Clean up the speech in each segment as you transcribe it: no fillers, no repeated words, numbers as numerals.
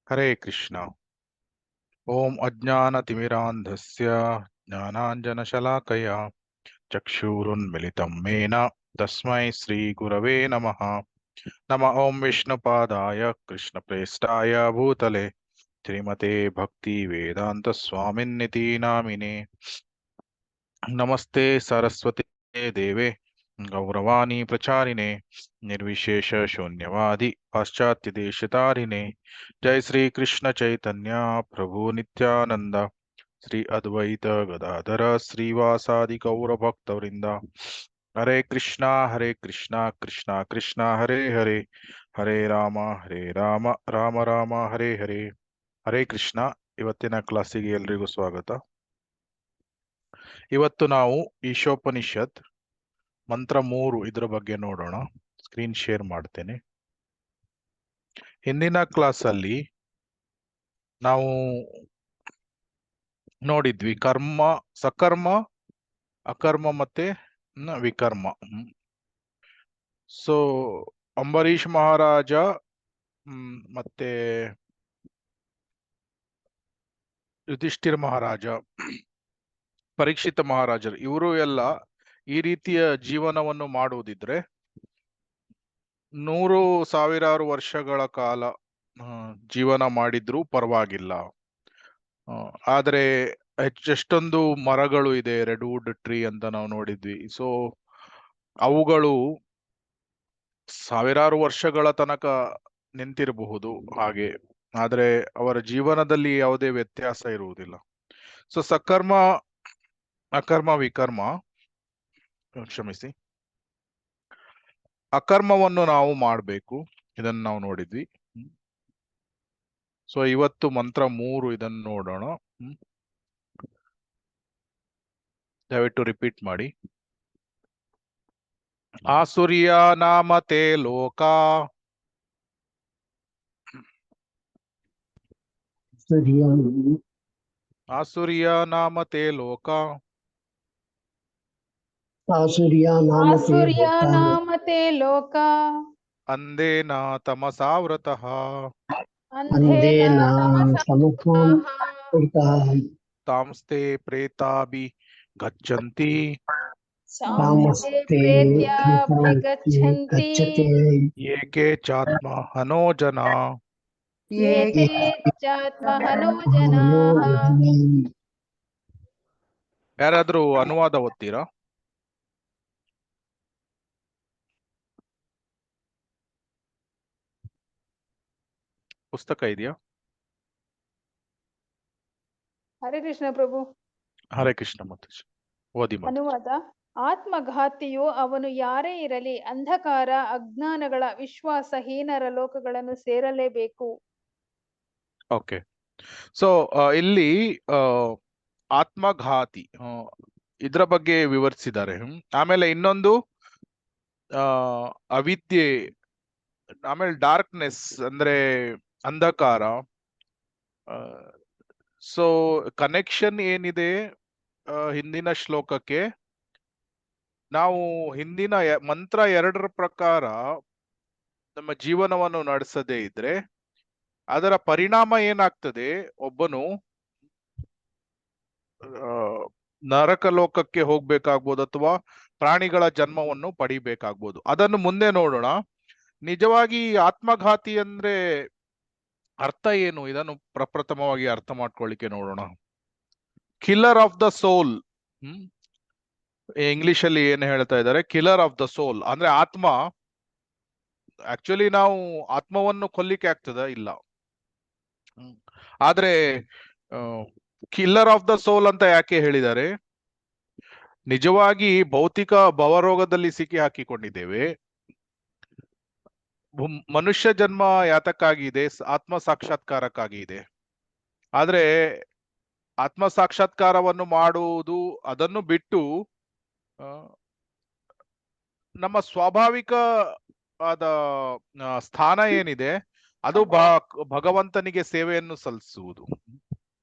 ಹರೇ ಕೃಷ್ಣ. ಓಂ ಅಜ್ಞಾನತಿಮಿರಾಂಧಸ್ಯ ಜ್ಞಾನಾಂಜನಶಲಾಕಯ ಚಕ್ಷುರುನ್ಮಿಲಿತಂ ಮೇನ ತಸ್ಮೈ ಶ್ರೀ ಗುರವೇ ನಮಃ. ಓಂ ವಿಷ್ಣುಪಾದಾಯ ಕೃಷ್ಣಪ್ರೇಷ್ಠಾಯ ಭೂತಲೆ ಶ್ರೀಮತೆ ಭಕ್ತಿ ವೇದಾಂತ ಸ್ವಾಮಿನ್ನಿತಿ ನಾಮಿನೇ. ನಮಸ್ತೆ ಸರಸ್ವತಿ ದೇವೆ ಗೌರವಾಣಿ ಪ್ರಚಾರಿಣೆ ನಿರ್ವಿಶೇಷ ಶೂನ್ಯವಾದಿ ಪಾಶ್ಚಾತ್ಯ ದೇಶತಾರಿಣೆ. ಜೈ ಶ್ರೀ ಕೃಷ್ಣ ಚೈತನ್ಯ ಪ್ರಭು ನಿತ್ಯಾನಂದ ಶ್ರೀ ಅದ್ವೈತ ಗದಾಧರ ಶ್ರೀವಾಸಾದಿ ಗೌರ ಭಕ್ತವೃಂದ. ಹರೇ ಕೃಷ್ಣ ಕೃಷ್ಣ ಕೃಷ್ಣ ಹರೇ ಹರೇ, ಹರೇ ರಾಮ ರಾಮ ರಾಮ ಹರೇ ಹರೇ. ಹರೇ ಕೃಷ್ಣ. ಇವತ್ತಿನ ಕ್ಲಾಸಿಗೆ ಎಲ್ರಿಗೂ ಸ್ವಾಗತ. ಇವತ್ತು ನಾವು ಈಶೋಪನಿಷತ್ ಮಂತ್ರ 3 ಇದ್ರ ಬಗ್ಗೆ ನೋಡೋಣ. ಸ್ಕ್ರೀನ್ ಶೇರ್ ಮಾಡ್ತೇನೆ. ಹಿಂದಿನ ಕ್ಲಾಸ್ ಅಲ್ಲಿ ನಾವು ನೋಡಿದ್ವಿ ಕರ್ಮ, ಸಕರ್ಮ, ಅಕರ್ಮ ಮತ್ತೆ ವಿಕರ್ಮ. ಸೊ ಅಂಬರೀಷ್ ಮಹಾರಾಜ ಮತ್ತೆ ಯುಧಿಷ್ಠಿರ ಮಹಾರಾಜ, ಪರೀಕ್ಷಿತ ಮಹಾರಾಜರು, ಇವರು ಎಲ್ಲ ಈ ರೀತಿಯ ಜೀವನವನ್ನು ಮಾಡುವುದಿದ್ರೆ 100,000 ವರ್ಷಗಳ ಕಾಲ ಜೀವನ ಮಾಡಿದ್ರೂ ಪರವಾಗಿಲ್ಲ. ಆದ್ರೆ ಎಷ್ಟೊಂದು ಮರಗಳು ಇದೆ, ರೆಡ್ವುಡ್ ಟ್ರೀ ಅಂತ ನಾವು ನೋಡಿದ್ವಿ. ಸೊ ಅವುಗಳು 1,000 ವರ್ಷಗಳ ತನಕ ನಿಂತಿರಬಹುದು ಹಾಗೆ, ಆದ್ರೆ ಅವರ ಜೀವನದಲ್ಲಿ ಯಾವುದೇ ವ್ಯತ್ಯಾಸ ಇರುವುದಿಲ್ಲ. ಸೊ ಸಕರ್ಮ, ಅಕರ್ಮ, ವಿಕರ್ಮ, ಕ್ಷಮಿಸಿ, ಅಕರ್ಮವನ್ನು ನಾವು ಮಾಡಬೇಕು. ಇದನ್ನು ನಾವು ನೋಡಿದ್ವಿ. ಸೊ ಇವತ್ತು ಮಂತ್ರ 3 ಇದನ್ನು ನೋಡೋಣ. ದಯವಿಟ್ಟು ರಿಪೀಟ್ ಮಾಡಿ. ಆಸುರ್ಯ ನಾಮತೆ ಲೋಕ, ಆಸುರ್ಯ ನಾಮತೆ ಲೋಕ, ಆಸುರ್ಯ ನಾಮತೆ ಲೋಕ, ಅಂಧೇನ ತಮಸಾವೃತಃ, ಅಂಧೇನ ತಾಂಸ್ತೆ ಪ್ರೇತಾಭಿ ಗಚ್ಚಂತಿ, ಏಕೆ ಚಾತ್ಮ ಹನೋ ಜನ. ಯಾರಾದ್ರೂ ಅನುವಾದ ಓದ್ತೀರಾ? ಪುಸ್ತಕ ಇದೆಯಾ? ಹರೇ ಕೃಷ್ಣ ಪ್ರಭು. ಹರೇ ಕೃಷ್ಣ. ಮತ್ತೆ ಓದಿ. ಅನುವಾದ. ಆತ್ಮಘಾತಿಯು ಅವನು ಯಾರೇ ಇರಲಿ ಅಂಧಕಾರ ಅಜ್ಞಾನಗಳ ವಿಶ್ವಾಸಹೀನರ ಲೋಕಗಳನ್ನು ಸೇರಲೇಬೇಕು. ಓಕೆ. ಸೊ ಇಲ್ಲಿ ಆತ್ಮಘಾತಿ ಇದ್ರ ಬಗ್ಗೆ ವಿವರಿಸಿದ್ದಾರೆ. ಆಮೇಲೆ ಇನ್ನೊಂದು ಅವಿದ್ಯೆ, ಆಮೇಲೆ ಡಾರ್ಕ್ನೆಸ್ ಅಂದ್ರೆ ಅಂಧಕಾರ. ಸೊ ಕನೆಕ್ಷನ್ ಏನಿದೆ ಹಿಂದಿನ ಶ್ಲೋಕಕ್ಕೆ, ನಾವು ಹಿಂದಿನ ಮಂತ್ರ 2 ಪ್ರಕಾರ ನಮ್ಮ ಜೀವನವನ್ನು ನಡೆಸದೇ ಇದ್ರೆ ಅದರ ಪರಿಣಾಮ ಏನಾಗ್ತದೆ? ಒಬ್ಬನು ನರಕ ಲೋಕಕ್ಕೆ ಹೋಗ್ಬೇಕಾಗ್ಬೋದು ಅಥವಾ ಪ್ರಾಣಿಗಳ ಜನ್ಮವನ್ನು ಪಡಿಬೇಕಾಗ್ಬೋದು. ಅದನ್ನು ಮುಂದೆ ನೋಡೋಣ. ನಿಜವಾಗಿ ಆತ್ಮಘಾತಿ ಅಂದ್ರೆ ಅರ್ಥ ಏನು, ಇದನ್ನು ಪ್ರಪ್ರಥಮವಾಗಿ ಅರ್ಥ ಮಾಡ್ಕೊಳ್ಳಿಕ್ಕೆ ನೋಡೋಣ. Killer of the soul. English ಅಲ್ಲಿ ಏನ್ ಹೇಳ್ತಾ ಇದ್ದಾರೆ? ಕಿಲ್ಲರ್ ಆಫ್ ದ ಸೋಲ್ ಅಂದ್ರೆ ಆತ್ಮ. ಆಕ್ಚುಲಿ ನಾವು ಆತ್ಮವನ್ನು ಕೊಲ್ಲಿಕ್ಕೆ ಆಗ್ತದ? ಇಲ್ಲ. ಆದ್ರೆ ಕಿಲ್ಲರ್ ಆಫ್ ದ ಸೋಲ್ ಅಂತ ಯಾಕೆ ಹೇಳಿದ್ದಾರೆ? ನಿಜವಾಗಿ ಭೌತಿಕ ಭವರೋಗದಲ್ಲಿ ಸಿಕ್ಕಿ ಹಾಕಿಕೊಂಡಿದ್ದೇವೆ. ಮನುಷ್ಯ ಜನ್ಮ ಯಾತಕ್ಕಾಗಿದೆ? ಆತ್ಮ ಸಾಕ್ಷಾತ್ಕಾರಕ್ಕಾಗಿ ಇದೆ. ಆದ್ರೆ ಆತ್ಮ ಸಾಕ್ಷಾತ್ಕಾರವನ್ನು ಮಾಡುವುದು, ಅದನ್ನು ಬಿಟ್ಟು ನಮ್ಮ ಸ್ವಾಭಾವಿಕ ಆದ ಸ್ಥಾನ ಏನಿದೆ ಅದು ಭಗವಂತನಿಗೆ ಸೇವೆಯನ್ನು ಸಲ್ಲಿಸುವುದು.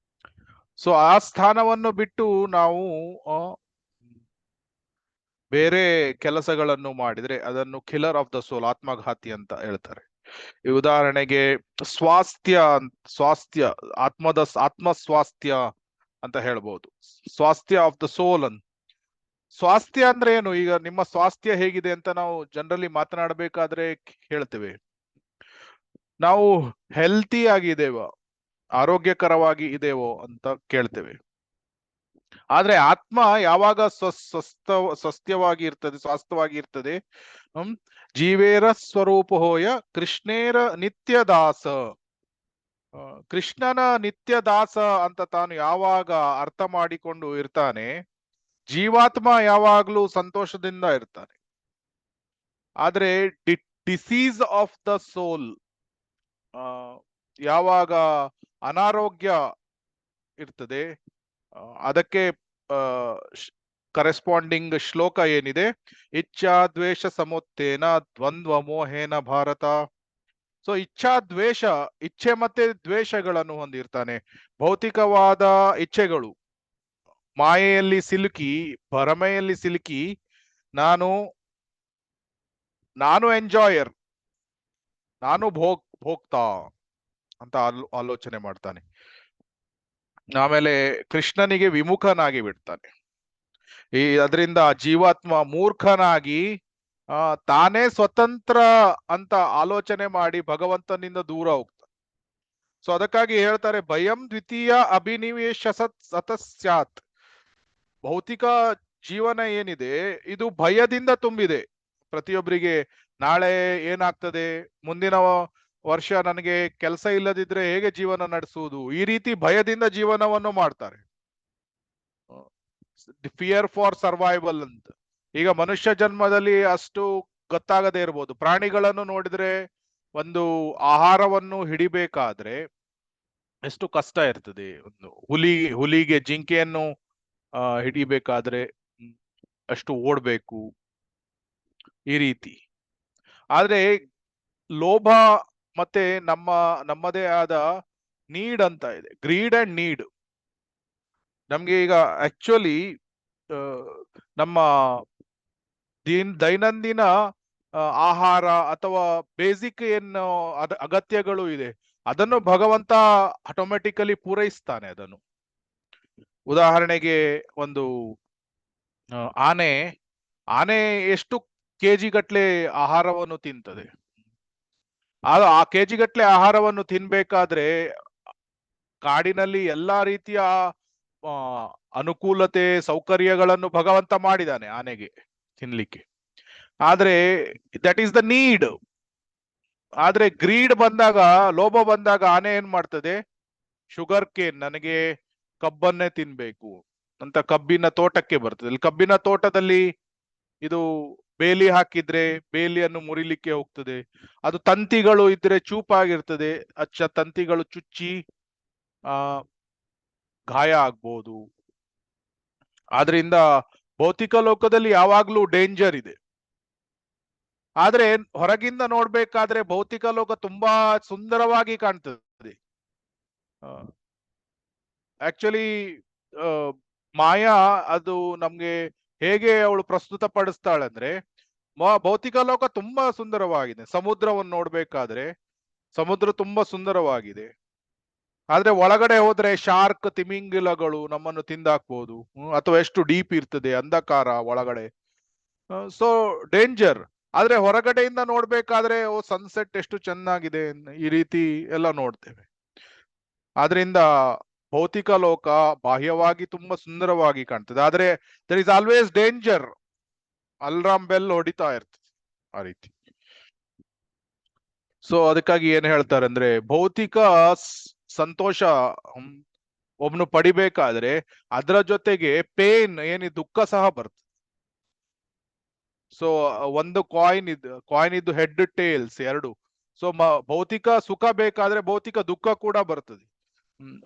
ಸೊ ಆ ಸ್ಥಾನವನ್ನು ಬಿಟ್ಟು ನಾವು ಬೇರೆ ಕೆಲಸಗಳನ್ನು ಮಾಡಿದ್ರೆ ಅದನ್ನು ಕಿಲ್ಲರ್ ಆಫ್ ದ ಸೋಲ್, ಆತ್ಮಘಾತಿ ಅಂತ ಹೇಳ್ತಾರೆ. ಈ ಉದಾಹರಣೆಗೆ ಸ್ವಾಸ್ಥ್ಯ ಸ್ವಾಸ್ಥ್ಯ ಆತ್ಮ ಸ್ವಾಸ್ಥ್ಯ ಅಂತ ಹೇಳ್ಬೋದು. ಸ್ವಾಸ್ಥ್ಯ ಆಫ್ ದ ಸೋಲ್ ಅಂತ. ಸ್ವಾಸ್ಥ್ಯ ಅಂದ್ರೆ ಏನು? ಈಗ ನಿಮ್ಮ ಸ್ವಾಸ್ಥ್ಯ ಹೇಗಿದೆ ಅಂತ ನಾವು ಜನರಲಿ ಮಾತನಾಡಬೇಕಾದ್ರೆ ಹೇಳ್ತೇವೆ, ನಾವು ಹೆಲ್ತಿ ಆಗಿದ್ದೇವೋ, ಆರೋಗ್ಯಕರವಾಗಿ ಇದೆವೋ ಅಂತ ಕೇಳ್ತೇವೆ. ಆದ್ರೆ ಆತ್ಮ ಯಾವಾಗ ಸ್ವಸ್ಥವಾಗಿ ಇರ್ತದೆ, ಸ್ವಾಸ್ಥ್ಯವಾಗಿ ಇರ್ತದೆ. ಜೀವೇರ ಸ್ವರೂಪ ಹೋಯ ಕೃಷ್ಣೇರ ನಿತ್ಯ ದಾಸ. ಕೃಷ್ಣನ ನಿತ್ಯ ದಾಸ ಅಂತ ತಾನು ಯಾವಾಗ ಅರ್ಥ ಮಾಡಿಕೊಂಡು ಇರ್ತಾನೆ, ಜೀವಾತ್ಮ ಯಾವಾಗ್ಲೂ ಸಂತೋಷದಿಂದ ಇರ್ತಾನೆ. ಆದ್ರೆ ಡಿಸೀಸ್ ಆಫ್ ದ ಸೋಲ್, ಯಾವಾಗ ಅನಾರೋಗ್ಯ ಇರ್ತದೆ, ಅದಕ್ಕೆ ಕರೆಸ್ಪಾಂಡಿಂಗ್ ಶ್ಲೋಕ ಏನಿದೆ, ಇಚ್ಛಾ ದ್ವೇಷ ಸಮುತ್ತೇನ ದ್ವಂದ್ವ ಮೋಹೇನ ಭಾರತ. ಸೊ ಇಚ್ಛಾ ದ್ವೇಷ, ಇಚ್ಛೆ ಮತ್ತೆ ದ್ವೇಷಗಳನ್ನು ಹೊಂದಿರ್ತಾನೆ. ಭೌತಿಕವಾದ ಇಚ್ಛೆಗಳು, ಮಾಯೆಯಲ್ಲಿ ಸಿಲುಕಿ, ಭರಮೆಯಲ್ಲಿ ಸಿಲುಕಿ, ನಾನು ಎಂಜಾಯರ್, ನಾನು ಭೋಕ್ತಾ ಅಂತ ಆಲೋಚನೆ ಮಾಡ್ತಾನೆ. ಆಮೇಲೆ ಕೃಷ್ಣನಿಗೆ ವಿಮುಖನಾಗಿ ಬಿಡ್ತಾನೆ. ಅದರಿಂದ ಜೀವಾತ್ಮ ಮೂರ್ಖನಾಗಿ ತಾನೇ ಸ್ವತಂತ್ರ ಅಂತ ಆಲೋಚನೆ ಮಾಡಿ ಭಗವಂತನಿಂದ ದೂರ ಹೋಗ್ತಾನೆ. ಸೊ ಅದಕ್ಕಾಗಿ ಹೇಳ್ತಾರೆ, ಭಯಂ ದ್ವಿತೀಯ ಅಭಿನಿವೇಶ ಸತಸ್ಯಾತ್. ಭೌತಿಕ ಜೀವನ ಏನಿದೆ ಇದು ಭಯದಿಂದ ತುಂಬಿದೆ. ಪ್ರತಿಯೊಬ್ಬರಿಗೆ ನಾಳೆ ಏನಾಗ್ತದೆ, ಮುಂದಿನ ವರ್ಷ ನನಗೆ ಕೆಲಸ ಇಲ್ಲದಿದ್ರೆ ಹೇಗೆ ಜೀವನ ನಡೆಸುವುದು, ಈ ರೀತಿ ಭಯದಿಂದ ಜೀವನವನ್ನು ಮಾಡ್ತಾರೆ. ಫಿಯರ್ ಫಾರ್ ಸರ್ವೈವಲ್ ಅಂತ. ಈಗ ಮನುಷ್ಯ ಜನ್ಮದಲ್ಲಿ ಅಷ್ಟು ಗೊತ್ತಾಗದೇ ಇರ್ಬೋದು. ಪ್ರಾಣಿಗಳನ್ನು ನೋಡಿದ್ರೆ ಒಂದು ಆಹಾರವನ್ನು ಹಿಡಿಬೇಕಾದ್ರೆ ಎಷ್ಟು ಕಷ್ಟ ಇರ್ತದೆ. ಒಂದು ಹುಲಿಗೆ ಜಿಂಕೆಯನ್ನು ಹಿಡಿಬೇಕಾದ್ರೆ ಅಷ್ಟು ಓಡ್ಬೇಕು, ಈ ರೀತಿ. ಆದ್ರೆ ಲೋಭ ಮತ್ತೆ ನಮ್ಮದೇ ಆದ ನೀಡ್ ಅಂತ ಇದೆ, ಗ್ರೀಡ್ ಅಂಡ್ ನೀಡ್. ನಮ್ಗೆ ಈಗ ಆಕ್ಚುಲಿ ನಮ್ಮ ದೈನಂದಿನ ಆಹಾರ ಅಥವಾ ಬೇಸಿಕ್ ಏನು ಅಗತ್ಯಗಳು ಇದೆ, ಅದನ್ನು ಭಗವಂತ ಆಟೋಮೆಟಿಕಲಿ ಪೂರೈಸ್ತಾನೆ ಅದನ್ನು. ಉದಾಹರಣೆಗೆ ಒಂದು ಆನೆ ಎಷ್ಟು ಕೆಜಿ ಗಟ್ಲೆ ಆಹಾರವನ್ನು ತಿಂತದೆ. ಆ ಕೆಜಿ ಗಟ್ಲೆ ಆಹಾರವನ್ನು ತಿನ್ಬೇಕಾದ್ರೆ ಕಾಡಿನಲ್ಲಿ ಎಲ್ಲಾ ರೀತಿಯ ಅನುಕೂಲತೆ ಸೌಕರ್ಯಗಳನ್ನು ಭಗವಂತ ಮಾಡಿದಾನೆ ಆನೆಗೆ ತಿನ್ಲಿಕ್ಕೆ. ಆದ್ರೆ ದಟ್ ಈಸ್ ದ ನೀಡ್. ಆದ್ರೆ ಗ್ರೀಡ್ ಬಂದಾಗ, ಲೋಭ ಬಂದಾಗ ಆನೆ ಏನ್ ಮಾಡ್ತದೆ, ಶುಗರ್ ಕೇನ್, ನನಗೆ ಕಬ್ಬನ್ನೇ ತಿನ್ಬೇಕು ಅಂತ ಕಬ್ಬಿನ ತೋಟಕ್ಕೆ ಬರ್ತದೆ. ಇಲ್ಲಿ ಕಬ್ಬಿನ ತೋಟದಲ್ಲಿ ಇದು ಬೇಲಿ ಹಾಕಿದ್ರೆ ಬೇಲಿಯನ್ನು ಮುರಿಲಿಕ್ಕೆ ಹೋಗ್ತದೆ. ಅದು ತಂತಿಗಳು ಇದ್ರೆ ಚೂಪಾಗಿರ್ತದೆ, ತಂತಿಗಳು ಚುಚ್ಚಿ ಗಾಯ ಆಗ್ಬೋದು. ಆದ್ರಿಂದ ಭೌತಿಕ ಲೋಕದಲ್ಲಿ ಯಾವಾಗ್ಲೂ ಡೇಂಜರ್ ಇದೆ. ಆದ್ರೆ ಹೊರಗಿಂದ ನೋಡ್ಬೇಕಾದ್ರೆ ಭೌತಿಕ ಲೋಕ ತುಂಬಾ ಸುಂದರವಾಗಿ ಕಾಣ್ತದೆ. ಆಕ್ಚುಲಿ ಮಾಯಾ ಅದು ನಮ್ಗೆ ಹೇಗೆ ಅವಳು ಪ್ರಸ್ತುತ ಪಡಿಸ್ತಾಳೆ ಅಂದ್ರೆ, ಭೌತಿಕ ಲೋಕ ತುಂಬಾ ಸುಂದರವಾಗಿದೆ. ಸಮುದ್ರವನ್ನು ನೋಡ್ಬೇಕಾದ್ರೆ ಸಮುದ್ರ ತುಂಬಾ ಸುಂದರವಾಗಿದೆ. ಆದ್ರೆ ಒಳಗಡೆ ಹೋದ್ರೆ ಶಾರ್ಕ್, ತಿಮಿಂಗಿಲಗಳು ನಮ್ಮನ್ನು ತಿಂದಾಕ್ಬಹುದು, ಅಥವಾ ಎಷ್ಟು ಡೀಪ್ ಇರ್ತದೆ ಅಂಧಕಾರ ಒಳಗಡೆ. So danger. ಆದ್ರೆ ಹೊರಗಡೆಯಿಂದ ನೋಡ್ಬೇಕಾದ್ರೆ ಸನ್ಸೆಟ್ ಎಷ್ಟು ಚೆನ್ನಾಗಿದೆ, ಈ ರೀತಿ ಎಲ್ಲ ನೋಡ್ತೇವೆ. ಆದ್ರಿಂದ ಭೌತಿಕ ಲೋಕ ಬಾಹ್ಯವಾಗಿ ತುಂಬಾ ಸುಂದರವಾಗಿ ಕಾಣ್ತದೆ, ಆದ್ರೆ there is always danger. Alarm bell ಹೊಡಿತಾ ಇರ್ತದೆ ಆ ರೀತಿ. ಸೊ ಅದಕ್ಕಾಗಿ ಏನ್ ಹೇಳ್ತಾರೆ ಅಂದ್ರೆ, ಭೌತಿಕ ಸಂತೋಷ ಒಬ್ನು ಪಡಿಬೇಕಾದ್ರೆ ಅದರ ಜೊತೆಗೆ ಪೇನ್ ದುಃಖ ಸಹ ಬರ್ತದೆ. ಸೊ ಒಂದು ಕಾಯಿನ್ ಇದ್ದು ಹೆಡ್ ಟೇಲ್ಸ್ ಎರಡು. ಸೊ ಭೌತಿಕ ಸುಖ ಬೇಕಾದ್ರೆ ಭೌತಿಕ ದುಃಖ ಕೂಡ ಬರ್ತದೆ.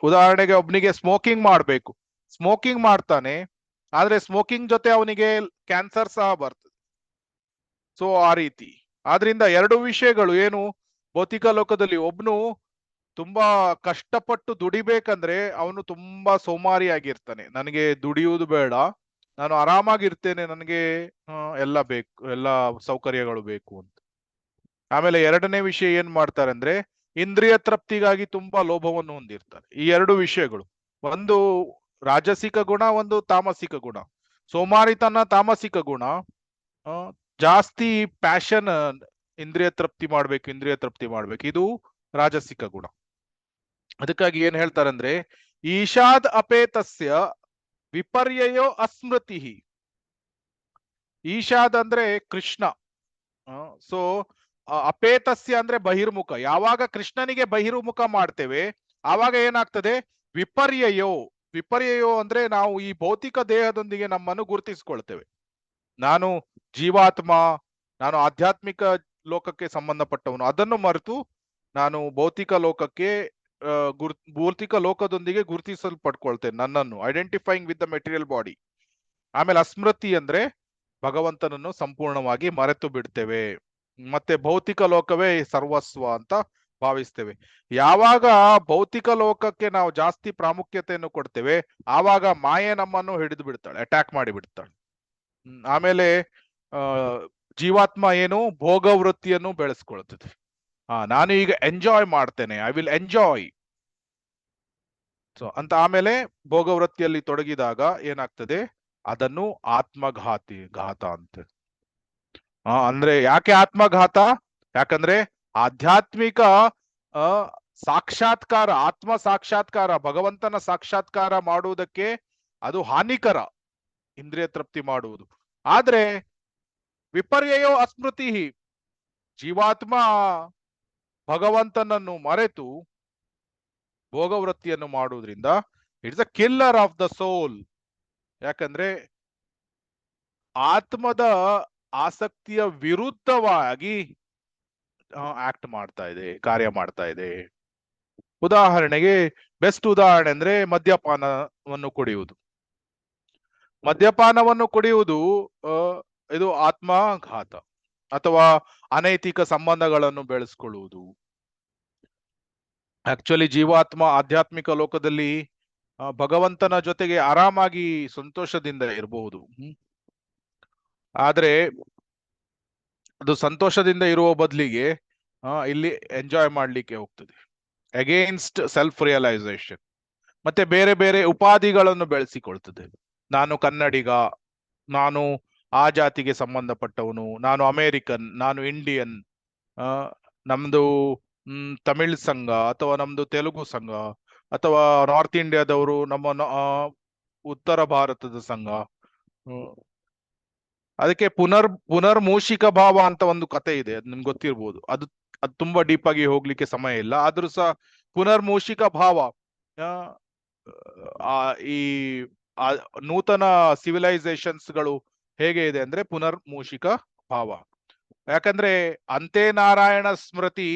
ಉದಾಹರಣೆಗೆ ಒಬ್ನಿಗೆ ಸ್ಮೋಕಿಂಗ್ ಮಾಡ್ಬೇಕು, ಸ್ಮೋಕಿಂಗ್ ಮಾಡ್ತಾನೆ, ಆದ್ರೆ ಸ್ಮೋಕಿಂಗ್ ಜೊತೆ ಅವನಿಗೆ ಕ್ಯಾನ್ಸರ್ ಸಹ ಬರ್ತದೆ. ಸೊ ಆ ರೀತಿ. ಆದ್ರಿಂದ ಎರಡು ವಿಷಯಗಳು ಏನು, ಭೌತಿಕ ಲೋಕದಲ್ಲಿ ಒಬ್ನು ತುಂಬಾ ಕಷ್ಟಪಟ್ಟು ದುಡಿಬೇಕಂದ್ರೆ ಅವನು ತುಂಬಾ ಸೋಮಾರಿಯಾಗಿರ್ತಾನೆ. ನನಗೆ ದುಡಿಯುವುದು ಬೇಡ, ನಾನು ಆರಾಮಾಗಿರ್ತೇನೆ, ನನಗೆ ಎಲ್ಲ ಬೇಕು, ಎಲ್ಲ ಸೌಕರ್ಯಗಳು ಬೇಕು ಅಂತ. ಆಮೇಲೆ ಎರಡನೇ ವಿಷಯ ಏನ್ ಮಾಡ್ತಾರೆ ಅಂದ್ರೆ ಇಂದ್ರಿಯ ತೃಪ್ತಿಗಾಗಿ ತುಂಬಾ ಲೋಭವನ್ನು ಹೊಂದಿರ್ತಾರೆ. ಈ ಎರಡು ವಿಷಯಗಳು, ಒಂದು ರಾಜಸಿಕ ಗುಣ, ಒಂದು ತಾಮಸಿಕ ಗುಣ. ಸೋಮಾರಿತನ ತಾಮಸಿಕ ಗುಣ, ಆ, ಜಾಸ್ತಿ ಪ್ಯಾಷನ್, ಇಂದ್ರಿಯ ತೃಪ್ತಿ ಮಾಡ್ಬೇಕು, ಇದು ರಾಜಸಿಕ ಗುಣ. ಅದಕ್ಕಾಗಿ ಏನ್ ಹೇಳ್ತಾರಂದ್ರೆ ಈಶಾದ್ ಅಪೇತಸ್ಯ ವಿಪರ್ಯಯೋ ಅಸ್ಮೃತಿ. ಈಶಾದ್ ಅಂದ್ರೆ ಕೃಷ್ಣ. ಸೊ ಅಪೇತಸ್ಯ ಅಂದ್ರೆ ಬಹಿರ್ಮುಖ. ಯಾವಾಗ ಕೃಷ್ಣನಿಗೆ ಬಹಿರ್ಮುಖ ಮಾಡ್ತೇವೆ ಆವಾಗ ಏನಾಗ್ತದೆ, ವಿಪರ್ಯಯೋ ಅಂದ್ರೆ ನಾವು ಈ ಭೌತಿಕ ದೇಹದೊಂದಿಗೆ ನಮ್ಮನ್ನು ಗುರುತಿಸಿಕೊಳ್ತೇವೆ. ನಾನು ಜೀವಾತ್ಮ, ನಾನು ಆಧ್ಯಾತ್ಮಿಕ ಲೋಕಕ್ಕೆ ಸಂಬಂಧಪಟ್ಟವನು, ಅದನ್ನು ಮರೆತು ನಾನು ಭೌತಿಕ ಲೋಕಕ್ಕೆ ಭೌತಿಕ ಲೋಕದೊಂದಿಗೆ ಗುರುತಿಸಲ್ಪಟ್ಕೊಳ್ತೇನೆ, ನನ್ನನ್ನು identifying with the material body. ಆಮೇಲೆ ಅಸ್ಮೃತಿ ಅಂದ್ರೆ ಭಗವಂತನನ್ನು ಸಂಪೂರ್ಣವಾಗಿ ಮರೆತು ಬಿಡ್ತೇವೆ, ಮತ್ತೆ ಭೌತಿಕ ಲೋಕವೇ ಸರ್ವಸ್ವ ಅಂತ ಭಾವಿಸ್ತೇವೆ. ಯಾವಾಗ ಭೌತಿಕ ಲೋಕಕ್ಕೆ ನಾವು ಜಾಸ್ತಿ ಪ್ರಾಮುಖ್ಯತೆಯನ್ನು ಕೊಡ್ತೇವೆ ಆವಾಗ ಮಾಯೆ ನಮ್ಮನ್ನು ಹಿಡಿದು ಬಿಡ್ತಾಳೆ, ಅಟ್ಯಾಕ್ ಮಾಡಿ ಬಿಡ್ತಾಳೆ. ಆಮೇಲೆ ಜೀವಾತ್ಮ ಏನು ಭೋಗವೃತ್ತಿಯನ್ನು ಬೆಳೆಸ್ಕೊಳ್ತದೆ. ನಾನು ಈಗ ಎಂಜಾಯ್ ಮಾಡ್ತೇನೆ, ಐ ವಿಲ್ ಎಂಜಾಯ್. ಸೊ ಅಂತ ಆಮೇಲೆ ಭೋಗವೃತ್ತಿಯಲ್ಲಿ ತೊಡಗಿದಾಗ ಏನಾಗ್ತದೆ, ಅದನ್ನು ಘಾತ ಅಂತ. ಅಂದ್ರೆ ಯಾಕೆ ಆತ್ಮಘಾತ? ಯಾಕಂದ್ರೆ ಆಧ್ಯಾತ್ಮಿಕ ಸಾಕ್ಷಾತ್ಕಾರ, ಆತ್ಮ ಸಾಕ್ಷಾತ್ಕಾರ, ಭಗವಂತನ ಸಾಕ್ಷಾತ್ಕಾರ ಮಾಡುವುದಕ್ಕೆ ಅದು ಹಾನಿಕರ, ಇಂದ್ರಿಯ ತೃಪ್ತಿ ಮಾಡುವುದು. ಆದ್ರೆ ವಿಪರ್ಯಯೋ ಅಸ್ಮೃತಿ, ಜೀವಾತ್ಮ ಭಗವಂತನನ್ನು ಮರೆತು ಭೋಗವೃತ್ತಿಯನ್ನು ಮಾಡುವುದರಿಂದ it's a killer of the soul. ಯಾಕಂದ್ರೆ ಆತ್ಮದ ಆಸಕ್ತಿಯ ವಿರುದ್ಧವಾಗಿ ಆಕ್ಟ್ ಮಾಡ್ತಾ ಇದೆ, ಕಾರ್ಯ ಮಾಡ್ತಾ ಇದೆ. ಉದಾಹರಣೆಗೆ ಬೆಸ್ಟ್ ಉದಾಹರಣೆ ಅಂದ್ರೆ ಮದ್ಯಪಾನವನ್ನು ಕುಡಿಯುವುದು. ಮದ್ಯಪಾನವನ್ನು ಕುಡಿಯುವುದು ಇದು ಆತ್ಮಘಾತ. ಅಥವಾ ಅನೈತಿಕ ಸಂಬಂಧಗಳನ್ನು ಬೆಳೆಸ್ಕೊಳ್ಳುವುದು. ಆಕ್ಚುಲಿ ಜೀವಾತ್ಮ ಆಧ್ಯಾತ್ಮಿಕ ಲೋಕದಲ್ಲಿ ಭಗವಂತನ ಜೊತೆಗೆ ಆರಾಮಾಗಿ ಸಂತೋಷದಿಂದ ಇರಬಹುದು. ಆದ್ರೆ ಅದು ಸಂತೋಷದಿಂದ ಇರುವ ಬದಲಿಗೆ ಇಲ್ಲಿ ಎಂಜಾಯ್ ಮಾಡ್ಲಿಕ್ಕೆ ಹೋಗ್ತದೆ, ಅಗೇನ್ಸ್ಟ್ ಸೆಲ್ಫ್ ರಿಯಲೈಸೇಷನ್. ಮತ್ತೆ ಬೇರೆ ಬೇರೆ ಉಪಾಧಿಗಳನ್ನು ಬೆಳೆಸಿಕೊಳ್ತದೆ. ನಾನು ಕನ್ನಡಿಗ, ನಾನು ಆ ಜಾತಿಗೆ ಸಂಬಂಧಪಟ್ಟವನು, ನಾನು ಅಮೇರಿಕನ್, ನಾನು ಇಂಡಿಯನ್, ನಮ್ದು ತಮಿಳ್ ಸಂಘ ಅಥವಾ ನಮ್ದು ತೆಲುಗು ಸಂಘ, ಅಥವಾ ನಾರ್ತ್ ಇಂಡಿಯಾದವರು ನಮ್ಮ ಉತ್ತರ ಭಾರತದ ಸಂಘ. ಅದಕ್ಕೆ ಪುನರ್ಮೂಷಿಕ ಭಾವ ಅಂತ ಒಂದು ಕತೆ ಇದೆ, ಅದು ನಿಮ್ಗೆ ಗೊತ್ತಿರ್ಬೋದು. ಅದು ತುಂಬಾ ಡೀಪ್ ಆಗಿ ಹೋಗ್ಲಿಕ್ಕೆ ಸಮಯ ಇಲ್ಲ, ಆದ್ರೂ ಸಹ ಪುನರ್ಮೂಷಿಕ ಭಾವ ಈ ನೂತನ ಸಿವಿಲೈಸೇಷನ್ಸ್ ಗಳು ಹೇಗೆ ಇದೆ ಅಂದ್ರೆ ಪುನರ್ಮೂಷಿಕ ಭಾವ. ಯಾಕಂದ್ರೆ ಅಂತೆ ನಾರಾಯಣ ಸ್ಮೃತಿ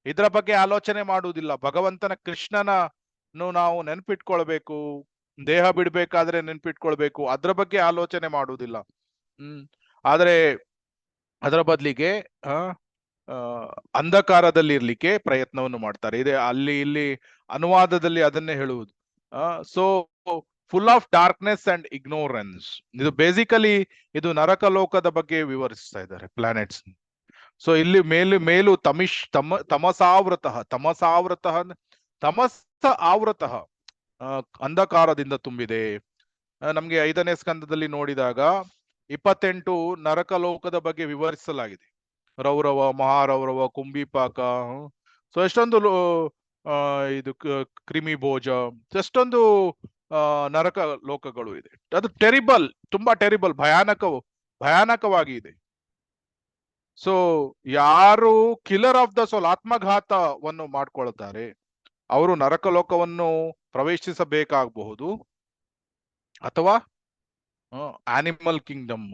ಇದರ ಬಗ್ಗೆ ಆಲೋಚನೆ ಮಾಡುವುದಿಲ್ಲ. ಭಗವಂತನ ಕೃಷ್ಣನನ್ನು ನಾವು ನೆನ್ಪಿಟ್ಕೊಳ್ಬೇಕು, ದೇಹ ಬಿಡ್ಬೇಕಾದ್ರೆ ನೆನ್ಪಿಟ್ಕೊಳ್ಬೇಕು, ಅದ್ರ ಬಗ್ಗೆ ಆಲೋಚನೆ ಮಾಡುವುದಿಲ್ಲ. ಆದ್ರೆ ಅದರ ಬದಲಿಗೆ ಅಂಧಕಾರದಲ್ಲಿ ಇರ್ಲಿಕ್ಕೆ ಪ್ರಯತ್ನವನ್ನು ಮಾಡ್ತಾರೆ. ಇದೆ ಅಲ್ಲಿ ಇಲ್ಲಿ ಅನುವಾದದಲ್ಲಿ ಅದನ್ನೇ ಹೇಳುವುದು. So full of darkness and ignorance. ಇದು ಬೇಸಿಕಲಿ ಇದು ನರಕ ಲೋಕದ ಬಗ್ಗೆ ವಿವರಿಸ್ತಾ ಇದ್ದಾರೆ, ಪ್ಲಾನೆಟ್ಸ್. ಸೊ ಇಲ್ಲಿ ಮೇಲು ತಮಸಾವೃತ ಅಂಧಕಾರದಿಂದ ತುಂಬಿದೆ. ನಮ್ಗೆ 5ನೇ ಸ್ಕಂದದಲ್ಲಿ ನೋಡಿದಾಗ 28 ನರಕ ಲೋಕದ ಬಗ್ಗೆ ವಿವರಿಸಲಾಗಿದೆ. ರೌರವ, ಮಹಾರೌರವ, ಕುಂಭಿಪಾಕ, ಸೊ ಎಷ್ಟೊಂದು ಇದು ಕ್ರಿಮಿ ಭೋಜ, ಎಷ್ಟೊಂದು ನರಕ ಲೋಕಗಳು ಇದೆ. ಅದು ಟೆರಿಬಲ್, ತುಂಬಾ ಟೆರಿಬಲ್, ಭಯಾನಕವಾಗಿ ಇದೆ. ಸೊ ಯಾರು ಕಿಲ್ಲರ್ ಆಫ್ ದ ಸೋಲ್, ಆತ್ಮಘಾತವನ್ನು ಮಾಡ್ಕೊಳ್ತಾರೆ, ಅವರು ನರಕ ಲೋಕವನ್ನು ಪ್ರವೇಶಿಸಬೇಕಾಗಬಹುದು, ಅಥವಾ ಆನಿಮಲ್ ಕಿಂಗ್ಡಮ್,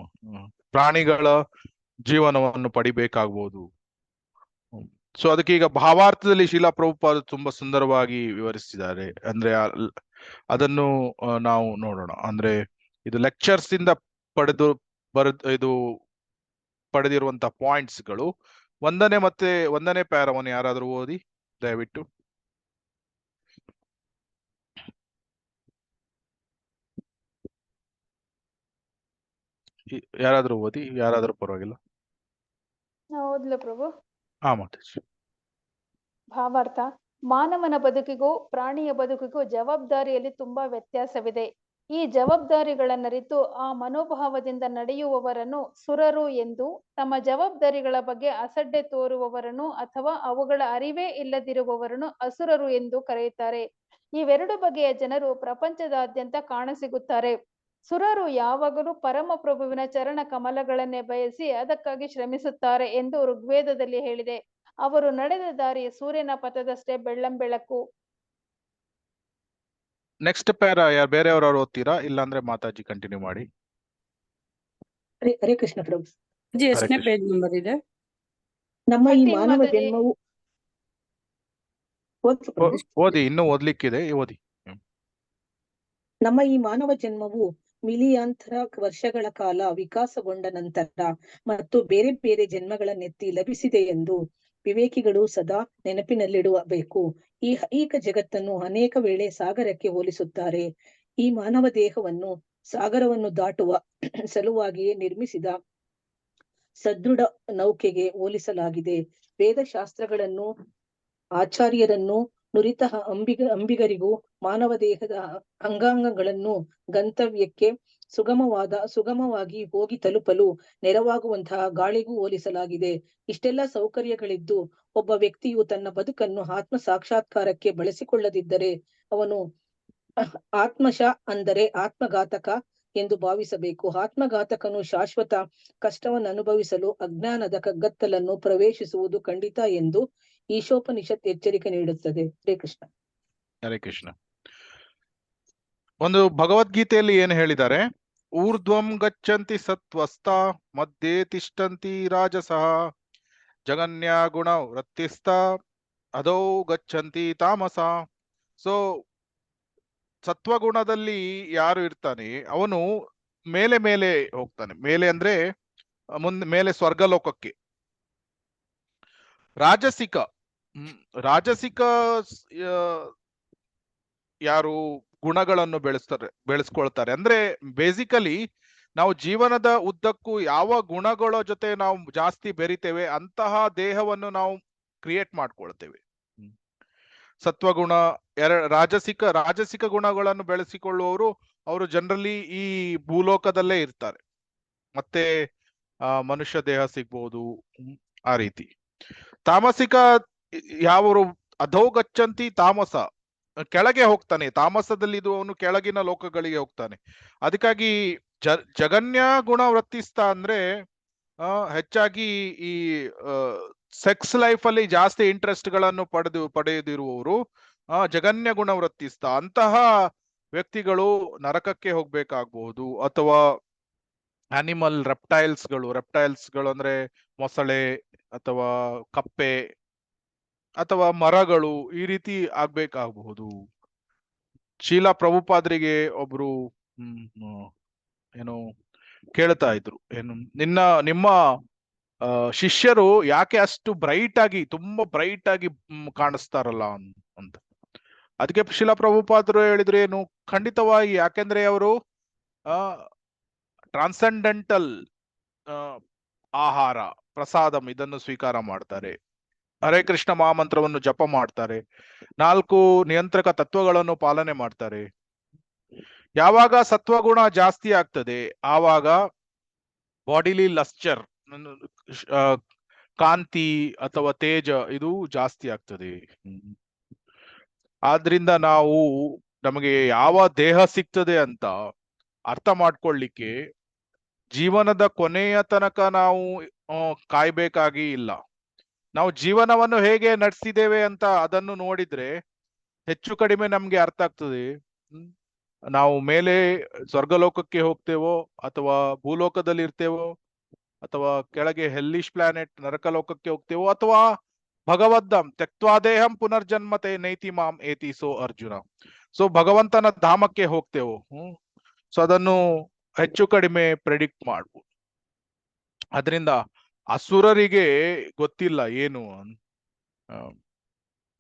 ಪ್ರಾಣಿಗಳ ಜೀವನವನ್ನು ಪಡಿಬೇಕಾಗಬಹುದು. ಸೊ ಅದಕ್ಕೆ ಈಗ ಭಾವಾರ್ಥದಲ್ಲಿ ಶೀಲಾ ಪ್ರಭುಪಾದ ತುಂಬಾ ಸುಂದರವಾಗಿ ವಿವರಿಸಿದ್ದಾರೆ. ಅಂದ್ರೆ ಅದನ್ನು ನಾವು ನೋಡೋಣ. ಅಂದ್ರೆ ಇದು ಲೆಕ್ಚರ್ಸ್ ಇಂದ ಪಡೆದಿರುವಂತಹ ಪಾಯಿಂಟ್ಸ್ ಗಳು. 1ನೇ ಪ್ಯಾರವನ್ನು ಯಾರಾದ್ರೂ ಓದಿ ದಯವಿಟ್ಟು. ಯಾರಾದ್ರೂ ಓದಿ, ಯಾರಾದ್ರೂ ಪರವಾಗಿಲ್ಲ. ಓದ್ಲ ಪ್ರಭು. ಹಾ ಮಾತಾಜಿ. ಭಾವಾರ್ಥ: ಮಾನವನ ಬದುಕಿಗೂ ಪ್ರಾಣಿಯ ಬದುಕಿಗೂ ಜವಾಬ್ದಾರಿಯಲ್ಲಿ ತುಂಬಾ ವ್ಯತ್ಯಾಸವಿದೆ. ಈ ಜವಾಬ್ದಾರಿಗಳನ್ನರಿತು ಆ ಮನೋಭಾವದಿಂದ ನಡೆಯುವವರನ್ನು ಸುರರು ಎಂದು, ತಮ್ಮ ಜವಾಬ್ದಾರಿಗಳ ಬಗ್ಗೆ ಅಸಡ್ಡೆ ತೋರುವವರನ್ನು ಅಥವಾ ಅವುಗಳ ಅರಿವೇ ಇಲ್ಲದಿರುವವರನ್ನು ಅಸುರರು ಎಂದು ಕರೆಯುತ್ತಾರೆ. ಇವೆರಡು ಬಗೆಯ ಜನರು ಪ್ರಪಂಚದಾದ್ಯಂತ ಕಾಣಸಿಗುತ್ತಾರೆ. ಸುರರು ಯಾವಾಗಲೂ ಪರಮಪ್ರಭುವಿನ ಚರಣ ಕಮಲಗಳನ್ನೇ ಬಯಸಿ ಅದಕ್ಕಾಗಿ ಶ್ರಮಿಸುತ್ತಾರೆ ಎಂದು ಋಗ್ವೇದದಲ್ಲಿ ಹೇಳಿದೆ. ಅವರು ನಡೆದ ದಾರಿ ಸೂರ್ಯನ ಪಥದಷ್ಟೇ ಬೆಳ್ಳಂಬೆಳಕು. ನೆಕ್ಸ್ಟ್ ಪ್ಯಾರ ಬೇರೆಯವರು ಓದ್ತೀರಾ, ಇಲ್ಲಾಂದ್ರೆ ಮಾತಾಜಿ ಕಂಟಿನ್ಯೂ ಮಾಡಿ. ಹರೇ ಕೃಷ್ಣ ಪ್ರಭು. ಎಷ್ಟನೇ ಕೃಷ್ಣ. ಪೇಜ್ ನಂಬರ್ ಇದೆ? ನಮ್ಮ ಈ 13 ಮಾನವ ಮಾತಾಜಿ. ಜನ್ಮವು ಓದ್ಸು ಪ್ರಭು. ಓದಿ, ಇನ್ನೂ ಓದ್ಲಿಕ್ಕಿದೆ, ಓದಿ. ನಮ್ಮ ಈ ಮಾನವ ಜನ್ಮವು ಮಿಲಿಯಾಂತರ ವರ್ಷಗಳ ಕಾಲ ವಿಕಾಸಗೊಂಡ ನಂತರ ಮತ್ತು ಬೇರೆ ಬೇರೆ ಜನ್ಮಗಳನ್ನೆತ್ತಿ ಲಭಿಸಿದೆ ಎಂದು ವಿವೇಕಿಗಳು ಸದಾ ನೆನಪಿನಲ್ಲಿಡಬೇಕು. ಈ ಐಹಿಕ ಜಗತ್ತನ್ನು ಅನೇಕ ವೇಳೆ ಸಾಗರಕ್ಕೆ ಹೋಲಿಸುತ್ತಾರೆ. ಈ ಮಾನವ ದೇಹವನ್ನು ಸಾಗರವನ್ನು ದಾಟುವ ಸಲುವಾಗಿಯೇ ನಿರ್ಮಿಸಿದ ಸದೃಢ ನೌಕೆಗೆ ಹೋಲಿಸಲಾಗಿದೆ. ವೇದಶಾಸ್ತ್ರಗಳನ್ನು, ಆಚಾರ್ಯರನ್ನು, ನುರಿತ ಅಂಬಿಗರಿಗೂ ಮಾನವ ದೇಹದ ಅಂಗಾಂಗಗಳನ್ನು ಗಂತವ್ಯಕ್ಕೆ ಸುಗಮವಾಗಿ ಹೋಗಿ ತಲುಪಲು ನೆರವಾಗುವಂತಹ ಗಾಳಿಗೂ ಹೋಲಿಸಲಾಗಿದೆ. ಇಷ್ಟೆಲ್ಲ ಸೌಕರ್ಯಗಳಿದ್ದು ಒಬ್ಬ ವ್ಯಕ್ತಿಯು ತನ್ನ ಬದುಕನ್ನು ಆತ್ಮ ಸಾಕ್ಷಾತ್ಕಾರಕ್ಕೆ ಬಳಸಿಕೊಳ್ಳದಿದ್ದರೆ ಅವನು ಆತ್ಮಶ ಅಂದರೆ ಆತ್ಮಘಾತಕ ಎಂದು ಭಾವಿಸಬೇಕು. ಆತ್ಮಘಾತಕನು ಶಾಶ್ವತ ಕಷ್ಟವನ್ನು ಅನುಭವಿಸಲು ಅಜ್ಞಾನದ ಕಗ್ಗತ್ತಲನ್ನು ಪ್ರವೇಶಿಸುವುದು ಖಂಡಿತ ಎಂದು ಈಶೋಪನಿಷತ್ ಎಚ್ಚರಿಕೆ ನೀಡುತ್ತದೆ. ಹರೇ ಕೃಷ್ಣ. ಹರೇ ಕೃಷ್ಣ. ಒಂದು ಭಗವದ್ಗೀತೆಯಲ್ಲಿ ಏನು ಹೇಳಿದ್ದಾರೆ? ಊರ್ಧ್ವಂ ಗಚ್ಚಂತಿ ಸತ್ವಸ್ಥ ಮಧ್ಯೆ ತಿಷ್ಟಂತಿ ರಾಜಸಃ ಜಗನ್ಯ ಗುಣ ವೃತ್ತಿಸ್ಥ ಅಧೋ ಗಚ್ಚಂತಿ ತಾಮಸ. ಸೊ ಸತ್ವಗುಣದಲ್ಲಿ ಯಾರು ಇರ್ತಾನೆ ಅವನು ಮೇಲೆ ಮೇಲೆ ಹೋಗ್ತಾನೆ. ಮೇಲೆ ಅಂದ್ರೆ ಮೇಲೆ ಸ್ವರ್ಗಲೋಕಕ್ಕೆ. ರಾಜಸಿಕ ಯಾರು ಗುಣಗಳನ್ನು ಬೆಳೆಸ್ಕೊಳ್ತಾರೆ ಅಂದ್ರೆ ಬೇಸಿಕಲಿ ನಾವು ಜೀವನದ ಉದ್ದಕ್ಕೂ ಯಾವ ಗುಣಗಳ ಜೊತೆ ನಾವು ಜಾಸ್ತಿ ಬೆರಿತೇವೆ ಅಂತಹ ದೇಹವನ್ನು ನಾವು ಕ್ರಿಯೇಟ್ ಮಾಡ್ಕೊಳ್ತೇವೆ. ಸತ್ವಗುಣ ರಾಜಸಿಕ ಗುಣಗಳನ್ನು ಬೆಳೆಸಿಕೊಳ್ಳುವವರು ಅವರು ಜನರಲಿ ಈ ಭೂಲೋಕದಲ್ಲೇ ಇರ್ತಾರೆ. ಮತ್ತೆ ಮನುಷ್ಯ ದೇಹ ಸಿಗ್ಬಹುದು, ಆ ರೀತಿ. ತಾಮಸಿಕ ಯಾವರು ಅಧೋಗಚ್ಚಂತಿ ತಾಮಸ, ಕೆಳಗೆ ಹೋಗ್ತಾನೆ. ತಾಮಸದಲ್ಲಿ ಇದು ಅವನು ಕೆಳಗಿನ ಲೋಕಗಳಿಗೆ ಹೋಗ್ತಾನೆ. ಅದಕ್ಕಾಗಿ ಜಗನ್ಯ ಗುಣ ವೃತ್ತಿಸ್ಥ ಅಂದ್ರೆ ಹೆಚ್ಚಾಗಿ ಈ ಸೆಕ್ಸ್ ಲೈಫ್ ಅಲ್ಲಿ ಜಾಸ್ತಿ ಇಂಟ್ರೆಸ್ಟ್ ಗಳನ್ನು ಪಡೆಯದಿರುವವರು ಜಗನ್ಯ ಗುಣ ವೃತ್ತಿಸ್ಥ. ಅಂತಹ ವ್ಯಕ್ತಿಗಳು ನರಕಕ್ಕೆ ಹೋಗ್ಬೇಕಾಗಬಹುದು. ಅಥವಾ ಅನಿಮಲ್ ರೆಪ್ಟೈಲ್ಸ್ಗಳು ಅಂದ್ರೆ ಮೊಸಳೆ ಅಥವಾ ಕಪ್ಪೆ ಅಥವಾ ಮರಗಳು, ಈ ರೀತಿ ಆಗ್ಬೇಕಾಗಬಹುದು. ಶೀಲ ಪ್ರಭುಪಾದರಿಗೆ ಒಬ್ರು ಏನು ಕೇಳ್ತಾ ಇದ್ರು, ಏನು ನಿಮ್ಮ ಶಿಷ್ಯರು ಯಾಕೆ ಅಷ್ಟು ತುಂಬಾ ಬ್ರೈಟ್ ಆಗಿ ಕಾಣಿಸ್ತಾರಲ್ಲ ಅಂತ. ಅದಕ್ಕೆ ಶೀಲ ಪ್ರಭುಪಾದರು ಹೇಳಿದ್ರು, ಏನು ಖಂಡಿತವಾಗಿ, ಯಾಕೆಂದ್ರೆ ಅವರು ಟ್ರಾನ್ಸೆಂಡೆಂಟಲ್ ಆಹಾರ ಪ್ರಸಾದಂ ಇದನ್ನು ಸ್ವೀಕಾರ ಮಾಡ್ತಾರೆ. ಹರೇ ಕೃಷ್ಣ ಮಹಾಮಂತ್ರವನ್ನು ಜಪ ಮಾಡ್ತಾರೆ. 4 ನಿಯಂತ್ರಕ ತತ್ವಗಳನ್ನು ಪಾಲನೆ ಮಾಡ್ತಾರೆ. ಯಾವಾಗ ಸತ್ವಗುಣ ಜಾಸ್ತಿ ಆಗ್ತದೆ ಆವಾಗ ಬಾಡಿಲಿ ಲಸ್ಚರ್, ಕಾಂತಿ ಅಥವಾ ತೇಜ ಇದು ಜಾಸ್ತಿ ಆಗ್ತದೆ. ಆದ್ರಿಂದ ನಮಗೆ ಯಾವ ದೇಹ ಸಿಗ್ತದೆ ಅಂತ ಅರ್ಥ ಮಾಡ್ಕೊಳ್ಳಿಕ್ಕೆ ಜೀವನದ ಕೊನೆಯ ತನಕ ನಾವು ಕಾಯ್ಬೇಕಾಗಿ ಇಲ್ಲ. ನಾವು ಜೀವನವನ್ನು ಹೇಗೆ ನಡೆಸಿದ್ದೇವೆ ಅಂತ ಅದನ್ನು ನೋಡಿದ್ರೆ ಹೆಚ್ಚು ಕಡಿಮೆ ನಮ್ಗೆ ಅರ್ಥ ಆಗ್ತದೆ. ನಾವು ಮೇಲೆ ಸ್ವರ್ಗಲೋಕಕ್ಕೆ ಹೋಗ್ತೇವೋ ಅಥವಾ ಭೂಲೋಕದಲ್ಲಿ ಇರ್ತೇವೋ ಅಥವಾ ಕೆಳಗೆ ಹೆಲ್ಲಿಶ್ ಪ್ಲಾನೆಟ್ ನರಕಲೋಕಕ್ಕೆ ಹೋಗ್ತೇವೋ ಅಥವಾ ಭಗವದ್ದಾಂ ತ್ಯಕ್ತ್ವಾದೇಹಂ ಪುನರ್ಜನ್ಮತೆ ನೈತಿ ಮಾಂ ಏತಿ ಸೋ ಅರ್ಜುನ. ಸೊ ಭಗವಂತನ ಧಾಮಕ್ಕೆ ಹೋಗ್ತೇವೋ. ಸೊ ಅದನ್ನು ಹೆಚ್ಚು ಕಡಿಮೆ ಪ್ರೆಡಿಕ್ಟ್ ಮಾಡ್ಬೋದು. ಅದರಿಂದ ಅಸುರರಿಗೆ ಗೊತ್ತಿಲ್ಲ ಏನು.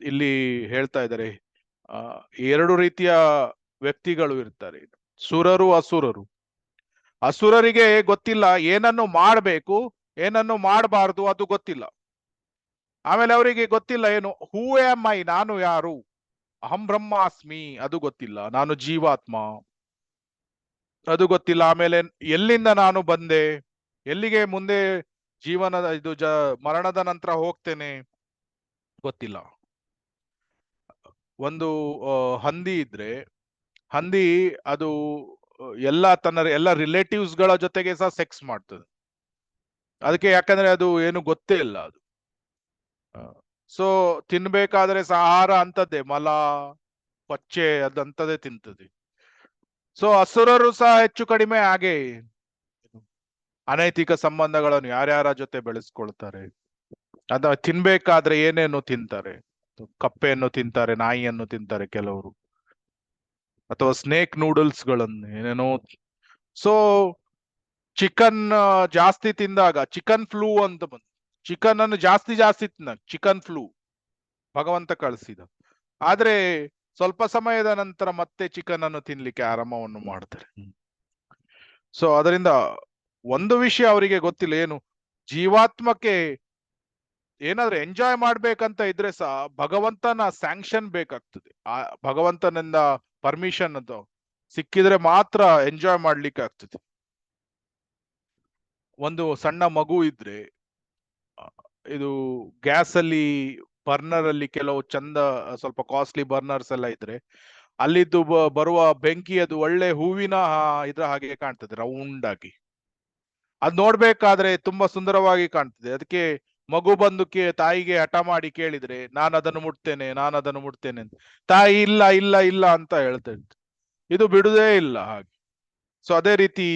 ಇಲ್ಲಿ ಹೇಳ್ತಾ ಇದ್ದಾರೆ 2 ರೀತಿಯ ವ್ಯಕ್ತಿಗಳು ಇರ್ತಾರೆ, ಸುರರು ಅಸುರರು. ಅಸುರರಿಗೆ ಗೊತ್ತಿಲ್ಲ ಏನನ್ನು ಮಾಡಬೇಕು ಏನನ್ನು ಮಾಡಬಾರದು, ಅದು ಗೊತ್ತಿಲ್ಲ. ಆಮೇಲೆ ಅವರಿಗೆ ಗೊತ್ತಿಲ್ಲ ಏನು ಹೂ ಆಮ್ ಐ, ನಾನು ಯಾರು, ಅಹಂ ಬ್ರಹ್ಮಾಸ್ಮಿ ಅದು ಗೊತ್ತಿಲ್ಲ, ನಾನು ಜೀವಾತ್ಮ ಅದು ಗೊತ್ತಿಲ್ಲ. ಆಮೇಲೆ ಎಲ್ಲಿಂದ ನಾನು ಬಂದೆ, ಎಲ್ಲಿಗೆ ಮುಂದೆ ಜೀವನದ ಇದು ಮರಣದ ನಂತರ ಹೋಗ್ತೇನೆ ಗೊತ್ತಿಲ್ಲ. ಒಂದು ಹಂದಿ ಇದ್ರೆ, ಹಂದಿ ಅದು ಎಲ್ಲ ರಿಲೇಟಿವ್ಸ್ ಗಳ ಜೊತೆಗೆ ಸಹ ಸೆಕ್ಸ್ ಮಾಡ್ತದೆ. ಅದಕ್ಕೆ ಯಾಕಂದ್ರೆ ಅದು ಏನು ಗೊತ್ತೇ ಇಲ್ಲ ಅದು. ಸೊ ತಿನ್ಬೇಕಾದ್ರೆ ಸಹ ಆಹಾರ ಅಂತದ್ದೇ, ಮಲ ಪಚ್ಚೆ ಅದಂತದೇ ತಿಂತದೆ. ಸೊ ಅಸುರರು ಸಹ ಹೆಚ್ಚು ಕಡಿಮೆ ಹಾಗೆ ಅನೈತಿಕ ಸಂಬಂಧಗಳನ್ನು ಯಾರ್ಯಾರ ಜೊತೆ ಬೆಳೆಸ್ಕೊಳ್ತಾರೆ. ಅದ ತಿನ್ಬೇಕಾದ್ರೆ ಏನೇನು ತಿಂತಾರೆ, ಕಪ್ಪೆಯನ್ನು ತಿಂತಾರೆ, ನಾಯಿಯನ್ನು ತಿಂತಾರೆ ಕೆಲವರು, ಅಥವಾ ಸ್ನೇಕ್ ನೂಡಲ್ಸ್ ಗಳನ್ನು ಏನೇನೋ. ಸೊ ಚಿಕನ್ ಜಾಸ್ತಿ ತಿಂದಾಗ ಚಿಕನ್ ಫ್ಲೂ ಅಂತ ಬಂತು. ಚಿಕನ್ ಅನ್ನು ಜಾಸ್ತಿ ತಿನ್ನ ಚಿಕನ್ ಫ್ಲೂ ಭಗವಂತ ಕಳಿಸಿದ. ಆದ್ರೆ ಸ್ವಲ್ಪ ಸಮಯದ ನಂತರ ಮತ್ತೆ ಚಿಕನ್ ಅನ್ನು ತಿನ್ಲಿಕ್ಕೆ ಆರಂಭವನ್ನು ಮಾಡ್ತಾರೆ. ಸೊ ಅದರಿಂದ ಒಂದು ವಿಷಯ ಅವರಿಗೆ ಗೊತ್ತಿಲ್ಲ, ಏನು ಜೀವಾತ್ಮಕ್ಕೆ ಏನಾದ್ರೂ ಎಂಜಾಯ್ ಮಾಡ್ಬೇಕಂತ ಇದ್ರೆ ಸಹ ಭಗವಂತನ ಸ್ಯಾಂಕ್ಷನ್ ಬೇಕಾಗ್ತದೆ. ಆ ಭಗವಂತನಿಂದ ಪರ್ಮಿಷನ್ ಅಂತ ಸಿಕ್ಕಿದ್ರೆ ಮಾತ್ರ ಎಂಜಾಯ್ ಮಾಡ್ಲಿಕ್ಕೆ ಆಗ್ತದೆ. ಒಂದು ಸಣ್ಣ ಮಗು ಇದ್ರೆ ಇದು ಗ್ಯಾಸ್ ಅಲ್ಲಿ ಬರ್ನರ್ ಅಲ್ಲಿ ಕೆಲವು ಚಂದ ಸ್ವಲ್ಪ ಕಾಸ್ಟ್ಲಿ ಬರ್ನರ್ಸ್ ಎಲ್ಲ ಇದ್ರೆ ಅಲ್ಲಿದ್ದು ಬರುವ ಬೆಂಕಿ ಅದು ಒಳ್ಳೆ ಹೂವಿನ ಇದ್ರ ಹಾಗೆ ಕಾಣ್ತದೆ, ರೌಂಡ್ ಆಗಿ. ಅದ್ ನೋಡ್ಬೇಕಾದ್ರೆ ತುಂಬಾ ಸುಂದರವಾಗಿ ಕಾಣ್ತದೆ. ಅದಕ್ಕೆ ಮಗು ಬಂದು ತಾಯಿಗೆ ಹಠ ಮಾಡಿ ಕೇಳಿದ್ರೆ ನಾನು ಅದನ್ನು ಮುಟ್ತೇನೆ ಅಂತ, ತಾಯಿ ಇಲ್ಲ ಇಲ್ಲ ಇಲ್ಲ ಅಂತ ಹೇಳ್ತಾ ಇತ್ತು. ಇದು ಬಿಡುದೇ ಇಲ್ಲ ಹಾಗೆ. ಸೊ ಅದೇ ರೀತಿ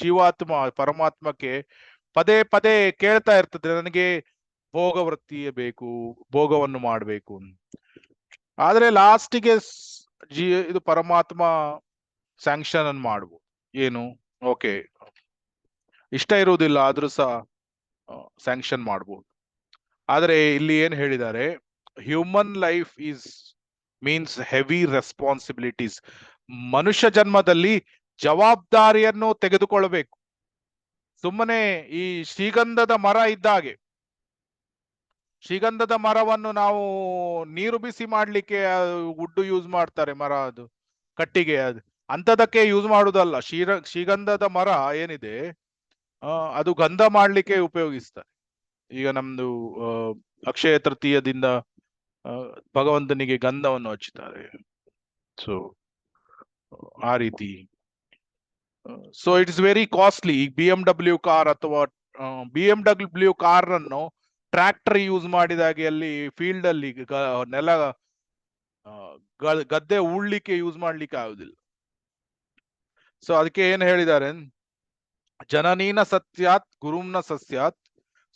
ಜೀವಾತ್ಮ ಪರಮಾತ್ಮಕ್ಕೆ ಪದೇ ಪದೇ ಕೇಳ್ತಾ ಇರ್ತದೆ, ನನಗೆ ಭೋಗವೃತ್ತಿಯೇ ಬೇಕು, ಭೋಗವನ್ನು ಮಾಡ್ಬೇಕು. ಆದ್ರೆ ಲಾಸ್ಟಿಗೆ ಇದು ಪರಮಾತ್ಮ ಸ್ಯಾಂಕ್ಷನ್ ಅನ್ನು ಮಾಡ್ಬೋದು. ಏನು, ಓಕೆ ಇಷ್ಟ ಇರುವುದಿಲ್ಲ ಆದ್ರೂ ಸಹ ಸ್ಯಾಂಕ್ಷನ್ ಮಾಡ್ಬೋದು. ಆದ್ರೆ ಇಲ್ಲಿ ಏನ್ ಹೇಳಿದ್ದಾರೆ, human life means heavy responsibilities. ಮನುಷ್ಯ ಜನ್ಮದಲ್ಲಿ ಜವಾಬ್ದಾರಿಯನ್ನು ತೆಗೆದುಕೊಳ್ಳಬೇಕು. ಸುಮ್ಮನೆ ಈ ಶ್ರೀಗಂಧದ ಮರ ಇದ್ದಾಗೆ, ಶ್ರೀಗಂಧದ ಮರವನ್ನು ನಾವು ನೀರು ಬಿಸಿ ಮಾಡ್ಲಿಕ್ಕೆ ವುಡ್ ಯೂಸ್ ಮಾಡ್ತಾರೆ, ಮರ ಅದು ಕಟ್ಟಿಗೆ ಅದು ಅಂತದಕ್ಕೆ ಯೂಸ್ ಮಾಡುವುದಲ್ಲ. ಶ್ರೀಗಂಧದ ಮರ ಏನಿದೆ ಅದು ಗಂಧ ಮಾಡ್ಲಿಕ್ಕೆ ಉಪಯೋಗಿಸ್ತಾರೆ. ಈಗ ನಮ್ದು ಅಕ್ಷಯ ತೃತೀಯದಿಂದ ಭಗವಂತನಿಗೆ ಗಂಧವನ್ನು ಹಚ್ಚುತ್ತಾರೆ. ಸೊ ಆ ರೀತಿ. So it is very costly. ಈಗ BMW ಕಾರ್ ಅಥವಾ BMW ಕಾರ್ ಅನ್ನು ಟ್ರ್ಯಾಕ್ಟರ್ ಯೂಸ್ ಮಾಡಿದಾಗೆ ಅಲ್ಲಿ ಫೀಲ್ಡ್ ಅಲ್ಲಿ ನೆಲ ಗದ್ದೆ ಉಳ್ಲಿಕ್ಕೆ ಯೂಸ್ ಮಾಡ್ಲಿಕ್ಕೆ ಆಗುದಿಲ್ಲ. ಸೊ ಅದಕ್ಕೆ ಏನ್ ಹೇಳಿದ್ದಾರೆ, ಜನನೀನ ಸತ್ಯಾತ್ ಗುರುಂನ ಸಸ್ಯಾತ್.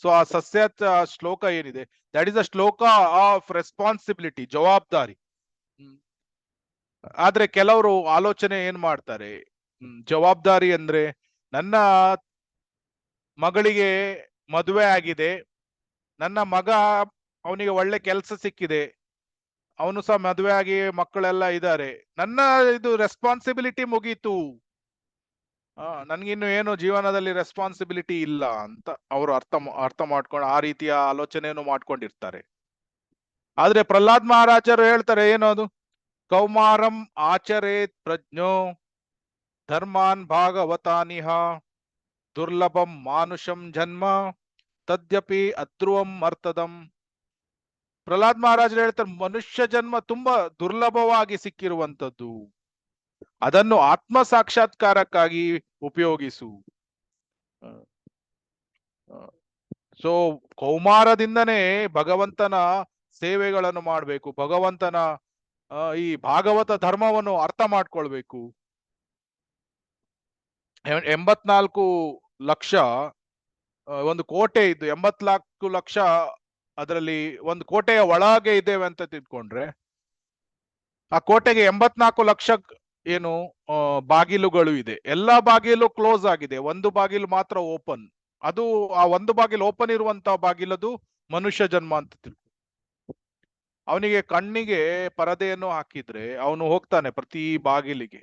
ಸೊ ಆ ಸಸ್ಯಾತ್ ಶ್ಲೋಕ ಏನಿದೆ, ದಟ್ ಇಸ್ ಅ ಶ್ಲೋಕ ಆಫ್ ರೆಸ್ಪಾನ್ಸಿಬಿಲಿಟಿ, ಜವಾಬ್ದಾರಿ. ಆದ್ರೆ ಕೆಲವರು ಆಲೋಚನೆ ಏನ್ ಮಾಡ್ತಾರೆ, ಜವಾಬ್ದಾರಿ ಅಂದ್ರೆ ನನ್ನ ಮಗಳಿಗೆ ಮದುವೆ ಆಗಿದೆ, ನನ್ನ ಮಗ ಅವನಿಗೆ ಒಳ್ಳೆ ಕೆಲಸ ಸಿಕ್ಕಿದೆ, ಅವನು ಸಹ ಮದುವೆ ಆಗಿ ಮಕ್ಕಳೆಲ್ಲ ಇದ್ದಾರೆ, ನನ್ನ ಇದು ರೆಸ್ಪಾನ್ಸಿಬಿಲಿಟಿ ಮುಗೀತು, ನನ್ಗಿನ್ನು ಏನು ಜೀವನದಲ್ಲಿ ರೆಸ್ಪಾನ್ಸಿಬಿಲಿಟಿ ಇಲ್ಲ ಅಂತ ಅವರು ಅರ್ಥ ಮಾಡ್ಕೊಂಡು ಆ ರೀತಿಯ ಆಲೋಚನೆಯನ್ನು ಮಾಡ್ಕೊಂಡಿರ್ತಾರೆ. ಆದ್ರೆ ಪ್ರಹ್ಲಾದ್ ಮಹಾರಾಜರು ಹೇಳ್ತಾರೆ, ಏನು ಅದು, ಕೌಮಾರಂ ಆಚರೇತ್ ಪ್ರಜ್ಞೋ ಧರ್ಮಾನ್ ಭಾಗವತಾನಿಹ ದುರ್ಲಭಂ ಮಾನುಷಂ ಜನ್ಮ ತದ್ಯಪಿ ಅಧ್ರುವಂ ಅರ್ಥದಂ. ಪ್ರಹ್ಲಾದ್ ಮಹಾರಾಜರು ಹೇಳ್ತಾರೆ, ಮನುಷ್ಯ ಜನ್ಮ ತುಂಬಾ ದುರ್ಲಭವಾಗಿ ಸಿಕ್ಕಿರುವಂತದ್ದು, ಅದನ್ನು ಆತ್ಮ ಸಾಕ್ಷಾತ್ಕಾರಕ್ಕಾಗಿ ಉಪಯೋಗಿಸು. ಸೊ ಕೌಮಾರದಿಂದನೇ ಭಗವಂತನ ಸೇವೆಗಳನ್ನು ಮಾಡಬೇಕು, ಭಗವಂತನ ಈ ಭಾಗವತ ಧರ್ಮವನ್ನು ಅರ್ಥ ಮಾಡ್ಕೊಳ್ಬೇಕು. 84 ಲಕ್ಷ ಒಂದು ಕೋಟೆ ಇದ್ದು 84 ಲಕ್ಷ ಅದರಲ್ಲಿ ಒಂದು ಕೋಟೆಯ ಒಳಗೆ ಇದ್ದೇವೆ ಅಂತ ತಿಳ್ಕೊಂಡ್ರೆ, ಆ ಕೋಟೆಗೆ 84 ಲಕ್ಷ ಏನು ಬಾಗಿಲುಗಳು ಇದೆ. ಎಲ್ಲಾ ಬಾಗಿಲು ಕ್ಲೋಸ್ ಆಗಿದೆ, ಒಂದು ಬಾಗಿಲು ಮಾತ್ರ ಓಪನ್. ಅದು ಆ ಒಂದು ಬಾಗಿಲು ಓಪನ್ ಇರುವಂತ ಬಾಗಿಲದು ಮನುಷ್ಯ ಜನ್ಮ ಅಂತ ತಿಳ್ಕೊ. ಅವನಿಗೆ ಕಣ್ಣಿಗೆ ಪರದೆಯನ್ನು ಹಾಕಿದ್ರೆ ಅವನು ಹೋಗ್ತಾನೆ ಪ್ರತಿ ಬಾಗಿಲಿಗೆ.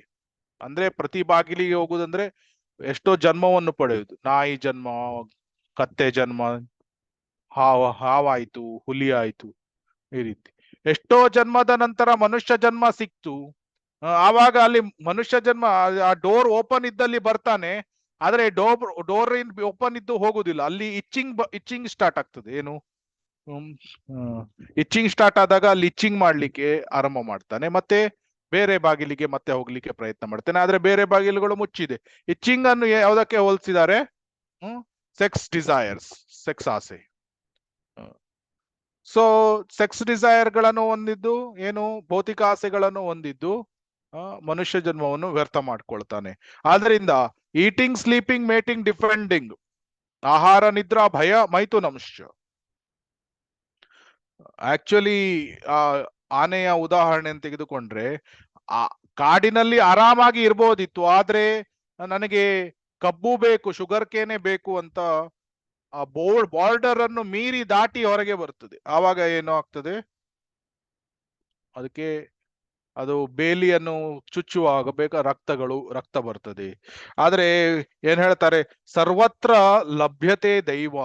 ಅಂದ್ರೆ ಪ್ರತಿ ಬಾಗಿಲಿಗೆ ಹೋಗುದಂದ್ರೆ ಎಷ್ಟೋ ಜನ್ಮವನ್ನು ಪಡೆಯುವುದು, ನಾಯಿ ಜನ್ಮ, ಕತ್ತೆ ಜನ್ಮ, ಹಾವಾಯ್ತು, ಹುಲಿ ಆಯ್ತು, ಈ ರೀತಿ. ಎಷ್ಟೋ ಜನ್ಮದ ನಂತರ ಮನುಷ್ಯ ಜನ್ಮ ಸಿಕ್ತು. ಆವಾಗ ಅಲ್ಲಿ ಮನುಷ್ಯ ಜನ್ಮ, ಆ ಡೋರ್ ಓಪನ್ ಇದ್ದಲ್ಲಿ ಬರ್ತಾನೆ, ಆದ್ರೆ ಡೋರ್ ಓಪನ್ ಇದ್ದು ಹೋಗುದಿಲ್ಲ. ಅಲ್ಲಿ ಇಚ್ಚಿಂಗ್ ಸ್ಟಾರ್ಟ್ ಆಗ್ತದೆ. ಏನು ಇಚ್ಚಿಂಗ್ ಸ್ಟಾರ್ಟ್ ಆದಾಗ ಅಲ್ಲಿ ಇಚ್ಚಿಂಗ್ ಮಾಡ್ಲಿಕ್ಕೆ ಆರಂಭ ಮಾಡ್ತಾನೆ, ಮತ್ತೆ ಬೇರೆ ಬಾಗಿಲಿಗೆ ಮತ್ತೆ ಹೋಗ್ಲಿಕ್ಕೆ ಪ್ರಯತ್ನ ಮಾಡ್ತಾನೆ. ಆದ್ರೆ ಬೇರೆ ಬಾಗಿಲುಗಳು ಮುಚ್ಚಿದೆ. ಇಚ್ಚಿಂಗ್ ಅನ್ನು ಯಾವುದಕ್ಕೆ ಹೋಲಿಸಿದ್ದಾರೆ? ಸೆಕ್ಸ್ ಡಿಸೈರ್ಸ್, ಸೆಕ್ಸ್ ಆಸೆ. ಸೊ ಸೆಕ್ಸ್ ಡಿಸೈರ್ ಗಳನ್ನು ಹೊಂದಿದ್ದು, ಏನು ಭೌತಿಕ ಆಸೆಗಳನ್ನು ಹೊಂದಿದ್ದು ಮನುಷ್ಯ ಜನ್ಮವನ್ನು ವ್ಯರ್ಥ ಮಾಡ್ಕೊಳ್ತಾನೆ. ಆದ್ರಿಂದ ಈಟಿಂಗ್, ಸ್ಲೀಪಿಂಗ್, ಮೇಟಿಂಗ್, ಡಿಫೆಂಡಿಂಗ್, ಆಹಾರ, ನಿದ್ರಾ, ಭಯ, ಮೈಥುನಂಶ. ಆಕ್ಚುಲಿ ಆನೆಯ ಉದಾಹರಣೆಯನ್ನು ತೆಗೆದುಕೊಂಡ್ರೆ, ಕಾಡಿನಲ್ಲಿ ಆರಾಮಾಗಿ ಇರ್ಬೋದಿತ್ತು, ಆದ್ರೆ ನನಗೆ ಕಬ್ಬು ಬೇಕು, ಶುಗರ್ ಕೇನೆ ಬೇಕು ಅಂತ ಆ ಬಾರ್ಡರ್ ಅನ್ನು ಮೀರಿ ದಾಟಿ ಹೊರಗೆ ಬರ್ತದೆ. ಆವಾಗ ಏನು ಆಗ್ತದೆ? ಅದಕ್ಕೆ ಅದು ಬೇಲಿಯನ್ನು ಚುಚ್ಚುವಾಗ ರಕ್ತ ಬರ್ತದೆ. ಆದ್ರೆ ಏನ್ ಹೇಳ್ತಾರೆ? ಸರ್ವತ್ರ ಲಭ್ಯತೆ ದೈವ.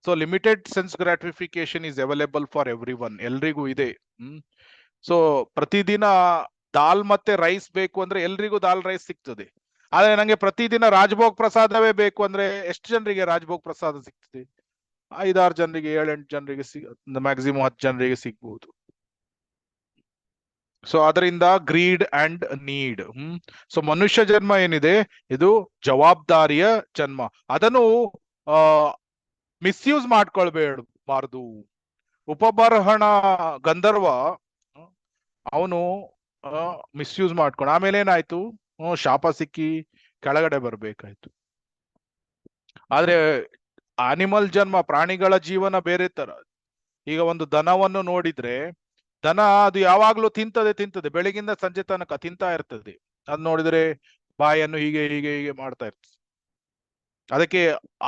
So limited sense gratification is available for every one. ಎಲ್ರಿಗೂ ಇದೆ. ಸೊ ಪ್ರತಿದಿನ ದಾಲ್ ಮತ್ತೆ ರೈಸ್ ಬೇಕು ಅಂದ್ರೆ ಎಲ್ರಿಗೂ ದಾಲ್ ರೈಸ್ ಸಿಗ್ತದೆ. ಆದ್ರೆ ನಂಗೆ ಪ್ರತಿದಿನ ರಾಜಭೋಗ್ ಪ್ರಸಾದವೇ ಬೇಕು ಅಂದ್ರೆ ಎಷ್ಟು ಜನರಿಗೆ ರಾಜಭೋಗ್ ಪ್ರಸಾದ ಸಿಗ್ತದೆ? 5-6 ಜನರಿಗೆ, 7-8 ಜನರಿಗೆ, ಮ್ಯಾಕ್ಸಿಮಮ್ 10 ಜನರಿಗೆ ಸಿಗ್ಬಹುದು. ಸೊ ಅದರಿಂದ ಗ್ರೀಡ್ ಅಂಡ್ ನೀಡ್. ಸೊ ಮನುಷ್ಯ ಜನ್ಮ ಏನಿದೆ, ಇದು ಜವಾಬ್ದಾರಿಯ ಜನ್ಮ. ಅದನ್ನು ಮಿಸ್ಯೂಸ್ ಮಾಡ್ಕೊಳ್ಬೇಡಬಾರ್ದು. ಉಪಬರ್ಹಣ ಗಂಧರ್ವ ಅವನು ಮಿಸ್ಯೂಸ್ ಮಾಡ್ಕೊಂಡು ಆಮೇಲೆ ಏನಾಯ್ತು? ಶಾಪ ಸಿಕ್ಕಿ ಕೆಳಗಡೆ ಬರ್ಬೇಕಾಯ್ತು. ಆದ್ರೆ ಆನಿಮಲ್ ಜನ್ಮ, ಪ್ರಾಣಿಗಳ ಜೀವನ ಬೇರೆ ತರ. ಈಗ ಒಂದು ದನವನ್ನು ನೋಡಿದ್ರೆ, ದನ ಅದು ಯಾವಾಗ್ಲೂ ತಿಂತದೆ, ಬೆಳಗಿಂದ ಸಂಜೆ ತನಕ ತಿಂತಾ ಇರ್ತದೆ. ಅದ್ ನೋಡಿದ್ರೆ ಬಾಯನ್ನು ಹೀಗೆ ಹೀಗೆ ಹೀಗೆ ಮಾಡ್ತಾ ಇರ್ತದೆ. ಅದಕ್ಕೆ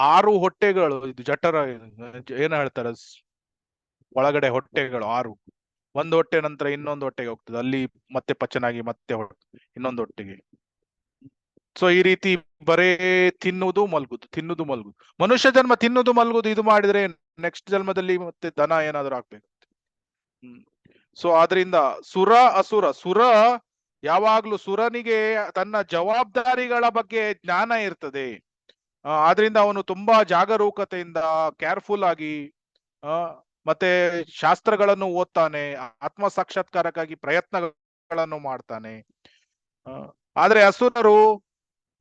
6 ಹೊಟ್ಟೆಗಳು, ಇದು ಜಠರ ಏನ್ ಹೇಳ್ತಾರೆ, ಒಳಗಡೆ ಹೊಟ್ಟೆಗಳು 6. ಒಂದು ಹೊಟ್ಟೆ ನಂತರ ಇನ್ನೊಂದು ಹೊಟ್ಟೆಗೆ ಹೋಗ್ತದೆ, ಅಲ್ಲಿ ಮತ್ತೆ ಪಚನಾಗಿ ಮತ್ತೆ ಇನ್ನೊಂದು ಹೊಟ್ಟೆಗೆ. ಸೊ ಈ ರೀತಿ ಬರೇ ತಿನ್ನುವುದು ಮಲ್ಗುದು. ಮನುಷ್ಯ ಜನ್ಮ ತಿನ್ನುವುದು ಮಲ್ಗುದು ಇದು ಮಾಡಿದ್ರೆ ನೆಕ್ಸ್ಟ್ ಜನ್ಮದಲ್ಲಿ ಮತ್ತೆ ದನ ಏನಾದ್ರು ಆಗ್ಬೇಕು. ಸೊ ಆದ್ರಿಂದ ಸುರ ಯಾವಾಗ್ಲೂ ಸುರನಿಗೆ ತನ್ನ ಜವಾಬ್ದಾರಿಗಳ ಬಗ್ಗೆ ಜ್ಞಾನ ಇರ್ತದೆ. ಆದ್ರಿಂದ ಅವನು ತುಂಬಾ ಜಾಗರೂಕತೆಯಿಂದ, ಕೇರ್ಫುಲ್ ಆಗಿ ಮತ್ತೆ ಶಾಸ್ತ್ರಗಳನ್ನು ಓದ್ತಾನೆ, ಆತ್ಮ ಸಾಕ್ಷಾತ್ಕಾರಕ್ಕಾಗಿ ಪ್ರಯತ್ನಗಳನ್ನು ಮಾಡ್ತಾನೆ. ಆದ್ರೆ ಅಸುರರು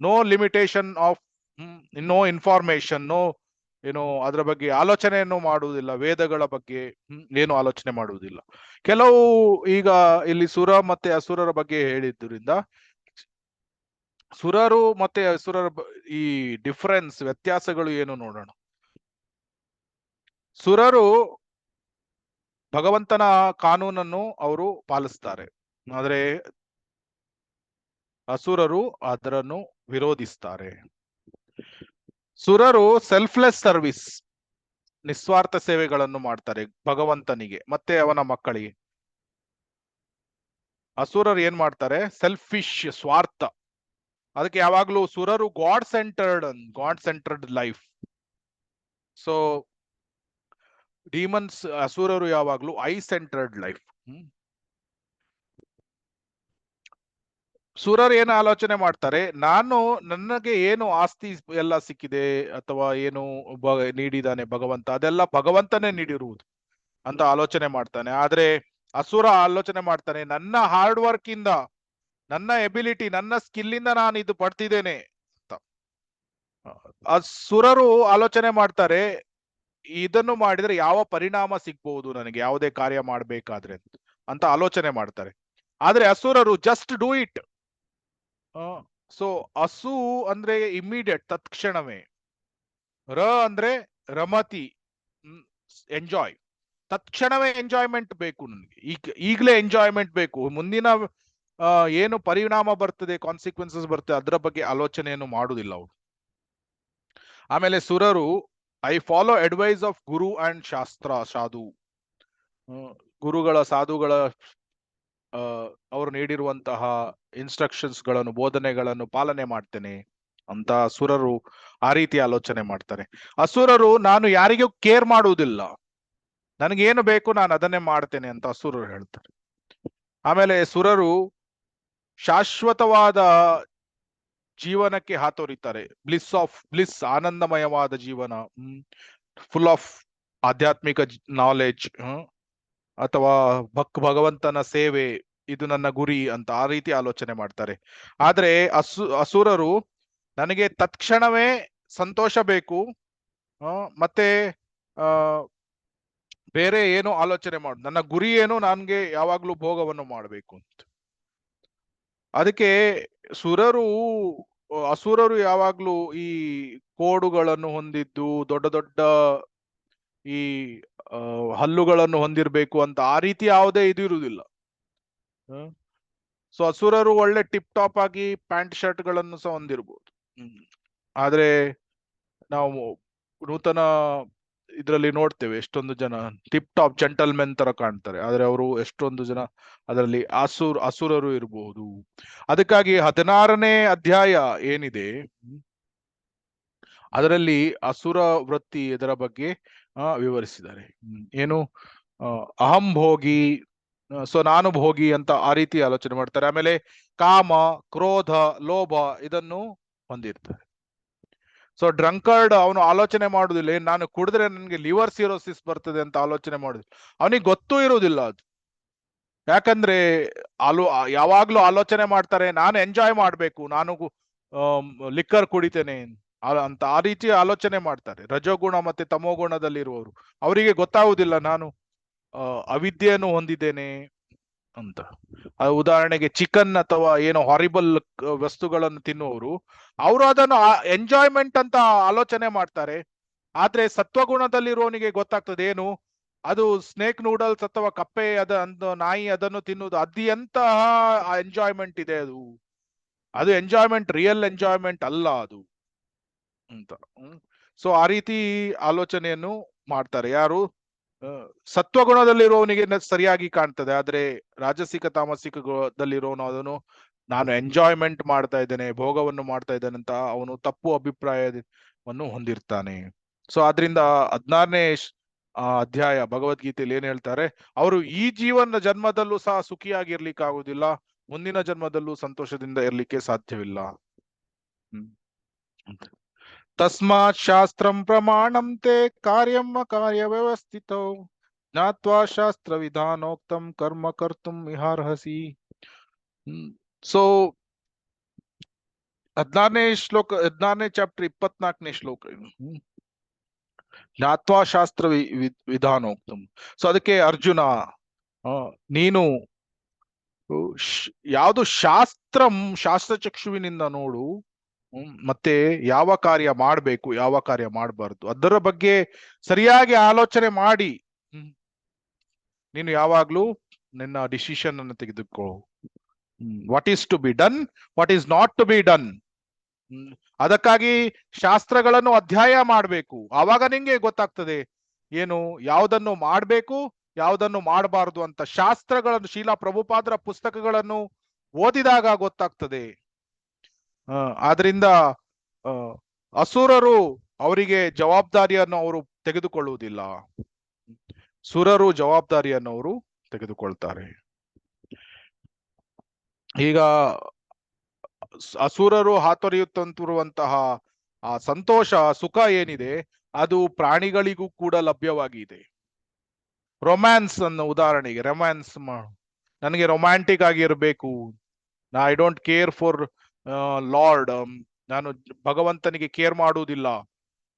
no limitation of no information, ಏನು ಅದರ ಬಗ್ಗೆ ಆಲೋಚನೆಯನ್ನು ಮಾಡುವುದಿಲ್ಲ. ವೇದಗಳ ಬಗ್ಗೆ ಏನು ಆಲೋಚನೆ ಮಾಡುವುದಿಲ್ಲ. ಕೆಲವು ಈಗ ಇಲ್ಲಿ ಸುರ ಮತ್ತೆ ಅಸುರರ ಬಗ್ಗೆ ಹೇಳಿದ್ದರಿಂದ, ಸುರರು ಮತ್ತೆ ಅಸುರರ ಈ ಡಿಫರೆನ್ಸ್, ವ್ಯತ್ಯಾಸಗಳು ಏನು ನೋಡೋಣ. ಸುರರು ಭಗವಂತನ ಕಾನೂನನ್ನು ಅವರು ಪಾಲಿಸ್ತಾರೆ, ಆದ್ರೆ ಅಸುರರು ಅದರನ್ನು ವಿರೋಧಿಸ್ತಾರೆ. ಸುರರು ಸೆಲ್ಫ್ಲೆಸ್ ಸರ್ವಿಸ್, ನಿಸ್ವಾರ್ಥ ಸೇವೆಗಳನ್ನು ಮಾಡ್ತಾರೆ ಭಗವಂತನಿಗೆ ಮತ್ತೆ ಅವನ ಮಕ್ಕಳಿಗೆ. ಅಸುರರು ಏನ್ ಮಾಡ್ತಾರೆ? ಸೆಲ್ಫಿಶ್, ಸ್ವಾರ್ಥ. ಅದಕ್ಕೆ ಯಾವಾಗ್ಲೂ ಸುರರು god centred life. So demons, ಅಸುರರು ಯಾವಾಗ್ಲೂ ಐ ಸೆಂಟರ್ಡ್ ಲೈಫ್. ಸುರರು ಏನು ಆಲೋಚನೆ ಮಾಡ್ತಾರೆ? ನನಗೆ ಏನು ಆಸ್ತಿ ಎಲ್ಲ ಸಿಕ್ಕಿದೆ ಅಥವಾ ಏನು ನೀಡಿದಾನೆ ಭಗವಂತ, ಅದೆಲ್ಲ ಭಗವಂತನೇ ನೀಡಿರುವುದು ಅಂತ ಆಲೋಚನೆ ಮಾಡ್ತಾನೆ. ಆದ್ರೆ ಅಸುರ ಆಲೋಚನೆ ಮಾಡ್ತಾನೆ, ನನ್ನ ಹಾರ್ಡ್ ವರ್ಕ್ ಇಂದ, ನನ್ನ ಎಬಿಲಿಟಿ, ನನ್ನ ಸ್ಕಿಲ್ ಇಂದ ನಾನು ಇದು ಪಡ್ತಿದ್ದೇನೆ ಅಂತ. ಅಸುರರು ಆಲೋಚನೆ ಮಾಡ್ತಾರೆ, ಇದನ್ನು ಮಾಡಿದ್ರೆ ಯಾವ ಪರಿಣಾಮ ಸಿಗ್ಬಹುದು ನನಗೆ, ಯಾವುದೇ ಕಾರ್ಯ ಮಾಡ್ಬೇಕಾದ್ರೆ ಅಂತ ಆಲೋಚನೆ ಮಾಡ್ತಾರೆ. ಆದ್ರೆ ಅಸುರರು ಜಸ್ಟ್ ಡೂ ಇಟ್. ಸೊ ಅಸು ಅಂದ್ರೆ ಇಮಿಡಿಯೇಟ್, ತತ್ಕ್ಷಣವೇ. ಅಂದ್ರೆ ರಮತಿ, ಎಂಜಾಯ್. ತತ್ಕ್ಷಣವೇ ಎಂಜಾಯ್ಮೆಂಟ್ ಬೇಕು ನನಗೆ, ಈಗಲೇ ಎಂಜಾಯ್ಮೆಂಟ್ ಬೇಕು. ಮುಂದಿನ ಏನು ಪರಿಣಾಮ ಬರ್ತದೆ, ಕಾನ್ಸಿಕ್ವೆನ್ಸಸ್ ಬರ್ತದೆ, ಅದರ ಬಗ್ಗೆ ಆಲೋಚನೆಯನ್ನು ಮಾಡುವುದಿಲ್ಲ ಅವರು. ಆಮೇಲೆ ಸುರರು I follow advice of guru and sadhu. ಗುರುಗಳ, ಸಾಧುಗಳ ಅವರು ನೀಡಿರುವಂತಹ ಇನ್ಸ್ಟ್ರಕ್ಷನ್ಸ್ ಗಳನ್ನು, ಬೋಧನೆಗಳನ್ನು ಪಾಲನೆ ಮಾಡ್ತೇನೆ ಅಂತ ಅಸುರರು ಆ ರೀತಿ ಆಲೋಚನೆ ಮಾಡ್ತಾರೆ. ಅಸುರರು ನಾನು ಯಾರಿಗೂ ಕೇರ್ ಮಾಡುವುದಿಲ್ಲ, ನನಗೇನು ಬೇಕು ನಾನು ಅದನ್ನೇ ಮಾಡ್ತೇನೆ ಅಂತ ಅಸುರರು ಹೇಳ್ತಾರೆ. ಆಮೇಲೆ ಸುರರು ಶಾಶ್ವತವಾದ ಜೀವನಕ್ಕೆ ಹಾತೊರಿತಾರೆ. ಬ್ಲಿಸ್ ಆನಂದಮಯವಾದ ಜೀವನ, ಫುಲ್ ಆಫ್ ಆಧ್ಯಾತ್ಮಿಕ ನಾಲೆಡ್ಜ್, ಅಥವಾ ಭಗವಂತನ ಸೇವೆ, ಇದು ನನ್ನ ಗುರಿ ಅಂತ ಆ ರೀತಿ ಆಲೋಚನೆ ಮಾಡ್ತಾರೆ. ಆದ್ರೆ ಅಸುರರು ನನಗೆ ತತ್ಕ್ಷಣವೇ ಸಂತೋಷ ಬೇಕು, ಮತ್ತೆ ಬೇರೆ ಏನು ಆಲೋಚನೆ ಮಾಡು, ನನ್ನ ಗುರಿ ಏನು, ನನ್ಗೆ ಯಾವಾಗ್ಲೂ ಭೋಗವನ್ನು ಮಾಡಬೇಕು ಅಂತ. ಅದಕ್ಕೆ ಅಸುರರು ಯಾವಾಗ್ಲೂ ಈ ಕೋಡುಗಳನ್ನು ಹೊಂದಿದ್ದು, ದೊಡ್ಡ ದೊಡ್ಡ ಈ ಹಲ್ಲುಗಳನ್ನು ಹೊಂದಿರಬೇಕು ಅಂತ ಆ ರೀತಿ ಯಾವುದೇ ಇದು ಇರುವುದಿಲ್ಲ. ಸೊ ಅಸುರರು ಒಳ್ಳೆ ಟಿಪ್ ಟಾಪ್ ಆಗಿ ಪ್ಯಾಂಟ್ ಶರ್ಟ್ ಗಳನ್ನು ಸಹ ಹೊಂದಿರಬಹುದು. ಆದ್ರೆ ನಾವು ನೂತನ ಇದರಲ್ಲಿ ನೋಡ್ತೇವೆ ಎಷ್ಟೊಂದು ಜನ ಟಿಪ್ ಟಾಪ್ ಜೆಂಟಲ್ಮೆನ್ ತರ ಕಾಣ್ತಾರೆ, ಆದ್ರೆ ಅವರು ಎಷ್ಟೊಂದು ಜನ ಅದರಲ್ಲಿ ಅಸುರರು ಇರಬಹುದು. ಅದಕ್ಕಾಗಿ 16ನೇ ಅಧ್ಯಾಯ ಏನಿದೆ ಅದರಲ್ಲಿ ಅಸುರ ವೃತ್ತಿ ಇದರ ಬಗ್ಗೆ ವಿವರಿಸಿದ್ದಾರೆ. ಏನು ಅಹಂಭೋಗಿ, ಸೊ ನಾನು ಭೋಗಿ ಅಂತ ಆ ರೀತಿ ಆಲೋಚನೆ ಮಾಡ್ತಾರೆ. ಆಮೇಲೆ ಕಾಮ, ಕ್ರೋಧ, ಲೋಭ ಇದನ್ನು ಹೊಂದಿರ್ತಾರೆ. ಸೊ ಡ್ರಂಕರ್ಡ್ ಅವನು ಆಲೋಚನೆ ಮಾಡುದಿಲ್ಲ, ನಾನು ಕುಡಿದ್ರೆ ನನಗೆ ಲಿವರ್ ಸಿರೋಸಿಸ್ ಬರ್ತದೆ ಅಂತ ಆಲೋಚನೆ ಮಾಡುದಿಲ್ಲ, ಅವನಿಗೆ ಗೊತ್ತೂ ಇರುವುದಿಲ್ಲ ಅದು. ಯಾಕಂದ್ರೆ ಯಾವಾಗ್ಲೂ ಆಲೋಚನೆ ಮಾಡ್ತಾರೆ ನಾನು ಎಂಜಾಯ್ ಮಾಡ್ಬೇಕು, ನಾನು ಲಿಕ್ಕರ್ ಕುಡಿತೇನೆ ಅಂತ ಆ ರೀತಿ ಆಲೋಚನೆ ಮಾಡ್ತಾರೆ. ರಜೋಗುಣ ಮತ್ತೆ ತಮೋಗುಣದಲ್ಲಿರುವವರು ಅವರಿಗೆ ಗೊತ್ತಾಗುವುದಿಲ್ಲ ನಾನು ಅವಿದ್ಯೆಯನ್ನು ಹೊಂದಿದ್ದೇನೆ ಅಂತ. ಉದಾಹರಣೆಗೆ ಚಿಕನ್ ಅಥವಾ ಏನೋ ಹಾರಿಬಲ್ ವಸ್ತುಗಳನ್ನು ತಿನ್ನುವವರು ಅವರು ಅದನ್ನು ಎಂಜಾಯ್ಮೆಂಟ್ ಅಂತ ಆಲೋಚನೆ ಮಾಡ್ತಾರೆ. ಆದ್ರೆ ಸತ್ವಗುಣದಲ್ಲಿರುವವನಿಗೆ ಗೊತ್ತಾಗ್ತದೆ ಏನು ಅದು ಸ್ನೇಕ್ ನೂಡಲ್ಸ್ ಅಥವಾ ಕಪ್ಪೆ ನಾಯಿ ಅದನ್ನು ತಿನ್ನುವುದು ಅದು ಎಂತಹ ಎಂಜಾಯ್ಮೆಂಟ್ ಇದೆ, ಅದು ಎಂಜಾಯ್ಮೆಂಟ್ ರಿಯಲ್ ಎಂಜಾಯ್ಮೆಂಟ್ ಅಲ್ಲ ಅದು ಅಂತ. ಸೊ ಆ ರೀತಿ ಆಲೋಚನೆಯನ್ನು ಮಾಡ್ತಾರೆ. ಯಾರು ಸತ್ವಗುಣದಲ್ಲಿರುವವನಿಗೆ ಸರಿಯಾಗಿ ಕಾಣ್ತದೆ, ಆದ್ರೆ ರಾಜಸಿಕ ತಾಮಸಿಕದಲ್ಲಿರೋನು ಅದನ್ನು ನಾನು ಎಂಜಾಯ್ಮೆಂಟ್ ಮಾಡ್ತಾ ಇದ್ದೇನೆ, ಭೋಗವನ್ನು ಮಾಡ್ತಾ ಇದ್ದೇನೆ ಅಂತ ಅವನು ತಪ್ಪು ಅಭಿಪ್ರಾಯವನ್ನು ಹೊಂದಿರ್ತಾನೆ. ಸೊ ಆದ್ರಿಂದ 16ನೇ ಅಧ್ಯಾಯ ಭಗವದ್ಗೀತೆಯಲ್ಲಿ ಏನ್ ಹೇಳ್ತಾರೆ, ಅವರು ಈ ಜೀವನ ಜನ್ಮದಲ್ಲೂ ಸಹ ಸುಖಿಯಾಗಿರ್ಲಿಕ್ಕೆ ಆಗುದಿಲ್ಲ, ಮುಂದಿನ ಜನ್ಮದಲ್ಲೂ ಸಂತೋಷದಿಂದ ಇರ್ಲಿಕ್ಕೆ ಸಾಧ್ಯವಿಲ್ಲ. ತಸ್ಮಾತ್ ಶಾಸ್ತ್ರಂ ಪ್ರಮಾಣಂ ತೇ ಕಾರ್ಯಂ ಕಾರ್ಯ ವ್ಯವಸ್ಥಿತೋ ಜ್ಞಾತ್ವಾ ಶಾಸ್ತ್ರ ವಿಧಾನೋಕ್ತಂ ಕರ್ಮ ಕರ್ತುಂ ಇಹಾರ್ಹಸಿ. ಸೊ 16ನೇ ಚಾಪ್ಟರ್ 24ನೇ ಶ್ಲೋಕ ಜ್ಞಾತ್ವಾ ಶಾಸ್ತ್ರ ವಿಧಾನೋಕ್ತಂ. ಸೊ ಅದಕ್ಕೆ ಅರ್ಜುನ ನೀನು ಯಾವುದು ಶಾಸ್ತ್ರ ಚಕ್ಷುವಿನಿಂದ ನೋಡು, ಮತ್ತೆ ಯಾವ ಕಾರ್ಯ ಮಾಡಬೇಕು ಯಾವ ಕಾರ್ಯ ಮಾಡಬಾರ್ದು ಅದರ ಬಗ್ಗೆ ಸರಿಯಾಗಿ ಆಲೋಚನೆ ಮಾಡಿ ನೀನು ಯಾವಾಗ್ಲೂ ನಿನ್ನ ಡಿಸಿಷನ್ ಅನ್ನು ತೆಗೆದುಕೋ. What is to be done, what is not to be done. ಅದಕ್ಕಾಗಿ ಶಾಸ್ತ್ರಗಳನ್ನು ಅಧ್ಯಯನ ಮಾಡಬೇಕು, ಆವಾಗ ನಿಂಗೆ ಗೊತ್ತಾಗ್ತದೆ ಏನು ಯಾವುದನ್ನು ಮಾಡಬೇಕು ಯಾವುದನ್ನು ಮಾಡಬಾರದು ಅಂತ. ಶಾಸ್ತ್ರಗಳನ್ನು ಶೀಲಾ ಪ್ರಭುಪಾದರ ಪುಸ್ತಕಗಳನ್ನು ಓದಿದಾಗ ಗೊತ್ತಾಗ್ತದೆ. ಆದ್ರಿಂದ ಅಸುರರು ಅವರಿಗೆ ಜವಾಬ್ದಾರಿಯನ್ನು ಅವರು ತೆಗೆದುಕೊಳ್ಳುವುದಿಲ್ಲ, ಸುರರು ಜವಾಬ್ದಾರಿಯನ್ನು ಅವರು ತೆಗೆದುಕೊಳ್ತಾರೆ. ಈಗ ಅಸುರರು ಹಾತೊರೆಯುತ್ತಿರುವಂತಹ ಆ ಸಂತೋಷ ಸುಖ ಏನಿದೆ ಅದು ಪ್ರಾಣಿಗಳಿಗೂ ಕೂಡ ಲಭ್ಯವಾಗಿದೆ. ರೊಮ್ಯಾನ್ಸ್ ಅನ್ನು ಉದಾಹರಣೆಗೆ ರೊಮ್ಯಾನ್ಸ್ ನನಗೆ ರೊಮ್ಯಾಂಟಿಕ್ ಆಗಿರ್ಬೇಕು, I don't care for lord, ನಾನು ಭಗವಂತನಿಗೆ ಕೇರ್ ಮಾಡುವುದಿಲ್ಲ,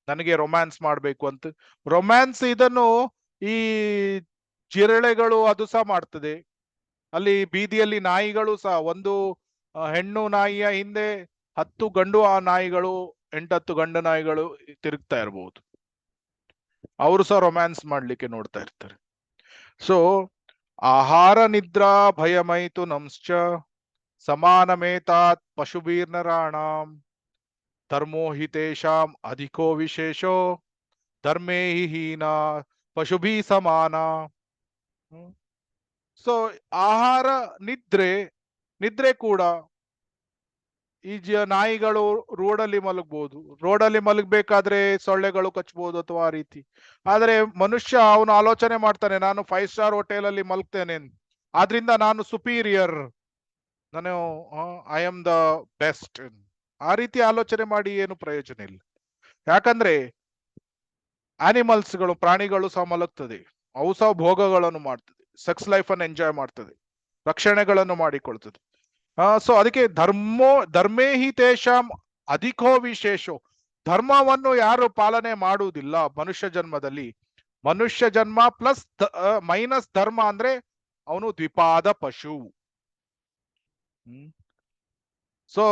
ನನಗೆ ರೊಮ್ಯಾನ್ಸ್ ಮಾಡ್ಬೇಕು ಅಂತ. ರೊಮ್ಯಾನ್ಸ್ ಇದನ್ನು ಈ ಜಿರಳೆಗಳು ಅದು ಸಹ ಮಾಡ್ತದೆ. ಅಲ್ಲಿ ಬೀದಿಯಲ್ಲಿ ನಾಯಿಗಳು ಸಹ ಒಂದು ಹೆಣ್ಣು ನಾಯಿಯ ಹಿಂದೆ 10 ಗಂಡು ನಾಯಿಗಳು 8-10 ಗಂಡು ನಾಯಿಗಳು ತಿರುಗ್ತಾ ಇರಬಹುದು, ಅವರು ಸಹ ರೊಮ್ಯಾನ್ಸ್ ಮಾಡ್ಲಿಕ್ಕೆ ನೋಡ್ತಾ ಇರ್ತಾರೆ. ಸೊ ಆಹಾರ ನಿದ್ರಾ ಭಯಮೈತು ನಂಶ್ಚ ಸಮಾನಮೇತಾತ್ ಪಶುಭೀರ್ನರಾಣಾಂ ಧರ್ಮೋ ಹಿ ತೇಷಾಂ ಅಧಿಕೋ ವಿಶೇಷೋ ಧರ್ಮೇ ಹಿ ಹೀನ ಪಶುಭಿ ಸಮಾನ. ಸೊ ಆಹಾರ ನಿದ್ರೆ ಕೂಡ ನಾಯಿಗಳು ರೋಡಲ್ಲಿ ಮಲಗ್ಬೋದು, ರೋಡಲ್ಲಿ ಮಲಗ್ಬೇಕಾದ್ರೆ ಸೊಳ್ಳೆಗಳು ಕಚ್ಬಹುದು ಅಥವಾ ಆ ರೀತಿ. ಆದ್ರೆ ಮನುಷ್ಯ ಅವನು ಆಲೋಚನೆ ಮಾಡ್ತಾನೆ, ನಾನು 5 ಸ್ಟಾರ್ ಹೋಟೆಲ್ ಅಲ್ಲಿ ಮಲಗ್ತೇನೆ, ಆದ್ರಿಂದ ನಾನು ಸುಪೀರಿಯರ್, ನಾನು ಐ ಆಮ್ ದ ಬೆಸ್ಟ್. ಆ ರೀತಿ ಆಲೋಚನೆ ಮಾಡಿ ಏನು ಪ್ರಯೋಜನ ಇಲ್ಲ. ಯಾಕಂದ್ರೆ ಗಳು, ಪ್ರಾಣಿಗಳು ಸಹ ಮಲಗ್ತದೆ, ಅವು ಸಹ ಭೋಗಗಳನ್ನು ಮಾಡ್ತದೆ, ಸೆಕ್ಸ್ ಲೈಫ್ ಅನ್ನು ಎಂಜಾಯ್ ಮಾಡ್ತದೆ, ರಕ್ಷಣೆಗಳನ್ನು ಮಾಡಿಕೊಳ್ತದೆ. ಸೊ ಅದಕ್ಕೆ ಧರ್ಮೇ ಹಿ ತೇಷಾಂ ಅಧಿಕೋ ವಿಶೇಷೋ. ಧರ್ಮವನ್ನು ಯಾರು ಪಾಲನೆ ಮಾಡುವುದಿಲ್ಲ ಮನುಷ್ಯ ಜನ್ಮದಲ್ಲಿ, ಮನುಷ್ಯ ಜನ್ಮ ಪ್ಲಸ್ ಮೈನಸ್ ಧರ್ಮ ಅಂದ್ರೆ ಅವನು ದ್ವಿಪಾದ ಪಶು. So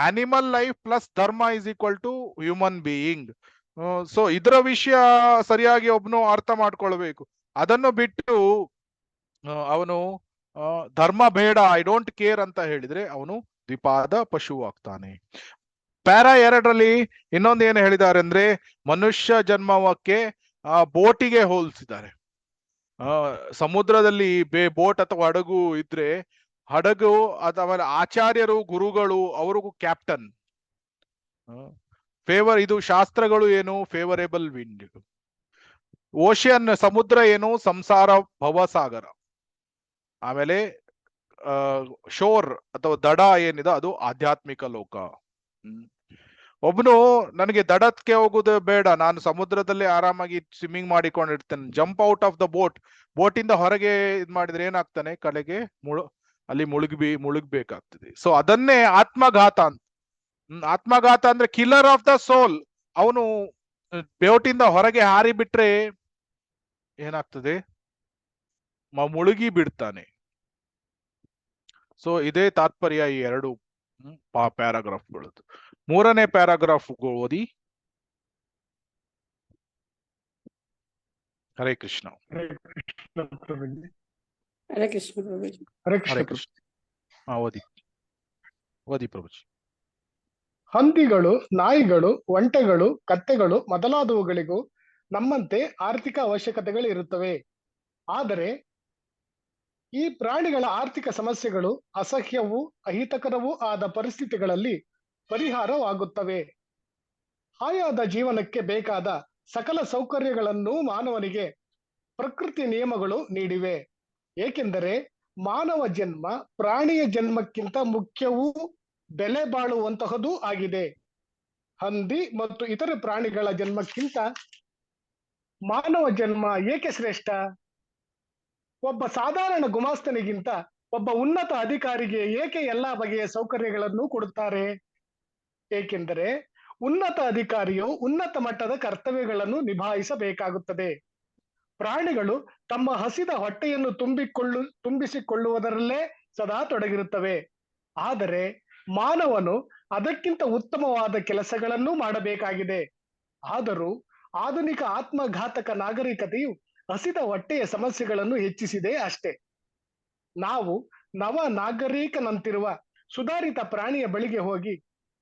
animal life plus dharma is equal to human being. So ಇದರ ವಿಷಯ ಸರಿಯಾಗಿ ಒಬ್ನು ಅರ್ಥ ಮಾಡ್ಕೊಳ್ಬೇಕು. ಅದನ್ನು ಬಿಟ್ಟು ಅವನು ಧರ್ಮ ಬೇಡ, ಐ ಡೋಂಟ್ ಕೇರ್ ಅಂತ ಹೇಳಿದ್ರೆ ಅವನು ದ್ವಿಪಾದ ಪಶು ಆಗ್ತಾನೆ. ಪ್ಯಾರಾ 2ರಲ್ಲಿ ಇನ್ನೊಂದು ಏನು ಹೇಳಿದ್ದಾರೆ ಅಂದ್ರೆ, ಮನುಷ್ಯ ಜನ್ಮಕ್ಕೆ ಬೋಟಿಗೆ ಹೋಲಿಸಿದ್ದಾರೆ. ಸಮುದ್ರದಲ್ಲಿ ಬೋಟ್ ಅಥವಾ ಹಡಗು ಇದ್ರೆ, ಹಡಗು ಅಥವಾ ಆಚಾರ್ಯರು, ಗುರುಗಳು, ಅವ್ರಿಗೂ ಕ್ಯಾಪ್ಟನ್. ಇದು ಶಾಸ್ತ್ರಗಳು ಏನು, ಫೇವರೇಬಲ್ ವಿಂಡ್. ಓಷಿಯನ್, ಸಮುದ್ರ ಏನು, ಸಂಸಾರ ಭವಸಾಗರ. ಆಮೇಲೆ ಶೋರ್ ಅಥವಾ ದಡ ಏನಿದೆ ಅದು ಆಧ್ಯಾತ್ಮಿಕ ಲೋಕ. ಒಬ್ನು ನನಗೆ ದಡಕ್ಕೆ ಹೋಗುದು ಬೇಡ, ನಾನು ಸಮುದ್ರದಲ್ಲಿ ಆರಾಮಾಗಿ ಸ್ವಿಮ್ಮಿಂಗ್ ಮಾಡಿಕೊಂಡಿರ್ತೇನೆ, ಜಂಪ್ ಔಟ್ ಆಫ್ ದ ಬೋಟಿಂದ ಹೊರಗೆ ಇದ್ ಮಾಡಿದ್ರೆ ಏನಾಗ್ತಾನೆ, ಕಡೆಗೆ ಅಲ್ಲಿ ಮುಳುಗ್ಬೇಕಾಗ್ತದೆ. ಸೊ ಅದನ್ನೇ ಆತ್ಮಘಾತ ಅಂತ. ಆತ್ಮಘಾತ ಅಂದ್ರೆ ಕಿಲ್ಲರ್ ಆಫ್ ದ ಸೋಲ್. ಅವನು ಬೋಟಿಂದ ಹೊರಗೆ ಹಾರಿ ಬಿಟ್ರೆ ಏನಾಗ್ತದೆ, ಮುಳುಗಿ ಬಿಡ್ತಾನೆ. ಸೊ ಇದೇ ತಾತ್ಪರ್ಯ ಈ 2 ಪ್ಯಾರಾಗ್ರಾಫ್ಗಳದ್ದು. 3ನೇ ಪ್ಯಾರಾಗ್ರಾಫ್ ಓದಿ. ಹರೇ ಕೃಷ್ಣ. ಹರೇ ಕೃಷ್ಣ ಪ್ರಭುಜಿ. ಹರೇ ಕೃಷ್ಣ. ಓದಿ ಪ್ರಭುಜಿ. ಹಂದಿಗಳು, ನಾಯಿಗಳು, ಒಂಟೆಗಳು, ಕತ್ತೆಗಳು ಮೊದಲಾದವುಗಳಿಗೂ ನಮ್ಮಂತೆ ಆರ್ಥಿಕ ಅವಶ್ಯಕತೆಗಳು ಇರುತ್ತವೆ. ಆದರೆ ಈ ಪ್ರಾಣಿಗಳ ಆರ್ಥಿಕ ಸಮಸ್ಯೆಗಳು ಅಸಹ್ಯವೂ ಅಹಿತಕರವೂ ಆದ ಪರಿಸ್ಥಿತಿಗಳಲ್ಲಿ ಪರಿಹಾರವಾಗುತ್ತವೆ. ಆಯಾದ ಜೀವನಕ್ಕೆ ಬೇಕಾದ ಸಕಲ ಸೌಕರ್ಯಗಳನ್ನು ಮಾನವನಿಗೆ ಪ್ರಕೃತಿ ನಿಯಮಗಳು ನೀಡಿವೆ. ಏಕೆಂದರೆ ಮಾನವ ಜನ್ಮ ಪ್ರಾಣಿಯ ಜನ್ಮಕ್ಕಿಂತ ಮುಖ್ಯವೂ ಬೆಲೆ ಬಾಳುವಂತಹದೂ ಆಗಿದೆ. ಹಂದಿ ಮತ್ತು ಇತರ ಪ್ರಾಣಿಗಳ ಜನ್ಮಕ್ಕಿಂತ ಮಾನವ ಜನ್ಮ ಏಕೆ ಶ್ರೇಷ್ಠ? ಒಬ್ಬ ಸಾಧಾರಣ ಗುಮಾಸ್ತನಿಗಿಂತ ಒಬ್ಬ ಉನ್ನತ ಅಧಿಕಾರಿಗೆ ಏಕೆ ಎಲ್ಲಾ ಬಗೆಯ ಸೌಕರ್ಯಗಳನ್ನು ಕೊಡುತ್ತಾರೆ? ಏಕೆಂದರೆ ಉನ್ನತ ಅಧಿಕಾರಿಯು ಉನ್ನತ ಮಟ್ಟದ ಕರ್ತವ್ಯಗಳನ್ನು ನಿಭಾಯಿಸಬೇಕಾಗುತ್ತದೆ. ಪ್ರಾಣಿಗಳು ತಮ್ಮ ಹಸಿದ ಹೊಟ್ಟೆಯನ್ನು ತುಂಬಿಸಿಕೊಳ್ಳುವುದರಲ್ಲೇ ಸದಾ ತೊಡಗಿರುತ್ತವೆ. ಆದರೆ ಮಾನವನು ಅದಕ್ಕಿಂತ ಉತ್ತಮವಾದ ಕೆಲಸಗಳನ್ನು ಮಾಡಬೇಕಾಗಿದೆ. ಆದರೂ ಆಧುನಿಕ ಆತ್ಮಘಾತಕ ನಾಗರಿಕತೆಯು ಹಸಿದ ಹೊಟ್ಟೆಯ ಸಮಸ್ಯೆಗಳನ್ನು ಹೆಚ್ಚಿಸಿದೆ ಅಷ್ಟೇ. ನಾವು ನವ ನಾಗರಿಕನಂತಿರುವ ಸುಧಾರಿತ ಪ್ರಾಣಿಯ ಬಳಿಗೆ ಹೋಗಿ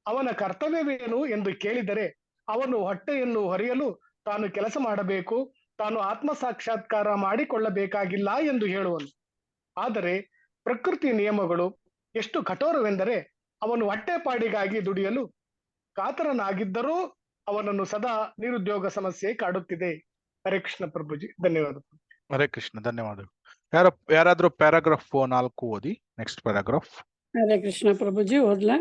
ಅವನ ಕರ್ತವ್ಯವೇನು ಎಂದು ಕೇಳಿದರೆ, ಅವನು ಹೊಟ್ಟೆಯನ್ನು ಹೊರೆಯಲು ತಾನು ಕೆಲಸ ಮಾಡಬೇಕು, ತಾನು ಆತ್ಮ ಸಾಕ್ಷಾತ್ಕಾರ ಮಾಡಿಕೊಳ್ಳಬೇಕಾಗಿಲ್ಲ ಎಂದು ಹೇಳುವನು. ಆದರೆ ಪ್ರಕೃತಿ ನಿಯಮಗಳು ಎಷ್ಟು ಕಠೋರವೆಂದರೆ, ಅವನು ಹೊಟ್ಟೆಪಾಡಿಗಾಗಿ ದುಡಿಯಲು ಕಾತರನಾಗಿದ್ದರೂ ಅವನನ್ನು ಸದಾ ನಿರುದ್ಯೋಗ ಸಮಸ್ಯೆ ಕಾಡುತ್ತಿದೆ. ಹರೇ ಕೃಷ್ಣ ಪ್ರಭುಜಿ, ಧನ್ಯವಾದ. ಹರೇ ಕೃಷ್ಣ, ಧನ್ಯವಾದಗಳು. ಯಾರಾದ್ರೂ ಪ್ಯಾರಾಗ್ರಾಫ್ 4 ಓದಿ. Next paragraph. ಹರೇ ಕೃಷ್ಣ ಪ್ರಭುಜಿ, ಓದ್ಲಾ?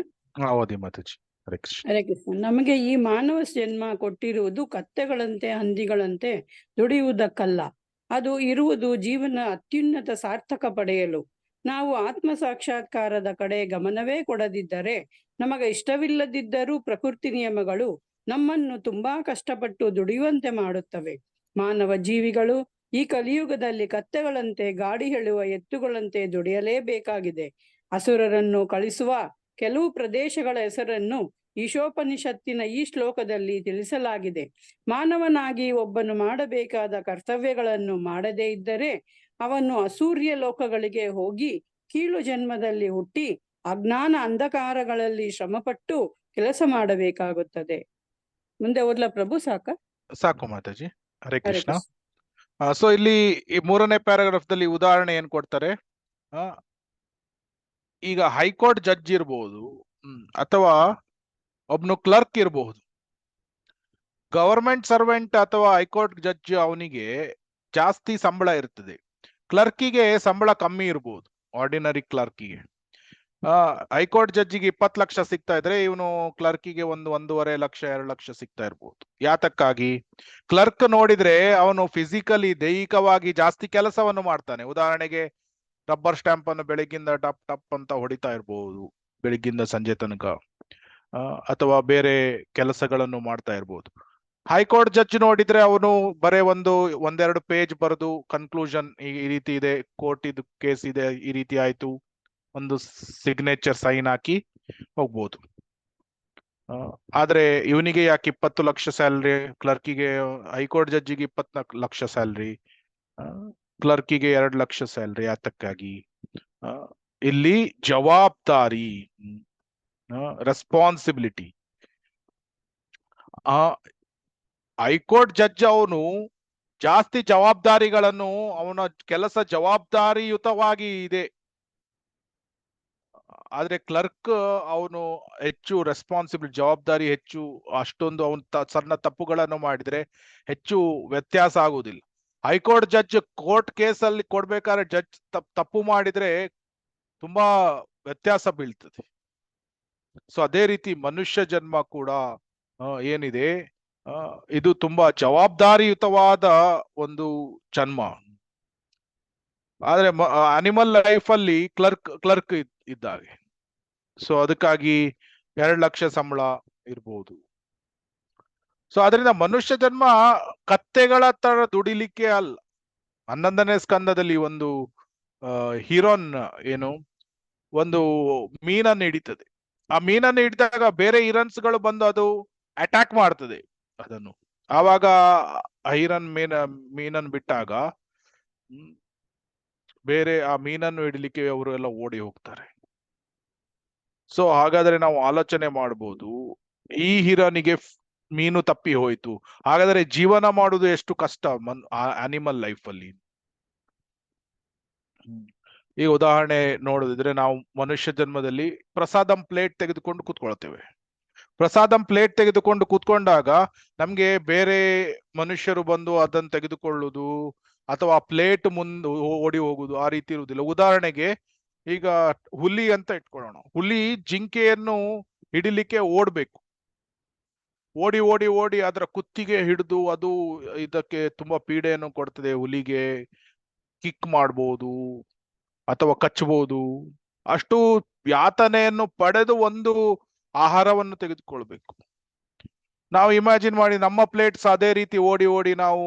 ಓದಿ ಮಾತಾಜಿ. ಹರೇ ಕೃಷ್ಣ. ಹರೇ ಕೃಷ್ಣ. ನಮಗೆ ಈ ಮಾನವ ಜನ್ಮ ಕೊಟ್ಟಿರುವುದು ಕತ್ತೆಗಳಂತೆ ಹಂದಿಗಳಂತೆ ದುಡಿಯುವುದಕ್ಕಲ್ಲ. ಅದು ಇರುವುದು ಜೀವನ ಅತ್ಯುನ್ನತ ಸಾರ್ಥಕ ಪಡೆಯಲು. ನಾವು ಆತ್ಮ ಸಾಕ್ಷಾತ್ಕಾರದ ಕಡೆ ಗಮನವೇ ಕೊಡದಿದ್ದರೆ, ನಮಗೆ ಇಷ್ಟವಿಲ್ಲದಿದ್ದರೂ ಪ್ರಕೃತಿ ನಿಯಮಗಳು ನಮ್ಮನ್ನು ತುಂಬಾ ಕಷ್ಟಪಟ್ಟು ದುಡಿಯುವಂತೆ ಮಾಡುತ್ತವೆ. ಮಾನವ ಜೀವಿಗಳು ಈ ಕಲಿಯುಗದಲ್ಲಿ ಕತ್ತೆಗಳಂತೆ, ಗಾಡಿ ಎಳೆಯುವ ಎತ್ತುಗಳಂತೆ ದುಡಿಯಲೇಬೇಕಾಗಿದೆ. ಅಸುರರನ್ನು ಕಳಿಸುವ ಕೆಲವು ಪ್ರದೇಶಗಳ ಹೆಸರನ್ನು ಈಶೋಪನಿಷತ್ತಿನ ಈ ಶ್ಲೋಕದಲ್ಲಿ ತಿಳಿಸಲಾಗಿದೆ. ಮಾನವನಾಗಿ ಒಬ್ಬನು ಮಾಡಬೇಕಾದ ಕರ್ತವ್ಯಗಳನ್ನು ಮಾಡದೇ ಇದ್ದರೆ ಅವನು ಅಸೂರ್ಯ ಲೋಕಗಳಿಗೆ ಹೋಗಿ ಕೀಳು ಜನ್ಮದಲ್ಲಿ ಹುಟ್ಟಿ ಅಜ್ಞಾನ ಅಂಧಕಾರಗಳಲ್ಲಿ ಶ್ರಮಪಟ್ಟು ಕೆಲಸ ಮಾಡಬೇಕಾಗುತ್ತದೆ. ಮುಂದೆ ಓದ್ಲಾ ಪ್ರಭು? ಸಾಕು ಮಾತಾಜಿ. ಹರೇ ಕೃಷ್ಣ. ಸೊ ಇಲ್ಲಿ ಈ 3ನೇ ಪ್ಯಾರಾಗ್ರಾಫ್ ದಲ್ಲಿ ಉದಾಹರಣೆ ಏನ್ ಕೊಡ್ತಾರೆ, ಈಗ ಹೈಕೋರ್ಟ್ ಜಡ್ಜ್ ಇರ್ಬೋದು, ಅಥವಾ ಒಬ್ನು ಕ್ಲರ್ಕ್ ಇರಬಹುದು. ಗವರ್ಮೆಂಟ್ ಸರ್ವೆಂಟ್ ಅಥವಾ ಹೈಕೋರ್ಟ್ ಜಡ್ಜ್ ಅವನಿಗೆ ಜಾಸ್ತಿ ಸಂಬಳ ಇರ್ತದೆ, ಕ್ಲರ್ಕಿಗೆ ಸಂಬಳ ಕಮ್ಮಿ ಇರಬಹುದು. ಆರ್ಡಿನರಿ ಕ್ಲರ್ಕಿಗೆ ಹೈಕೋರ್ಟ್ ಜಡ್ಜಿಗೆ 20 ಲಕ್ಷ ಸಿಗ್ತಾ ಇದ್ರೆ ಇವನು ಕ್ಲರ್ಕಿಗೆ 1.5 ಲಕ್ಷ 2 ಲಕ್ಷ ಸಿಗ್ತಾ ಇರ್ಬೋದು. ಯಾತಕ್ಕಾಗಿ? ಕ್ಲರ್ಕ್ ನೋಡಿದ್ರೆ ಅವನು ಫಿಸಿಕಲಿ ದೈಹಿಕವಾಗಿ ಜಾಸ್ತಿ ಕೆಲಸವನ್ನು ಮಾಡ್ತಾನೆ. ಉದಾಹರಣೆಗೆ ರಬ್ಬರ್ ಸ್ಟ್ಯಾಂಪ್ ಅನ್ನು ಬೆಳಗ್ಗಿಂದ ಟಪ್ ಟಪ್ ಅಂತ ಹೊಡಿತಾ ಇರ್ಬೋದು ಬೆಳಗ್ಗಿಂದ ಸಂಜೆ ತನಕ, ಅಥವಾ ಬೇರೆ ಕೆಲಸಗಳನ್ನು ಮಾಡ್ತಾ ಇರ್ಬೋದು. ಹೈಕೋರ್ಟ್ ಜಡ್ಜ್ ನೋಡಿದ್ರೆ ಅವನು ಬರೇ ಒಂದೆರಡು ಪೇಜ್ ಬರೆದು ಕನ್ಕ್ಲೂಷನ್ ಈ ರೀತಿ ಇದೆ, ಕೋರ್ಟ್ ಇದು ಕೇಸ್ ಇದೆ, ಈ ರೀತಿ ಆಯ್ತು, ಒಂದು ಸಿಗ್ನೇಚರ್ ಸೈನ್ ಹಾಕಿ ಹೋಗ್ಬೋದು. ಆದ್ರೆ ಇವನಿಗೆ ಯಾಕೆ 20 ಲಕ್ಷ ಸ್ಯಾಲ್ರಿ, ಕ್ಲರ್ಕಿಗೆ ಹೈಕೋರ್ಟ್ ಜಡ್ಜಿಗೆ 24 ಲಕ್ಷ ಸ್ಯಾಲ್ರಿ, ಕ್ಲರ್ಕಿಗೆ 2 ಲಕ್ಷ ಸ್ಯಾಲ್ರಿ? ಯಾತಕ್ಕಾಗಿ? ಇಲ್ಲಿ ಜವಾಬ್ದಾರಿ, ರೆಸ್ಪಾನ್ಸಿಬಿಲಿಟಿ. ಹೈಕೋರ್ಟ್ ಜಡ್ಜ್ ಅವನು ಜಾಸ್ತಿ ಜವಾಬ್ದಾರಿಗಳನ್ನು, ಅವನ ಕೆಲಸ ಜವಾಬ್ದಾರಿಯುತವಾಗಿ ಇದೆ. ಆದ್ರೆ ಕ್ಲರ್ಕ್ ಅವನು ಹೆಚ್ಚು ರೆಸ್ಪಾನ್ಸಿಬಿಲಿಟಿ, ಜವಾಬ್ದಾರಿ ಹೆಚ್ಚು. ಅಷ್ಟೊಂದು ಅವನು ಸಣ್ಣ ತಪ್ಪುಗಳನ್ನು ಮಾಡಿದ್ರೆ ಹೆಚ್ಚು ವ್ಯತ್ಯಾಸ ಆಗುವುದಿಲ್ಲ. ಹೈಕೋರ್ಟ್ ಜಡ್ಜ್ ಕೋರ್ಟ್ ಕೇಸಲ್ಲಿ ಕೊಡ್ಬೇಕಾದ್ರೆ ಜಡ್ಜ್ ತಪ್ಪು ಮಾಡಿದ್ರೆ ತುಂಬಾ ವ್ಯತ್ಯಾಸ ಬೀಳ್ತದೆ. ಸೊ ಅದೇ ರೀತಿ ಮನುಷ್ಯ ಜನ್ಮ ಕೂಡ ಏನಿದೆ, ಇದು ತುಂಬಾ ಜವಾಬ್ದಾರಿಯುತವಾದ ಒಂದು ಜನ್ಮ. ಆದ್ರೆ ಅನಿಮಲ್ ಲೈಫ್ ಅಲ್ಲಿ ಕ್ಲರ್ಕ್ ಇದ್ದಾಗೆ. ಸೊ ಅದಕ್ಕಾಗಿ 2 ಲಕ್ಷ ಸಂಬಳ ಇರ್ಬೋದು. ಸೊ ಅದರಿಂದ ಮನುಷ್ಯ ಜನ್ಮ ಕತ್ತೆಗಳ ತರ ದುಡಿಲಿಕ್ಕೆ ಅಲ್ಲ. 11ನೇ ಸ್ಕಂದದಲ್ಲಿ ಒಂದು ಹೀರೋನ್ ಏನು ಒಂದು ಮೀನನ್ನು ಹಿಡಿತದೆ. ಆ ಮೀನನ್ನು ಹಿಡಿದಾಗ ಬೇರೆ ಹೀರನ್ಸ್ ಗಳು ಬಂದು ಅದು ಅಟ್ಯಾಕ್ ಮಾಡ್ತದೆ ಅದನ್ನು. ಆವಾಗ ಹೀರನ್ ಮೀನನ್ನು ಬಿಟ್ಟಾಗ ಬೇರೆ ಆ ಮೀನನ್ನು ಹಿಡಿಲಿಕ್ಕೆ ಅವರು ಎಲ್ಲ ಓಡಿ ಹೋಗ್ತಾರೆ. ಸೊ ಹಾಗಾದ್ರೆ ನಾವು ಆಲೋಚನೆ ಮಾಡ್ಬೋದು, ಈ ಹೀರೋನಿಗೆ ಮೀನು ತಪ್ಪಿ ಹೋಯ್ತು, ಹಾಗಾದ್ರೆ ಜೀವನ ಮಾಡುವುದು ಎಷ್ಟು ಕಷ್ಟ ಅನಿಮಲ್ ಲೈಫ್ ಅಲ್ಲಿ. ಈ ಉದಾಹರಣೆ ನೋಡಿದ್ರೆ ನಾವು ಮನುಷ್ಯ ಜನ್ಮದಲ್ಲಿ ಪ್ರಸಾದಂ ಪ್ಲೇಟ್ ತೆಗೆದುಕೊಂಡು ಕೂತ್ಕೊಳ್ತೇವೆ. ಪ್ರಸಾದಂ ಪ್ಲೇಟ್ ತೆಗೆದುಕೊಂಡು ಕೂತ್ಕೊಂಡಾಗ ನಮ್ಗೆ ಬೇರೆ ಮನುಷ್ಯರು ಬಂದು ಅದನ್ನು ತೆಗೆದುಕೊಳ್ಳುವುದು ಅಥವಾ ಪ್ಲೇಟ್ ಮುಂದೆ ಓಡಿ ಹೋಗುದು ಆ ರೀತಿ ಇರುವುದಿಲ್ಲ. ಉದಾಹರಣೆಗೆ ಈಗ ಹುಲಿ ಅಂತ ಇಟ್ಕೊಳ್ಳೋಣ. ಹುಲಿ ಜಿಂಕೆಯನ್ನು ಹಿಡಿಲಿಕ್ಕೆ ಓಡ್ಬೇಕು. ಓಡಿ ಓಡಿ ಓಡಿ ಅದರ ಕುತ್ತಿಗೆ ಹಿಡಿದು ಅದು ಇದಕ್ಕೆ ತುಂಬಾ ಪೀಡೆಯನ್ನು ಕೊಡ್ತದೆ. ಹುಲಿಗೆ ಕಿಕ್ ಮಾಡ್ಬೋದು ಅಥವಾ ಕಚ್ಚಬಹುದು. ಅಷ್ಟು ಯಾತನೆಯನ್ನು ಪಡೆದು ಒಂದು ಆಹಾರವನ್ನು ತೆಗೆದುಕೊಳ್ಬೇಕು. ನಾವು ಇಮ್ಯಾಜಿನ್ ಮಾಡಿ ನಮ್ಮ ಪ್ಲೇಟ್ಸ್ ಅದೇ ರೀತಿ ಓಡಿ ಓಡಿ ನಾವು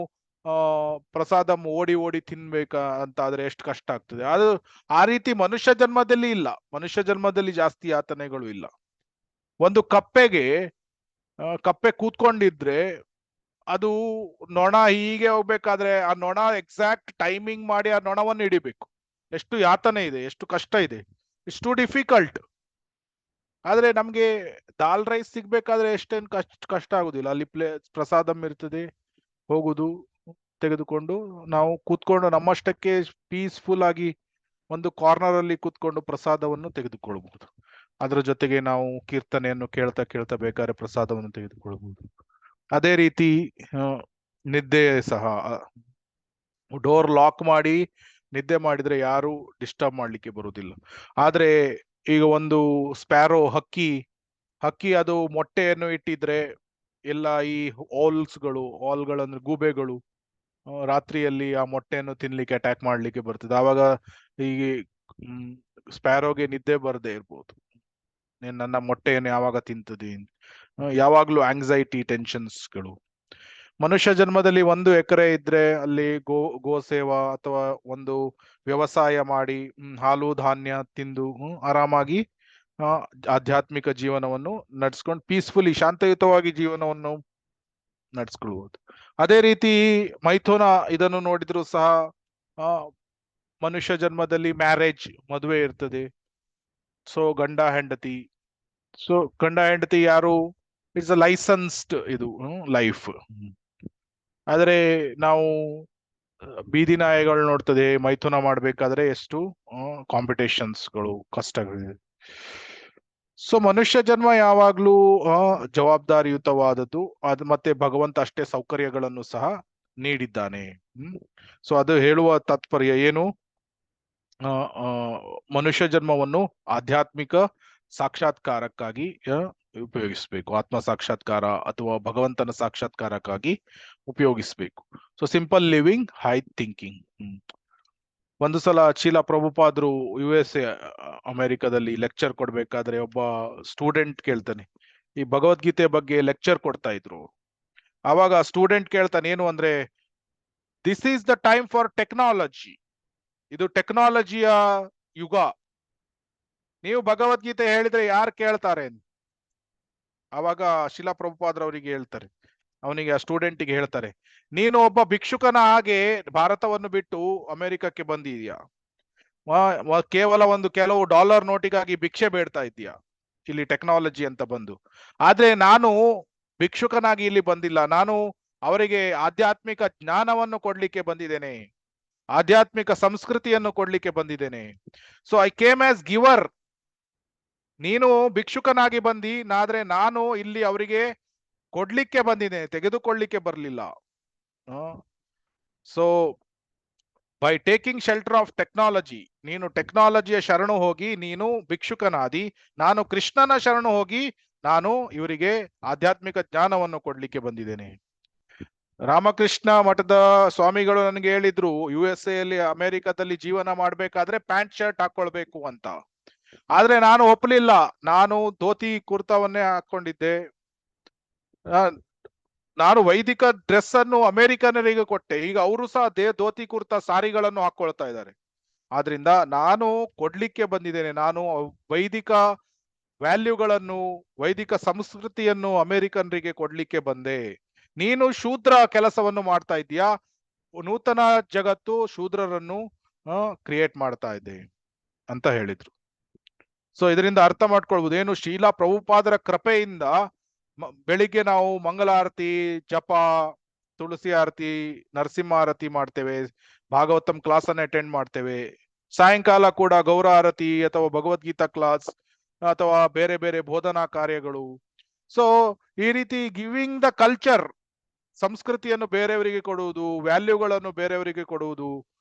ಪ್ರಸಾದಂ ಓಡಿ ಓಡಿ ತಿನ್ಬೇಕಾ ಅಂತ ಆದ್ರೆ ಎಷ್ಟು ಕಷ್ಟ ಆಗ್ತದೆ. ಅದು ಆ ರೀತಿ ಮನುಷ್ಯ ಜನ್ಮದಲ್ಲಿ ಇಲ್ಲ. ಮನುಷ್ಯ ಜನ್ಮದಲ್ಲಿ ಜಾಸ್ತಿ ಯಾತನೆಗಳು ಇಲ್ಲ. ಒಂದು ಕಪ್ಪೆ ಕೂತ್ಕೊಂಡಿದ್ರೆ ಅದು ನೊಣ ಹೀಗೆ ಹೋಗ್ಬೇಕಾದ್ರೆ ಆ ನೊಣ ಎಕ್ಸಾಕ್ಟ್ ಟೈಮಿಂಗ್ ಮಾಡಿ ಆ ನೊಣವನ್ನು ಹಿಡಿಬೇಕು. ಎಷ್ಟು ಯಾತನೆ ಇದೆ, ಎಷ್ಟು ಕಷ್ಟ ಇದೆ, ಇಷ್ಟು ಡಿಫಿಕಲ್ಟ್. ಆದ್ರೆ ನಮ್ಗೆ ದಾಲ್ ರೈಸ್ ಸಿಗ್ಬೇಕಾದ್ರೆ ಎಷ್ಟೇನು ಕಷ್ಟ ಆಗುದಿಲ್ಲ. ಅಲ್ಲಿ ಪ್ರಸಾದಂ ಇರ್ತದೆ, ಹೋಗುದು ತೆಗೆದುಕೊಂಡು ನಾವು ಕೂತ್ಕೊಂಡು ನಮ್ಮಷ್ಟಕ್ಕೆ ಪೀಸ್ಫುಲ್ ಆಗಿ ಒಂದು ಕಾರ್ನರ್ ಅಲ್ಲಿ ಕೂತ್ಕೊಂಡು ಪ್ರಸಾದವನ್ನು ತೆಗೆದುಕೊಳ್ಬಹುದು. ಅದರ ಜೊತೆಗೆ ನಾವು ಕೀರ್ತನೆಯನ್ನು ಕೇಳ್ತಾ ಕೇಳ್ತಾ ಬೇಕಾದ್ರೆ ಪ್ರಸಾದವನ್ನು ತೆಗೆದುಕೊಳ್ಬಹುದು. ಅದೇ ರೀತಿ ನಿದ್ದೆ ಸಹ ಡೋರ್ ಲಾಕ್ ಮಾಡಿ ನಿದ್ದೆ ಮಾಡಿದ್ರೆ ಯಾರು ಡಿಸ್ಟರ್ಬ್ ಮಾಡ್ಲಿಕ್ಕೆ ಬರುವುದಿಲ್ಲ. ಆದ್ರೆ ಈಗ ಒಂದು ಸ್ಪ್ಯಾರೋ ಹಕ್ಕಿ ಅದು ಮೊಟ್ಟೆಯನ್ನು ಇಟ್ಟಿದ್ರೆ ಎಲ್ಲ ಈ ಆಲ್ಗಳಂದ್ರೆ ಗೂಬೆಗಳು ರಾತ್ರಿಯಲ್ಲಿ ಆ ಮೊಟ್ಟೆಯನ್ನು ತಿನ್ಲಿಕ್ಕೆ ಅಟ್ಯಾಕ್ ಮಾಡ್ಲಿಕ್ಕೆ ಬರ್ತದೆ. ಆವಾಗ ಈ ಸ್ಪ್ಯಾರೋಗೆ ನಿದ್ದೆ ಬರದೇ ಇರ್ಬೋದು. ನನ್ನ ಮೊಟ್ಟೆಯನ್ನು ಯಾವಾಗ ತಿಂತದೆ, ಯಾವಾಗ್ಲೂ ಆಂಗ್ಸೈಟಿ ಟೆನ್ಷನ್ಸ್ಗಳು. ಮನುಷ್ಯ ಜನ್ಮದಲ್ಲಿ 1 ಎಕರೆ ಇದ್ರೆ ಅಲ್ಲಿ ಗೋ ಸೇವಾ ಅಥವಾ ಒಂದು ವ್ಯವಸಾಯ ಮಾಡಿ ಹಾಲು ಧಾನ್ಯ ತಿಂದು ಆರಾಮಾಗಿ ಆಧ್ಯಾತ್ಮಿಕ ಜೀವನವನ್ನು ನಡ್ಸ್ಕೊಂಡು ಪೀಸ್ಫುಲಿ ಶಾಂತಯುತವಾಗಿ ಜೀವನವನ್ನು ನಡ್ಸ್ಕೊಳ್ಬಹುದು. ಅದೇ ರೀತಿ ಮೈಥುನ ಇದನ್ನು ನೋಡಿದ್ರು ಸಹ ಮನುಷ್ಯ ಜನ್ಮದಲ್ಲಿ ಮ್ಯಾರೇಜ್ ಮದುವೆ ಇರ್ತದೆ. ಸೊ ಗಂಡ ಹೆಂಡತಿ ಯಾರು ಇಟ್ಸ್ ಅ ಲೈಸೆನ್ಸ್ಡ್ ಇದು ಲೈಫ್. ಆದ್ರೆ ನಾವು ಬೀದಿ ನಾಯಿಗಳು ನೋಡ್ತದೆ ಮೈಥುನ ಮಾಡ್ಬೇಕಾದ್ರೆ ಎಷ್ಟು ಕಾಂಪಿಟೇಷನ್ಸ್ಗಳು ಕಷ್ಟಗಳಿದೆ. ಸೊ ಮನುಷ್ಯ ಜನ್ಮ ಯಾವಾಗ್ಲೂ ಜವಾಬ್ದಾರಿಯುತವಾದದ್ದು, ಅದು ಮತ್ತೆ ಭಗವಂತ ಅಷ್ಟೇ ಸೌಕರ್ಯಗಳನ್ನು ಸಹ ನೀಡಿದ್ದಾನೆ. ಸೊ ಅದು ಹೇಳುವ ತಾತ್ಪರ್ಯ ಏನು? ಮನುಷ್ಯ ಜನ್ಮವನ್ನು ಆಧ್ಯಾತ್ಮಿಕ ಸಾಕ್ಷಾತ್ಕಾರಕ್ಕಾಗಿ ಉಪಯೋಗಿಸ್ಬೇಕು, ಆತ್ಮ ಸಾಕ್ಷಾತ್ಕಾರ ಅಥವಾ ಭಗವಂತನ ಸಾಕ್ಷಾತ್ಕಾರಕ್ಕಾಗಿ ಉಪಯೋಗಿಸ್ಬೇಕು. So simple living, high thinking. ಒಂದು ಸಲ ಚೀಲ ಪ್ರಭುಪಾದ್ರು USA ಅಮೆರಿಕದಲ್ಲಿ ಲೆಕ್ಚರ್ ಕೊಡ್ಬೇಕಾದ್ರೆ ಒಬ್ಬ ಸ್ಟೂಡೆಂಟ್ ಕೇಳ್ತಾನೆ, ಈ ಭಗವದ್ಗೀತೆ ಬಗ್ಗೆ ಲೆಕ್ಚರ್ ಕೊಡ್ತಾ ಇದ್ರು. ಆವಾಗ ಸ್ಟೂಡೆಂಟ್ ಕೇಳ್ತಾನೆ ಏನು ಅಂದ್ರೆ, this is the time for technology, ಇದು ಟೆಕ್ನಾಲಜಿಯ ಯುಗ, ನೀವು ಭಗವದ್ಗೀತೆ ಹೇಳಿದ್ರೆ ಯಾರು ಕೇಳ್ತಾರೆ? ಆವಾಗ ಶಿಲಾ ಪ್ರಭುಪಾದ್ರ ಅವರಿಗೆ ಹೇಳ್ತಾರೆ, ಅವನಿಗೆ ಆ ಸ್ಟೂಡೆಂಟಿಗೆ ಹೇಳ್ತಾರೆ, ನೀನು ಒಬ್ಬ ಭಿಕ್ಷುಕನ ಹಾಗೆ ಭಾರತವನ್ನು ಬಿಟ್ಟು ಅಮೆರಿಕಕ್ಕೆ ಬಂದಿದ್ಯಾ, ಕೇವಲ ಕೆಲವು ಡಾಲರ್ ನೋಟಿಗಾಗಿ ಭಿಕ್ಷೆ ಬೇಡ್ತಾ ಇದ್ದೀಯಾ ಇಲ್ಲಿ ಟೆಕ್ನಾಲಜಿ ಅಂತ ಬಂದು. ಆದ್ರೆ ನಾನು ಭಿಕ್ಷುಕನಾಗಿ ಇಲ್ಲಿ ಬಂದಿಲ್ಲ, ನಾನು ಅವರಿಗೆ ಆಧ್ಯಾತ್ಮಿಕ ಜ್ಞಾನವನ್ನು ಕೊಡ್ಲಿಕ್ಕೆ ಬಂದಿದ್ದೇನೆ, ಆಧ್ಯಾತ್ಮಿಕ ಸಂಸ್ಕೃತಿಯನ್ನು ಕೊಡ್ಲಿಕ್ಕೆ ಬಂದಿದ್ದೇನೆ. So I came as ಗಿವರ್. ನೀನು ಭಿಕ್ಷುಕನಾಗಿ ಬಂದಿ, ಆದ್ರೆ ನಾನು ಇಲ್ಲಿ ಅವರಿಗೆ ಕೊಡ್ಲಿಕ್ಕೆ ಬಂದಿದ್ದೇನೆ, ತೆಗೆದುಕೊಳ್ಳಿಕ್ಕೆ ಬರಲಿಲ್ಲ. So by taking shelter of technology, ನೀನು ಟೆಕ್ನಾಲಜಿಯ ಶರಣು ಹೋಗಿ ನೀನು ಭಿಕ್ಷುಕನಾದಿ, ನಾನು ಕೃಷ್ಣನ ಶರಣು ಹೋಗಿ ನಾನು ಇವರಿಗೆ ಆಧ್ಯಾತ್ಮಿಕ ಜ್ಞಾನವನ್ನು ಕೊಡ್ಲಿಕ್ಕೆ ಬಂದಿದ್ದೇನೆ. ರಾಮಕೃಷ್ಣ ಮಠದ ಸ್ವಾಮಿಗಳು ನನಗೆ ಹೇಳಿದ್ರು, USA ಅಲ್ಲಿ ಅಮೆರಿಕದಲ್ಲಿ ಜೀವನ ಮಾಡ್ಬೇಕಾದ್ರೆ ಪ್ಯಾಂಟ್ ಶರ್ಟ್ ಹಾಕೊಳ್ಬೇಕು ಅಂತ. ಆದ್ರೆ ನಾನು ಒಪ್ಪಲಿಲ್ಲ, ನಾನು ಧೋತಿ ಕುರ್ತವನ್ನೇ ಹಾಕೊಂಡಿದ್ದೆ. ನಾನು ವೈದಿಕ ಡ್ರೆಸ್ ಅನ್ನು ಅಮೆರಿಕನರಿಗೆ ಕೊಟ್ಟೆ, ಈಗ ಅವರು ಸಹ ಧೋತಿ ಕುರ್ತಾ ಸಾರಿಗಳನ್ನು ಹಾಕೊಳ್ತಾ ಇದ್ದಾರೆ. ಆದ್ರಿಂದ ನಾನು ಕೊಡ್ಲಿಕ್ಕೆ ಬಂದಿದ್ದೇನೆ, ನಾನು ವೈದಿಕ ವ್ಯಾಲ್ಯೂಗಳನ್ನು, ವೈದಿಕ ಸಂಸ್ಕೃತಿಯನ್ನು ಅಮೆರಿಕನರಿಗೆ ಕೊಡ್ಲಿಕ್ಕೆ ಬಂದೆ. ನೀನು ಶೂದ್ರ ಕೆಲಸವನ್ನು ಮಾಡ್ತಾ ಇದೀಯಾ, ನೂತನ ಜಗತ್ತು ಶೂದ್ರರನ್ನು ಕ್ರಿಯೇಟ್ ಮಾಡ್ತಾ ಇದೆ ಅಂತ ಹೇಳಿದ್ರು. ಸೊ ಇದರಿಂದ ಅರ್ಥ ಮಾಡ್ಕೊಳ್ಬಹುದು ಏನು, ಶೀಲಾ ಪ್ರಭುಪಾದರ ಕೃಪೆಯಿಂದ ಬೆಳಿಗ್ಗೆ ನಾವು ಮಂಗಳಾರತಿ, ಜಪ, ತುಳಸಿ ಆರತಿ, ನರಸಿಂಹ ಆರತಿ ಮಾಡ್ತೇವೆ, ಭಾಗವತಂ ಕ್ಲಾಸ್ ಅನ್ನು ಅಟೆಂಡ್ ಮಾಡ್ತೇವೆ. ಸಾಯಂಕಾಲ ಕೂಡ ಗೌರ ಆರತಿ ಅಥವಾ ಭಗವದ್ಗೀತಾ ಕ್ಲಾಸ್ ಅಥವಾ ಬೇರೆ ಬೇರೆ ಬೋಧನಾ ಕಾರ್ಯಗಳು. ಸೊ ಈ ರೀತಿ ಗಿವಿಂಗ್ ದ ಕಲ್ಚರ್, ಸಂಸ್ಕೃತಿಯನ್ನು ಬೇರೆಯವರಿಗೆ ಕೊಡುವುದು, ವ್ಯಾಲ್ಯೂಗಳನ್ನು ಬೇರೆಯವರಿಗೆ ಕೊಡುವುದು,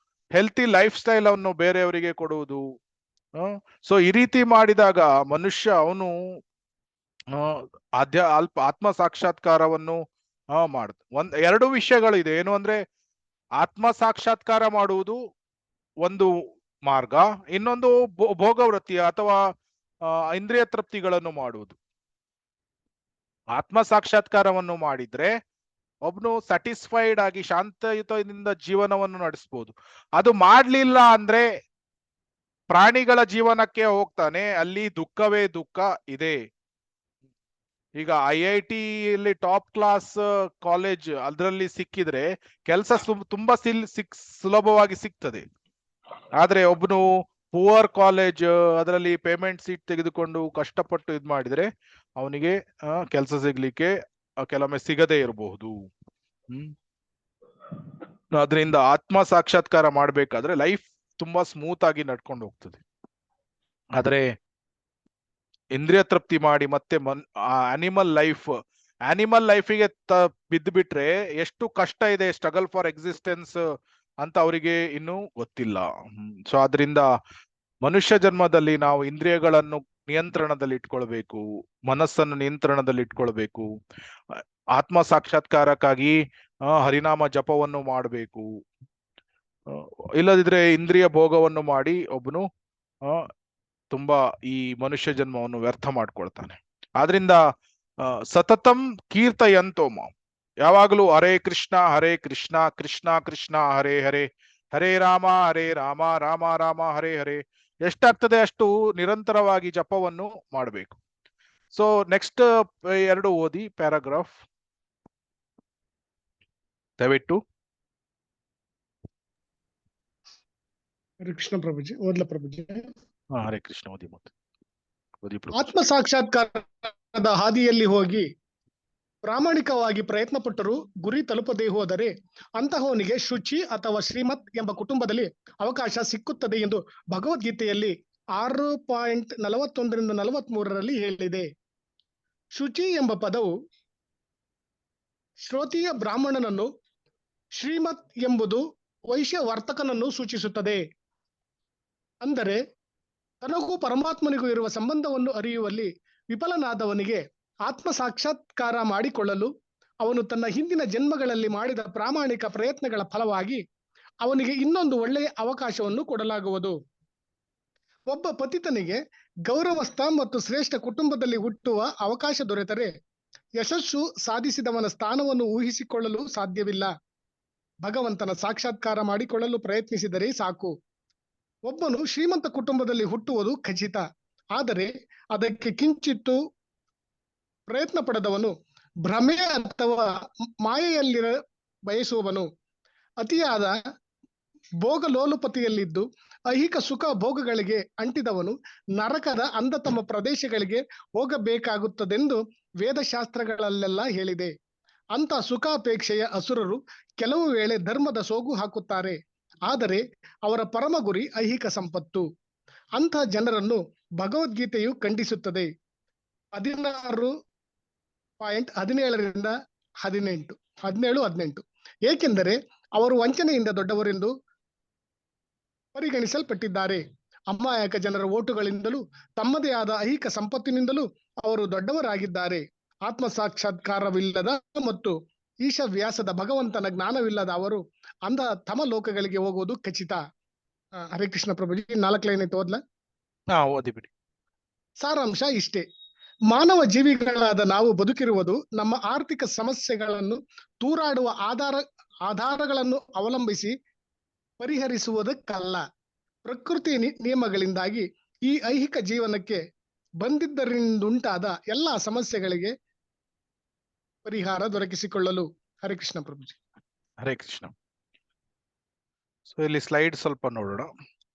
ಹೆಲ್ತಿ ಲೈಫ್ ಸ್ಟೈಲ್ ಅನ್ನು ಬೇರೆಯವರಿಗೆ ಕೊಡುವುದು. ಸೊ ಈ ರೀತಿ ಮಾಡಿದಾಗ ಮನುಷ್ಯ ಅವನು ಆತ್ಮ ಸಾಕ್ಷಾತ್ಕಾರವನ್ನು ಎರಡು ವಿಷಯಗಳಿದೆ. ಏನು ಅಂದ್ರೆ, ಆತ್ಮ ಸಾಕ್ಷಾತ್ಕಾರ ಮಾಡುವುದು ಒಂದು ಮಾರ್ಗ, ಇನ್ನೊಂದು ಭೋಗವೃತ್ತಿ ಅಥವಾ ಇಂದ್ರಿಯ ತೃಪ್ತಿಗಳನ್ನು ಮಾಡುವುದು. ಆತ್ಮ ಸಾಕ್ಷಾತ್ಕಾರವನ್ನು ಮಾಡಿದ್ರೆ ಒಬ್ನು ಸ್ಯಾಟಿಸ್ಫೈಡ್ ಆಗಿ ಶಾಂತಯುತದಿಂದ ಜೀವನವನ್ನು ನಡೆಸಬಹುದು. ಅದು ಮಾಡ್ಲಿಲ್ಲ ಅಂದ್ರೆ ಪ್ರಾಣಿಗಳ ಜೀವನಕ್ಕೆ ಹೋಗ್ತಾನೆ, ಅಲ್ಲಿ ದುಃಖವೇ ದುಃಖ ಇದೆ. ಈಗ IIT ಯಲ್ಲಿ ಟಾಪ್ ಕ್ಲಾಸ್ ಕಾಲೇಜ್ ಅದರಲ್ಲಿ ಸಿಕ್ಕಿದ್ರೆ ಕೆಲಸ ತುಂಬಾ ಸುಲಭವಾಗಿ ಸಿಗ್ತದೆ. ಆದ್ರೆ ಒಬ್ನು ಪುವರ್ ಕಾಲೇಜ್ ಅದರಲ್ಲಿ ಪೇಮೆಂಟ್ ಸೀಟ್ ತೆಗೆದುಕೊಂಡು ಕಷ್ಟಪಟ್ಟು ಇದ್ ಮಾಡಿದ್ರೆ ಅವನಿಗೆ ಕೆಲಸ ಸಿಗ್ಲಿಕ್ಕೆ ಕೆಲವೊಮ್ಮೆ ಸಿಗದೇ ಇರಬಹುದು. ಅದರಿಂದ ಆತ್ಮ ಸಾಕ್ಷಾತ್ಕಾರ ಮಾಡ್ಬೇಕಾದ್ರೆ ಲೈಫ್ ತುಂಬಾ ಸ್ಮೂತ್ ಆಗಿ ನಡ್ಕೊಂಡು ಹೋಗ್ತದೆ. ಆದ್ರೆ ಇಂದ್ರಿಯ ತೃಪ್ತಿ ಮಾಡಿ ಮತ್ತೆ ಆನಿಮಲ್ ಲೈಫಿಗೆ ಬಿದ್ದು ಬಿಟ್ರೆ ಎಷ್ಟು ಕಷ್ಟ ಇದೆ, ಸ್ಟ್ರಗಲ್ ಫಾರ್ ಎಕ್ಸಿಸ್ಟೆನ್ಸ್ ಅಂತ ಅವರಿಗೆ ಇನ್ನೂ ಗೊತ್ತಿಲ್ಲ. ಸೊ ಆದ್ರಿಂದ ಮನುಷ್ಯ ಜನ್ಮದಲ್ಲಿ ನಾವು ಇಂದ್ರಿಯಗಳನ್ನು ನಿಯಂತ್ರಣದಲ್ಲಿ ಇಟ್ಕೊಳ್ಬೇಕು, ಮನಸ್ಸನ್ನು ನಿಯಂತ್ರಣದಲ್ಲಿ ಇಟ್ಕೊಳ್ಬೇಕು, ಆತ್ಮ ಸಾಕ್ಷಾತ್ಕಾರಕ್ಕಾಗಿ ಹರಿನಾಮ ಜಪವನ್ನು ಮಾಡಬೇಕು. ಇಲ್ಲದಿದ್ರೆ ಇಂದ್ರಿಯ ಭೋಗವನ್ನು ಮಾಡಿ ಒಬ್ಬನು ತುಂಬಾ ಈ ಮನುಷ್ಯ ಜನ್ಮವನ್ನು ವ್ಯರ್ಥ ಮಾಡ್ಕೊಳ್ತಾನೆ. ಆದ್ರಿಂದ ಸತತಂ ಕೀರ್ತಯಂತೋಮ, ಯಾವಾಗಲೂ ಹರೇ ಕೃಷ್ಣ ಕೃಷ್ಣ ಕೃಷ್ಣ ಹರೇ ಹರೇ, ಹರೇ ರಾಮ ರಾಮ ರಾಮ ಹರೇ ಹರೇ, ಎಷ್ಟಾಗ್ತದೆ ಅಷ್ಟು ನಿರಂತರವಾಗಿ ಜಪವನ್ನು ಮಾಡಬೇಕು. ಸೊ ನೆಕ್ಸ್ಟ್ 2 ಓದಿ ಪ್ಯಾರಾಗ್ರಾಫ್ ದಯವಿಟ್ಟು. ಹರೇ ಕೃಷ್ಣ ಪ್ರಭುಜಿ, ಓದ್ಲ ಪ್ರಭುಜಿ. ಹರೇ ಕೃಷ್ಣ ಓದಿ ಮತ್ತೆ. ಆತ್ಮ ಸಾಕ್ಷಾತ್ಕಾರದ ಹಾದಿಯಲ್ಲಿ ಹೋಗಿ ಪ್ರಾಮಾಣಿಕವಾಗಿ ಪ್ರಯತ್ನ ಪಟ್ಟರೂ ಗುರಿ ತಲುಪದೇ ಹೋದರೆ ಅಂತಹವನಿಗೆ ಶುಚಿ ಅಥವಾ ಶ್ರೀಮತ್ ಎಂಬ ಕುಟುಂಬದಲ್ಲಿ ಅವಕಾಶ ಸಿಕ್ಕುತ್ತದೆ ಎಂದು ಭಗವದ್ಗೀತೆಯಲ್ಲಿ 6.41-43 ಹೇಳಿದೆ. ಶುಚಿ ಎಂಬ ಪದವು ಶ್ರೋತೀಯ ಬ್ರಾಹ್ಮಣನನ್ನು, ಶ್ರೀಮತ್ ಎಂಬುದು ವೈಶ್ಯ ವರ್ತಕನನ್ನು ಸೂಚಿಸುತ್ತದೆ. ಅಂದರೆ ತನಗೂ ಪರಮಾತ್ಮನಿಗೂ ಇರುವ ಸಂಬಂಧವನ್ನು ಅರಿಯುವಲ್ಲಿ ವಿಫಲನಾದವನಿಗೆ ಆತ್ಮ ಸಾಕ್ಷಾತ್ಕಾರ ಮಾಡಿಕೊಳ್ಳಲು ಅವನು ತನ್ನ ಹಿಂದಿನ ಜನ್ಮಗಳಲ್ಲಿ ಮಾಡಿದ ಪ್ರಾಮಾಣಿಕ ಪ್ರಯತ್ನಗಳ ಫಲವಾಗಿ ಅವನಿಗೆ ಇನ್ನೊಂದು ಒಳ್ಳೆಯ ಅವಕಾಶವನ್ನು ಕೊಡಲಾಗುವುದು. ಒಬ್ಬ ಪತಿತನಿಗೆ ಗೌರವಸ್ಥ ಮತ್ತು ಶ್ರೇಷ್ಠ ಕುಟುಂಬದಲ್ಲಿ ಹುಟ್ಟುವ ಅವಕಾಶ ದೊರೆತರೆ ಯಶಸ್ಸು ಸಾಧಿಸಿದವನ ಸ್ಥಾನವನ್ನು ಊಹಿಸಿಕೊಳ್ಳಲು ಸಾಧ್ಯವಿಲ್ಲ. ಭಗವಂತನ ಸಾಕ್ಷಾತ್ಕಾರ ಮಾಡಿಕೊಳ್ಳಲು ಪ್ರಯತ್ನಿಸಿದರೆ ಸಾಕು. ಒಬ್ಬನು ಶ್ರೀಮಂತ ಕುಟುಂಬದಲ್ಲಿ ಹುಟ್ಟುವುದು ಖಚಿತ. ಆದರೆ ಅದಕ್ಕೆ ಕಿಂಚಿತ್ತು ಪ್ರಯತ್ನ ಪಡೆದವನು ಭ್ರಮೆ ಅಥವಾ ಮಾಯೆಯಲ್ಲಿರ ಬಯಸುವವನು, ಅತಿಯಾದ ಭೋಗಲೋಲುಪತಿಯಲ್ಲಿದ್ದು ಐಹಿಕ ಸುಖ ಭೋಗಗಳಿಗೆ ಅಂಟಿದವನು ನರಕದ ಅಂಧತಮ ಪ್ರದೇಶಗಳಿಗೆ ಹೋಗಬೇಕಾಗುತ್ತದೆಂದು ವೇದಶಾಸ್ತ್ರಗಳಲ್ಲೆಲ್ಲ ಹೇಳಿದೆ. ಅಂತ ಸುಖಾಪೇಕ್ಷೆಯ ಅಸುರರು ಕೆಲವು ವೇಳೆ ಧರ್ಮದ ಸೋಗು ಹಾಕುತ್ತಾರೆ. ಆದರೆ ಅವರ ಪರಮ ಗುರಿ ಐಹಿಕ ಸಂಪತ್ತು. ಅಂಥ ಜನರನ್ನು ಭಗವದ್ಗೀತೆಯು ಖಂಡಿಸುತ್ತದೆ. 16.17-18 ಏಕೆಂದರೆ ಅವರು ವಂಚನೆಯಿಂದ ದೊಡ್ಡವರೆಂದು ಪರಿಗಣಿಸಲ್ಪಟ್ಟಿದ್ದಾರೆ. ಅಮಾಯಕ ಜನರ ಓಟುಗಳಿಂದಲೂ ತಮ್ಮದೇ ಆದ ಐಹಿಕ ಸಂಪತ್ತಿನಿಂದಲೂ ಅವರು ದೊಡ್ಡವರಾಗಿದ್ದಾರೆ. ಆತ್ಮ ಸಾಕ್ಷಾತ್ಕಾರವಿಲ್ಲದ ಮತ್ತು ಈಶವ್ಯಾಸದ ಭಗವಂತನ ಜ್ಞಾನವಿಲ್ಲದ ಅವರು ಅಂಧ ತಮ ಲೋಕಗಳಿಗೆ ಹೋಗುವುದು ಖಚಿತ. ಹರೇ ಕೃಷ್ಣ ಪ್ರಭುಜಿ. 4 ಲೈನ್ ಐತೆ, ಓದ್ಲಾ? ಓದಿಬಿಡಿ. ಸಾರಾಂಶ ಇಷ್ಟೇ. ಮಾನವ ಜೀವಿಗಳಾದ ನಾವು ಬದುಕಿರುವುದು ನಮ್ಮ ಆರ್ಥಿಕ ಸಮಸ್ಯೆಗಳನ್ನು ತೂರಾಡುವ ಆಧಾರಗಳನ್ನು ಅವಲಂಬಿಸಿ ಪರಿಹರಿಸುವುದಕ್ಕಲ್ಲ. ಪ್ರಕೃತಿ ನಿಯಮಗಳಿಂದಾಗಿ ಈ ಐಹಿಕ ಜೀವನಕ್ಕೆ ಬಂದಿದ್ದರಿಂದುಂಟಾದ ಎಲ್ಲಾ ಸಮಸ್ಯೆಗಳಿಗೆ ಪರಿಹಾರ ದೊರಕಿಸಿಕೊಳ್ಳಲು. ಹರೇ ಕೃಷ್ಣ ಪ್ರಭುಜಿ. ಹರೇ ಕೃಷ್ಣ. ಸೊ ಇಲ್ಲಿ ಸ್ಲೈಡ್ ಸ್ವಲ್ಪ ನೋಡೋಣ.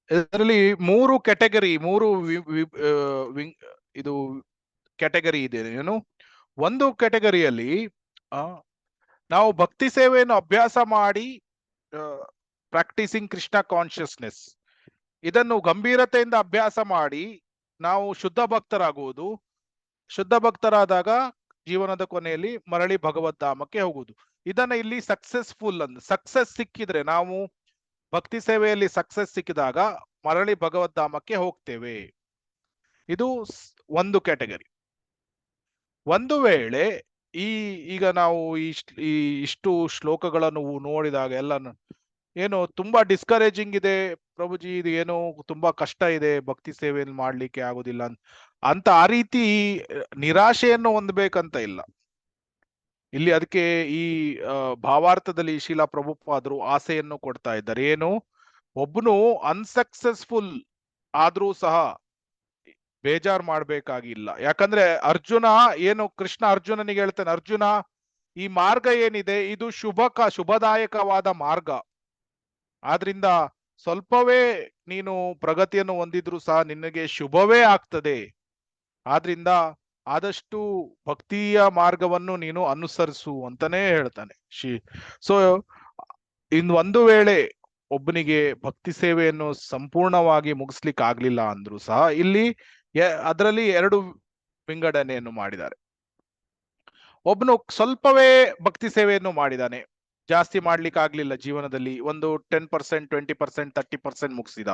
ಇದರಲ್ಲಿ 3 ಕ್ಯಾಟಗರಿ, 3 ಇದು ಕ್ಯಾಟಗರಿ ಇದೆ. ಏನು, ಒಂದು ಕ್ಯಾಟಗರಿಯಲ್ಲಿ ನಾವು ಭಕ್ತಿ ಸೇವೆಯನ್ನು ಅಭ್ಯಾಸ ಮಾಡಿ ಪ್ರಾಕ್ಟೀಸಿಂಗ್ ಕೃಷ್ಣ ಕಾನ್ಶಿಯಸ್ನೆಸ್, ಇದನ್ನು ಗಂಭೀರತೆಯಿಂದ ಅಭ್ಯಾಸ ಮಾಡಿ ನಾವು ಶುದ್ಧ ಭಕ್ತರಾಗುವುದು. ಶುದ್ಧ ಭಕ್ತರಾದಾಗ ಜೀವನದ ಕೊನೆಯಲ್ಲಿ ಮರಳಿ ಭಗವದ್ಧಾಮಕ್ಕೆ ಹೋಗುವುದು. ಇದನ್ನ ಇಲ್ಲಿ ಸಕ್ಸೆಸ್ಫುಲ್ ಸಕ್ಸೆಸ್ ಸಿಕ್ಕಿದ್ರೆ, ನಾವು ಭಕ್ತಿ ಸೇವೆಯಲ್ಲಿ ಸಕ್ಸೆಸ್ ಸಿಕ್ಕಿದಾಗ ಮರಳಿ ಭಗವದ್ಧಾಮಕ್ಕೆ ಹೋಗ್ತೇವೆ. ಇದು ಒಂದು ಕ್ಯಾಟಗರಿ. ಒಂದು ವೇಳೆ ಈಗ ನಾವು ಇಷ್ಟು ಶ್ಲೋಕಗಳನ್ನು ನೋಡಿದಾಗ ಎಲ್ಲ ಏನು ತುಂಬಾ ಡಿಸ್ಕರೇಜಿಂಗ್ ಇದೆ ಪ್ರಭುಜಿ, ಇದು ಏನು ತುಂಬಾ ಕಷ್ಟ ಇದೆ, ಭಕ್ತಿ ಸೇವೆಯನ್ನು ಮಾಡ್ಲಿಕ್ಕೆ ಆಗುದಿಲ್ಲ ಅಂತ ಆ ರೀತಿ ನಿರಾಶೆಯನ್ನು ಹೊಂದಬೇಕಂತ ಇಲ್ಲ ಇಲ್ಲಿ. ಅದಕ್ಕೆ ಈ ಭಾವಾರ್ಥದಲ್ಲಿ ಶೀಲಾ ಪ್ರಭುಪಾದರು ಆಸೆಯನ್ನು ಕೊಡ್ತಾ ಇದ್ದಾರೆ. ಏನು, ಒಬ್ಬನು ಅನ್ಸಕ್ಸಸ್ಫುಲ್ ಆದ್ರೂ ಸಹ ಬೇಜಾರ್ ಮಾಡ್ಬೇಕಾಗಿಲ್ಲ. ಯಾಕಂದ್ರೆ ಅರ್ಜುನ ಏನು, ಕೃಷ್ಣ ಅರ್ಜುನನಿಗೆ ಹೇಳ್ತಾನೆ, ಅರ್ಜುನ ಈ ಮಾರ್ಗ ಏನಿದೆ ಇದು ಶುಭದಾಯಕವಾದ ಮಾರ್ಗ. ಆದ್ರಿಂದ ಸ್ವಲ್ಪವೇ ನೀನು ಪ್ರಗತಿಯನ್ನು ಹೊಂದಿದ್ರು ಸಹ ನಿನಗೆ ಶುಭವೇ ಆಗ್ತದೆ. ಆದ್ರಿಂದ ಆದಷ್ಟು ಭಕ್ತಿಯ ಮಾರ್ಗವನ್ನು ನೀನು ಅನುಸರಿಸು ಅಂತಾನೆ ಹೇಳ್ತಾನೆ. ಸೊ ಒಂದು ವೇಳೆ ಒಬ್ಬನಿಗೆ ಭಕ್ತಿ ಸೇವೆಯನ್ನು ಸಂಪೂರ್ಣವಾಗಿ ಮುಗಿಸ್ಲಿಕ್ಕೆ ಆಗ್ಲಿಲ್ಲ ಅಂದ್ರು ಸಹ ಇಲ್ಲಿ ಅದರಲ್ಲಿ 2 ವಿಂಗಡಣೆಯನ್ನು ಮಾಡಿದ್ದಾರೆ. ಒಬ್ಬನು ಸ್ವಲ್ಪವೇ ಭಕ್ತಿ ಸೇವೆಯನ್ನು ಮಾಡಿದಾನೆ, ಜಾಸ್ತಿ ಮಾಡ್ಲಿಕ್ಕೆ ಆಗ್ಲಿಲ್ಲ ಜೀವನದಲ್ಲಿ, ಒಂದು 10%, 20%, 30% ಮುಗಿಸಿದ.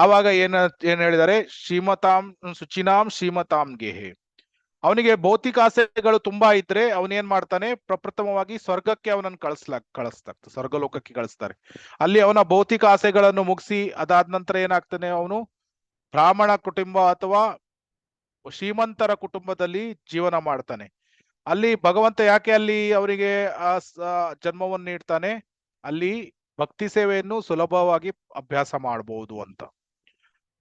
ಆವಾಗ ಏನ್ ಹೇಳಿದ್ದಾರೆ, ಶುಚಿನಾಂ ಶ್ರೀಮತಾಂ ಗೇಹೆ. ಅವನಿಗೆ ಭೌತಿಕ ಆಸೆಗಳು ತುಂಬಾ ಇದ್ರೆ ಅವನೇನ್ ಮಾಡ್ತಾನೆ, ಪ್ರಪ್ರಥಮವಾಗಿ ಸ್ವರ್ಗಕ್ಕೆ ಅವನನ್ನು ಕಳಿಸ್ತಾರೆ, ಸ್ವರ್ಗಲೋಕಕ್ಕೆ ಕಳಿಸ್ತಾರೆ. ಅಲ್ಲಿ ಅವನ ಭೌತಿಕ ಆಸೆಗಳನ್ನು ಮುಗಿಸಿ ಅದಾದ ನಂತರ ಏನಾಗ್ತಾನೆ, ಅವನು ಬ್ರಾಹ್ಮಣ ಕುಟುಂಬ ಅಥವಾ ಶ್ರೀಮಂತರ ಕುಟುಂಬದಲ್ಲಿ ಜೀವನ ಮಾಡ್ತಾನೆ. ಅಲ್ಲಿ ಭಗವಂತ ಯಾಕೆ ಅಲ್ಲಿ ಅವರಿಗೆ ಆ ಜನ್ಮವನ್ನು ನೀಡ್ತಾನೆ, ಅಲ್ಲಿ ಭಕ್ತಿ ಸೇವೆಯನ್ನು ಸುಲಭವಾಗಿ ಅಭ್ಯಾಸ ಮಾಡಬಹುದು ಅಂತ.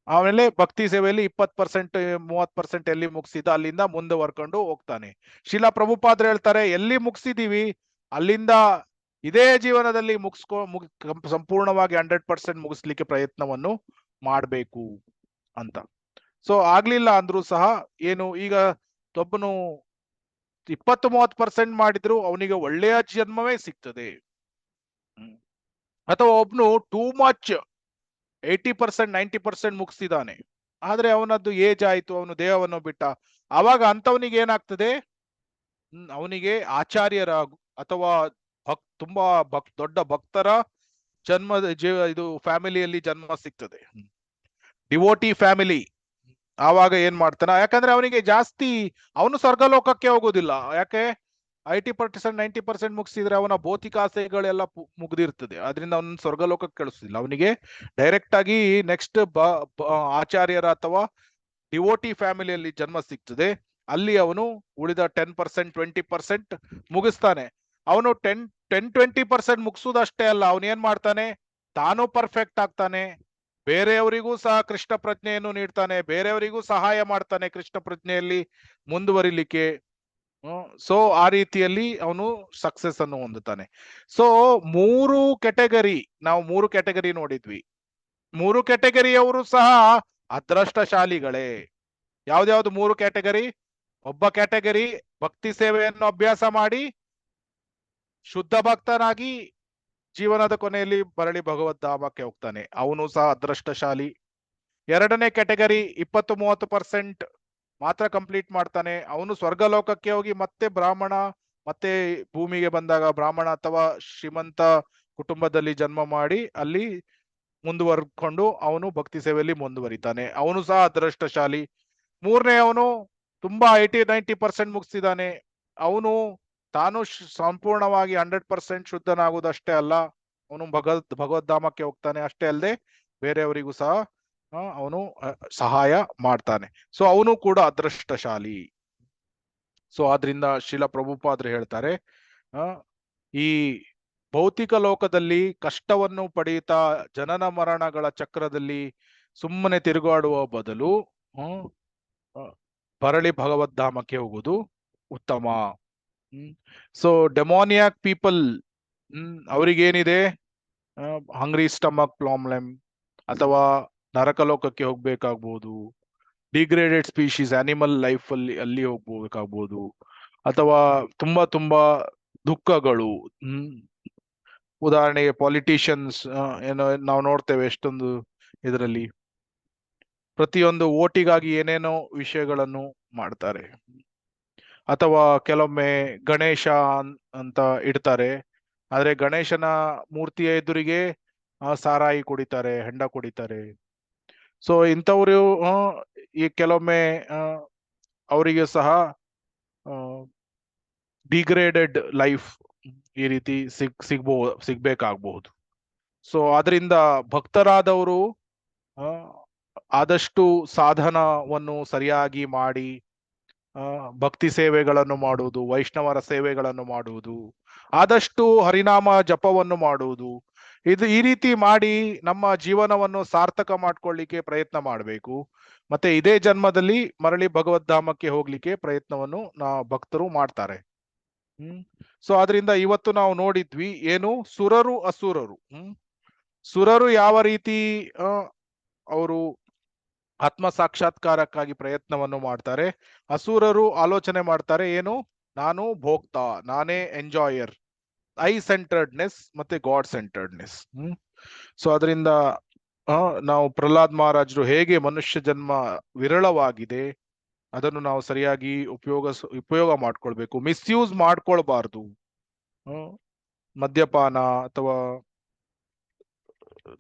ಆಮೇಲೆ ಭಕ್ತಿ ಸೇವೆಯಲ್ಲಿ 20%, 30% ಎಲ್ಲಿ ಮುಗಿಸಿದ ಅಲ್ಲಿಂದ ಮುಂದೆ ವರ್ಕೊಂಡು ಹೋಗ್ತಾನೆ. ಶೀಲಾ ಪ್ರಭುಪಾದರು ಹೇಳ್ತಾರೆ, ಎಲ್ಲಿ ಮುಗಿಸಿದೀವಿ ಅಲ್ಲಿಂದ ಇದೇ ಜೀವನದಲ್ಲಿ ಸಂಪೂರ್ಣವಾಗಿ 100% ಮುಗಿಸ್ಲಿಕ್ಕೆ ಪ್ರಯತ್ನವನ್ನು ಮಾಡಬೇಕು ಅಂತ. ಸೊ ಆಗ್ಲಿಲ್ಲ ಅಂದ್ರೂ ಸಹ ಏನು, ಈಗ ಒಬ್ಬನು 20-30% ಮಾಡಿದ್ರು ಅವನಿಗೆ ಒಳ್ಳೆಯ ಜನ್ಮವೇ ಸಿಗ್ತದೆ. ಅಥವಾ ಒಬ್ನು ಟೂ ಮಚ್ 80% 90% ಮುಗಿಸಿದಾನೆ, ಆದ್ರೆ ಅವನದ್ದು ಏಜ್ ಆಯ್ತು, ಅವನು ದೇಹವನ್ನು ಬಿಟ್ಟ, ಆವಾಗ ಅಂತವನಿಗೆ ಏನಾಗ್ತದೆ, ಅವನಿಗೆ ಆಚಾರ್ಯರ ಅಥವಾ ತುಂಬಾ ದೊಡ್ಡ ಭಕ್ತರ ಇದು ಫ್ಯಾಮಿಲಿಯಲ್ಲಿ ಜನ್ಮ ಸಿಗ್ತದೆ, ಡಿವೋಟಿ ಫ್ಯಾಮಿಲಿ. ಆವಾಗ ಏನ್ ಮಾಡ್ತಾನ, ಯಾಕಂದ್ರೆ ಅವನಿಗೆ ಜಾಸ್ತಿ ಅವನು ಸ್ವರ್ಗಲೋಕಕ್ಕೆ ಹೋಗೋದಿಲ್ಲ. ಯಾಕೆ? 80% 90% ಮುಗಿಸಿದ್ರೆ ಅವನ ಭೌತಿಕ ಆಸೆಗಳೆಲ್ಲ ಮುಗ್ದಿರ್ತದೆ, ಅದರಿಂದ ಅವನ ಸ್ವರ್ಗಲೋಕಕ್ಕೆ ಕಳಿಸೋದಿಲ್ಲ. ಅವನಿಗೆ ಡೈರೆಕ್ಟ್ ಆಗಿ ನೆಕ್ಸ್ಟ್ ಆಚಾರ್ಯರ ಅಥವಾ ಡಿವೋಟಿ ಫ್ಯಾಮಿಲಿಯಲ್ಲಿ ಜನ್ಮ ಸಿಗ್ತದೆ. ಅಲ್ಲಿ ಅವನು ಉಳಿದ 10% 20% ಮುಗಿಸ್ತಾನೆ. ಅವನು 10-20% ಮುಗಿಸೋದಷ್ಟೇ ಅಲ್ಲ, ಅವನು ಏನ್ ಮಾಡ್ತಾನೆ, ತಾನು ಪರ್ಫೆಕ್ಟ್ ಆಗ್ತಾನೆ, ಬೇರೆಯವರಿಗೂ ಸಹ ಕೃಷ್ಣ ಪ್ರಜ್ಞೆಯನ್ನು ನೀಡ್ತಾನೆ, ಬೇರೆಯವರಿಗೂ ಸಹಾಯ ಮಾಡ್ತಾನೆ ಕೃಷ್ಣ ಪ್ರಜ್ಞೆಯಲ್ಲಿ ಮುಂದುವರಿಲಿಕ್ಕೆ. ಸೊ ಆ ರೀತಿಯಲ್ಲಿ ಅವನು ಸಕ್ಸಸ್ ಅನ್ನು ಹೊಂದುತ್ತಾನೆ. ಸೊ 3 ಕ್ಯಾಟಗರಿ, ನಾವು 3 ಕ್ಯಾಟಗರಿ ನೋಡಿದ್ವಿ. 3 ಕ್ಯಾಟಗರಿಯವರು ಸಹ ಅದೃಷ್ಟಶಾಲಿಗಳೇ. ಯಾವ್ದ್ಯಾವ್ದು 3 ಕ್ಯಾಟಗರಿ? ಒಬ್ಬ ಕ್ಯಾಟಗರಿ ಭಕ್ತಿ ಸೇವೆಯನ್ನು ಅಭ್ಯಾಸ ಮಾಡಿ ಶುದ್ಧ ಭಕ್ತನಾಗಿ ಜೀವನದ ಕೊನೆಯಲ್ಲಿ ಮರಳಿ ಭಗವದ್ಧಾಮಕ್ಕೆ ಹೋಗ್ತಾನೆ, ಅವನು ಸಹ ಅದೃಷ್ಟಶಾಲಿ. ಎರಡನೇ ಕ್ಯಾಟಗರಿ 20-30% ಮಾತ್ರ ಕಂಪ್ಲೀಟ್ ಮಾಡ್ತಾನೆ, ಅವನು ಸ್ವರ್ಗಲೋಕಕ್ಕೆ ಹೋಗಿ ಮತ್ತೆ ಬ್ರಾಹ್ಮಣ, ಮತ್ತೆ ಭೂಮಿಗೆ ಬಂದಾಗ ಬ್ರಾಹ್ಮಣ ಅಥವಾ ಶ್ರೀಮಂತ ಕುಟುಂಬದಲ್ಲಿ ಜನ್ಮ ಮಾಡಿ ಅಲ್ಲಿ ಮುಂದುವರ್ಕೊಂಡು ಅವನು ಭಕ್ತಿ ಸೇವೆಯಲ್ಲಿ ಮುಂದುವರಿತಾನೆ, ಅವನು ಸಹ ಅದೃಷ್ಟಶಾಲಿ. ಮೂರನೇ ಅವನು ತುಂಬಾ 80-90% ಮುಗಿಸಿದಾನೆ, ಅವನು ತಾನು ಸಂಪೂರ್ಣವಾಗಿ 100% ಶುದ್ಧನಾಗುವುದಷ್ಟೇ ಅಲ್ಲ, ಅವನು ಭಗವದ್ಧಾಮಕ್ಕೆ ಹೋಗ್ತಾನೆ. ಅಷ್ಟೇ ಅಲ್ಲದೆ ಬೇರೆಯವರಿಗೂ ಸಹ ಅವನು ಸಹಾಯ ಮಾಡ್ತಾನೆ. ಸೊ ಅವನು ಕೂಡ ಅದೃಷ್ಟಶಾಲಿ. ಸೊ ಆದ್ರಿಂದ ಶ್ರೀಲ ಪ್ರಭುಪಾದರು ಹೇಳ್ತಾರೆ, ಈ ಭೌತಿಕ ಲೋಕದಲ್ಲಿ ಕಷ್ಟವನ್ನು ಪಡೆಯುತ್ತಾ ಜನನ ಮರಣಗಳ ಚಕ್ರದಲ್ಲಿ ಸುಮ್ಮನೆ ತಿರುಗಾಡುವ ಬದಲು ಮರಳಿ ಭಗವದ್ಧಾಮಕ್ಕೆ ಹೋಗುವುದು ಉತ್ತಮ. ಸೊ ಡೆಮೋನಿಯಾಕ್ ಪೀಪಲ್, ಅವರಿಗೇನಿದೆ, ಹಂಗ್ರಿ ಸ್ಟಮಕ್ ಪ್ರಾಬ್ಲಮ್ ಅಥವಾ ನರಕಲೋಕಕ್ಕೆ ಹೋಗ್ಬೇಕಾಗ್ಬೋದು, ಡಿಗ್ರೇಡೆಡ್ ಸ್ಪೀಶೀಸ್ ಆನಿಮಲ್ ಲೈಫ್ ಅಲ್ಲಿ ಹೋಗ್ಬೇಕಾಗ್ಬೋದು, ಅಥವಾ ತುಂಬಾ ದುಃಖಗಳು. ಉದಾಹರಣೆಗೆ ಪಾಲಿಟಿಷಿಯನ್ಸ್ ಏನೋ ನಾವು ನೋಡ್ತೇವೆ, ಎಷ್ಟೊಂದು ಇದರಲ್ಲಿ ಪ್ರತಿಯೊಂದು ಓಟಿಗಾಗಿ ಏನೇನೋ ವಿಷಯಗಳನ್ನು ಮಾಡ್ತಾರೆ. ಅಥವಾ ಕೆಲವೊಮ್ಮೆ ಗಣೇಶ ಅಂತ ಇಡ್ತಾರೆ, ಆದ್ರೆ ಗಣೇಶನ ಮೂರ್ತಿಯ ಎದುರಿಗೆ ಸಾರಾಯಿ ಕುಡಿತಾರೆ, ಹೆಂಡ ಕುಡಿತಾರೆ. ಸೊ ಇಂಥವ್ರು ಈ ಕೆಲವೊಮ್ಮೆ ಅವರಿಗೆ ಸಹ ಡಿಗ್ರೇಡೆಡ್ ಲೈಫ್ ಈ ರೀತಿ ಸಿಗ್ಬೇಕಾಗಬಹುದು. ಸೊ ಅದರಿಂದ ಭಕ್ತರಾದವರು ಆದಷ್ಟು ಸಾಧನವನ್ನು ಸರಿಯಾಗಿ ಮಾಡಿ ಭಕ್ತಿ ಸೇವೆಗಳನ್ನು ಮಾಡುವುದು, ವೈಷ್ಣವರ ಸೇವೆಗಳನ್ನು ಮಾಡುವುದು, ಆದಷ್ಟು ಹರಿನಾಮ ಜಪವನ್ನು ಮಾಡುವುದು, ಈ ರೀತಿ ಮಾಡಿ ನಮ್ಮ ಜೀವನವನ್ನು ಸಾರ್ಥಕ ಮಾಡ್ಕೊಳ್ಳಿಕ್ಕೆ ಪ್ರಯತ್ನ ಮಾಡಬೇಕು. ಮತ್ತೆ ಇದೇ ಜನ್ಮದಲ್ಲಿ ಮರಳಿ ಭಗವದ್ಧಾಮಕ್ಕೆ ಹೋಗ್ಲಿಕ್ಕೆ ಪ್ರಯತ್ನವನ್ನು ಭಕ್ತರು ಮಾಡ್ತಾರೆ. ಸೊ ಆದ್ರಿಂದ ಇವತ್ತು ನಾವು ನೋಡಿದ್ವಿ ಏನು, ಸುರರು ಅಸುರರು. ಸುರರು ಯಾವ ರೀತಿ ಅವರು ಆತ್ಮ ಸಾಕ್ಷಾತ್ಕಾರಕ್ಕಾಗಿ ಪ್ರಯತ್ನವನ್ನು ಮಾಡ್ತಾರೆ, ಅಸುರರು ಆಲೋಚನೆ ಮಾಡ್ತಾರೆ ಏನು, ನಾನು ಭೋಕ್ತಾ, ನಾನೇ ಎಂಜಾಯರ್, ಐ ಸೆಂಟರ್ಡ್ನೆಸ್ ಮತ್ತೆ ಗಾಡ್ ಸೆಂಟರ್ಡ್ನೆಸ್. ಸೊ ಅದರಿಂದ ನಾವು ಪ್ರಹ್ಲಾದ್ ಮಹಾರಾಜರು ಹೇಗೆ ಮನುಷ್ಯ ಜನ್ಮ ವಿರಳವಾಗಿದೆ ಅದನ್ನು ನಾವು ಸರಿಯಾಗಿ ಉಪಯೋಗ ಮಾಡ್ಕೊಳ್ಬೇಕು, ಮಿಸ್ಯೂಸ್ ಮಾಡ್ಕೊಳ್ಬಾರ್ದು. ಮದ್ಯಪಾನ ಅಥವಾ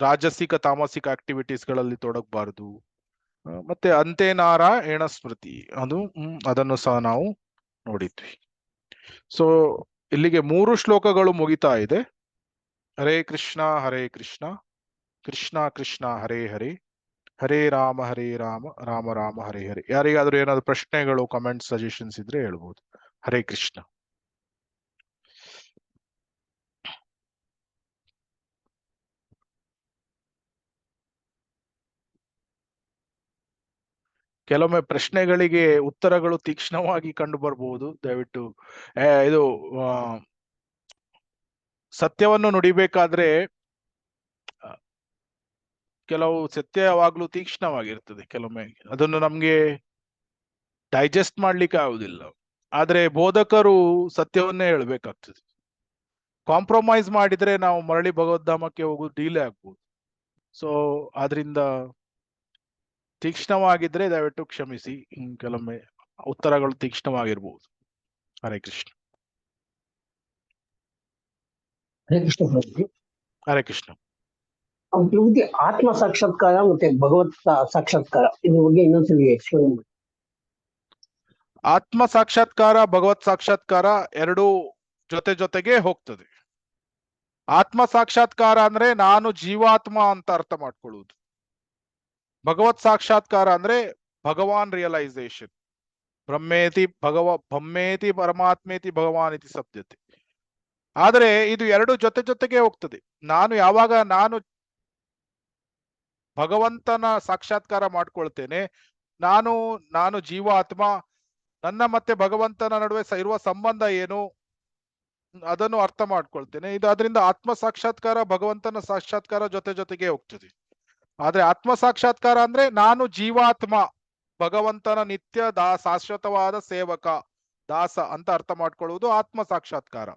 ರಾಜಸಿಕ ತಾಮಸಿಕ ಆಕ್ಟಿವಿಟೀಸ್ ಗಳಲ್ಲಿ ತೊಡಗಬಾರ್ದು. ಮತ್ತೆ ಅಂತೆನಾರ ಏಣ ಸ್ಮೃತಿ, ಅದನ್ನು ಸಹ ನಾವು ನೋಡಿದ್ವಿ. ಸೊ ಇಲ್ಲಿಗೆ 3 ಶ್ಲೋಕಗಳು ಮುಗಿತಾ ಇದೆ. ಹರೇ ಕೃಷ್ಣ ಕೃಷ್ಣ ಕೃಷ್ಣ ಹರೇ ಹರೇ, ಹರೇ ರಾಮ ರಾಮ ರಾಮ ಹರೇ ಹರೇ. ಯಾರಿಗಾದ್ರೂ ಏನಾದ್ರು ಪ್ರಶ್ನೆಗಳು, ಕಮೆಂಟ್, ಸಜೆಷನ್ಸ್ ಇದ್ರೆ ಹೇಳ್ಬೋದು. ಹರೇ ಕೃಷ್ಣ. ಕೆಲವೊಮ್ಮೆ ಪ್ರಶ್ನೆಗಳಿಗೆ ಉತ್ತರಗಳು ತೀಕ್ಷ್ಣವಾಗಿ ಕಂಡು ಬರ್ಬಹುದು. ದಯವಿಟ್ಟು ಇದು ಸತ್ಯವನ್ನು ನುಡಿಬೇಕಾದ್ರೆ ಕೆಲವು ಸತ್ಯ ಯಾವಾಗ್ಲೂ ತೀಕ್ಷ್ಣವಾಗಿರ್ತದೆ, ಕೆಲವೊಮ್ಮೆ ಅದನ್ನು ನಮ್ಗೆ ಡೈಜೆಸ್ಟ್ ಮಾಡ್ಲಿಕ್ಕೆ ಆಗುದಿಲ್ಲ. ಆದ್ರೆ ಬೋಧಕರು ಸತ್ಯವನ್ನೇ ಹೇಳ್ಬೇಕಾಗ್ತದೆ. ಕಾಂಪ್ರಮೈಸ್ ಮಾಡಿದ್ರೆ ನಾವು ಮರಳಿ ಭಗವದ್ಧಾಮಕ್ಕೆ ಹೋಗೋದು ಡಿಲೇ ಆಗ್ಬೋದು. ಸೊ ಆದ್ರಿಂದ ತೀಕ್ಷ್ಣವಾಗಿದ್ರೆ ದಯವಿಟ್ಟು ಕ್ಷಮಿಸಿ. ಕೆಲವೊಮ್ಮೆ ಉತ್ತರಗಳು ತೀಕ್ಷ್ಣವಾಗಿರ್ಬೋದು. ಹರೇ ಕೃಷ್ಣ. ಹರೇ ಕೃಷ್ಣ ಪ್ರಭುಜಿ. ಹರೇ ಕೃಷ್ಣ. ಪ್ರಭುಜಿ, ಆತ್ಮ ಸಾಕ್ಷಾತ್ಕಾರ ಮತ್ತೆ ಭಗವತ್ ಸಾಕ್ಷಾತ್ಕಾರ ಇದ್ರ ಬಗ್ಗೆ ಇನ್ನೊಂದ್ಸಲಿ ಎಕ್ಸ್ಪ್ಲೇನ್ ಮಾಡಿ. ಆತ್ಮ ಸಾಕ್ಷಾತ್ಕಾರ ಭಗವತ್ ಸಾಕ್ಷಾತ್ಕಾರ ಎರಡೂ ಜೊತೆಗೆ ಹೋಗ್ತದೆ. ಆತ್ಮ ಸಾಕ್ಷಾತ್ಕಾರ ಅಂದ್ರೆ ನಾನು ಜೀವಾತ್ಮ ಅಂತ ಅರ್ಥ ಮಾಡ್ಕೊಳ್ಳುವುದು. ಭಗವತ್ ಸಾಕ್ಷಾತ್ಕಾರ ಅಂದ್ರೆ ಭಗವಾನ್ ರಿಯಲೈಸೇಷನ್. ಬ್ರಹ್ಮೇತಿ ಪರಮಾತ್ಮೇತಿ ಭಗವಾನ್ ಇತಿ ಸತ್ಯತೆ. ಆದ್ರೆ ಇದು ಎರಡು ಜೊತೆಗೆ ಹೋಗ್ತದೆ. ನಾನು ಭಗವಂತನ ಸಾಕ್ಷಾತ್ಕಾರ ಮಾಡ್ಕೊಳ್ತೇನೆ, ನಾನು ಜೀವಾತ್ಮ, ನನ್ನ ಮತ್ತೆ ಭಗವಂತನ ನಡುವೆ ಇರುವ ಸಂಬಂಧ ಏನು ಅದನ್ನು ಅರ್ಥ ಮಾಡ್ಕೊಳ್ತೇನೆ. ಇದು ಅದರಿಂದ ಆತ್ಮ ಸಾಕ್ಷಾತ್ಕಾರ ಭಗವಂತನ ಸಾಕ್ಷಾತ್ಕಾರ ಜೊತೆಗೆ ಹೋಗ್ತದೆ. ಆದ್ರೆ ಆತ್ಮ ಸಾಕ್ಷಾತ್ಕಾರ ಅಂದ್ರೆ ನಾನು ಜೀವಾತ್ಮ, ಭಗವಂತನ ನಿತ್ಯ ಶಾಶ್ವತವಾದ ಸೇವಕ, ದಾಸ ಅಂತ ಅರ್ಥ ಮಾಡ್ಕೊಳ್ಳುವುದು ಆತ್ಮ ಸಾಕ್ಷಾತ್ಕಾರ.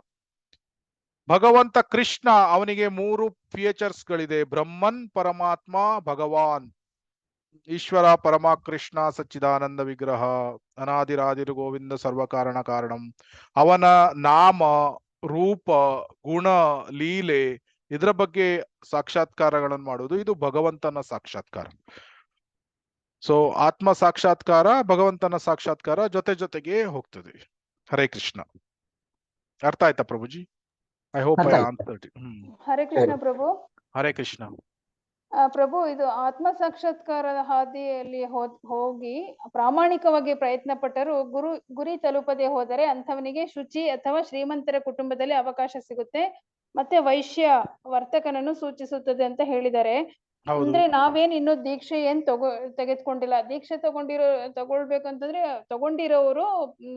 ಭಗವಂತ ಕೃಷ್ಣ, ಅವನಿಗೆ 3 ಫೀಚರ್ಸ್ ಗಳಿದೆ. ಬ್ರಹ್ಮನ್, ಪರಮಾತ್ಮ, ಭಗವಾನ್. ಈಶ್ವರ ಪರಮ ಕೃಷ್ಣ ಸಚ್ಚಿದಾನಂದ ವಿಗ್ರಹ, ಅನಾದಿರಾದಿರು ಗೋವಿಂದ ಸರ್ವಕಾರಣ ಕಾರಣಂ. ಅವನ ನಾಮ, ರೂಪ, ಗುಣ, ಲೀಲೆ ಇದರ ಬಗ್ಗೆ ಸಾಕ್ಷಾತ್ಕಾರಗಳನ್ನು ಮಾಡುವುದು ಇದು ಭಗವಂತನ ಸಾಕ್ಷಾತ್ಕಾರ. ಸೊ ಆತ್ಮ ಸಾಕ್ಷಾತ್ಕಾರ ಭಗವಂತನ ಸಾಕ್ಷಾತ್ಕಾರ ಜೊತೆಗೆ ಹೋಗ್ತದೆ. ಹರೇ ಕೃಷ್ಣ. ಅರ್ಥ ಆಯ್ತಾ Prabhuji? I hope I answered. Hare Krishna Prabhu. Hare Krishna. Prabhu, ಇದು ಆತ್ಮ ಸಾಕ್ಷಾತ್ಕಾರದ ಹಾದಿಯಲ್ಲಿ ಹೋಗಿ ಪ್ರಾಮಾಣಿಕವಾಗಿ ಪ್ರಯತ್ನ ಪಟ್ಟರು ಗುರಿ ತಲುಪದೆ ಹೋದರೆ ಅಂಥವನಿಗೆ ಶುಚಿ ಅಥವಾ ಶ್ರೀಮಂತರ ಕುಟುಂಬದಲ್ಲಿ ಅವಕಾಶ ಸಿಗುತ್ತೆ, ಮತ್ತೆ ವೈಶ್ಯ ವರ್ತಕನನ್ನು ಸೂಚಿಸುತ್ತದೆ ಅಂತ ಹೇಳಿದ್ದಾರೆ. ಅಂದ್ರೆ ನಾವೇನ್ ಇನ್ನು ದೀಕ್ಷೆ ಏನ್ ತೆಗೆದುಕೊಂಡಿಲ್ಲ. ದೀಕ್ಷೆ ತಗೊಳ್ಬೇಕಂತಂದ್ರೆ ತಗೊಂಡಿರೋರು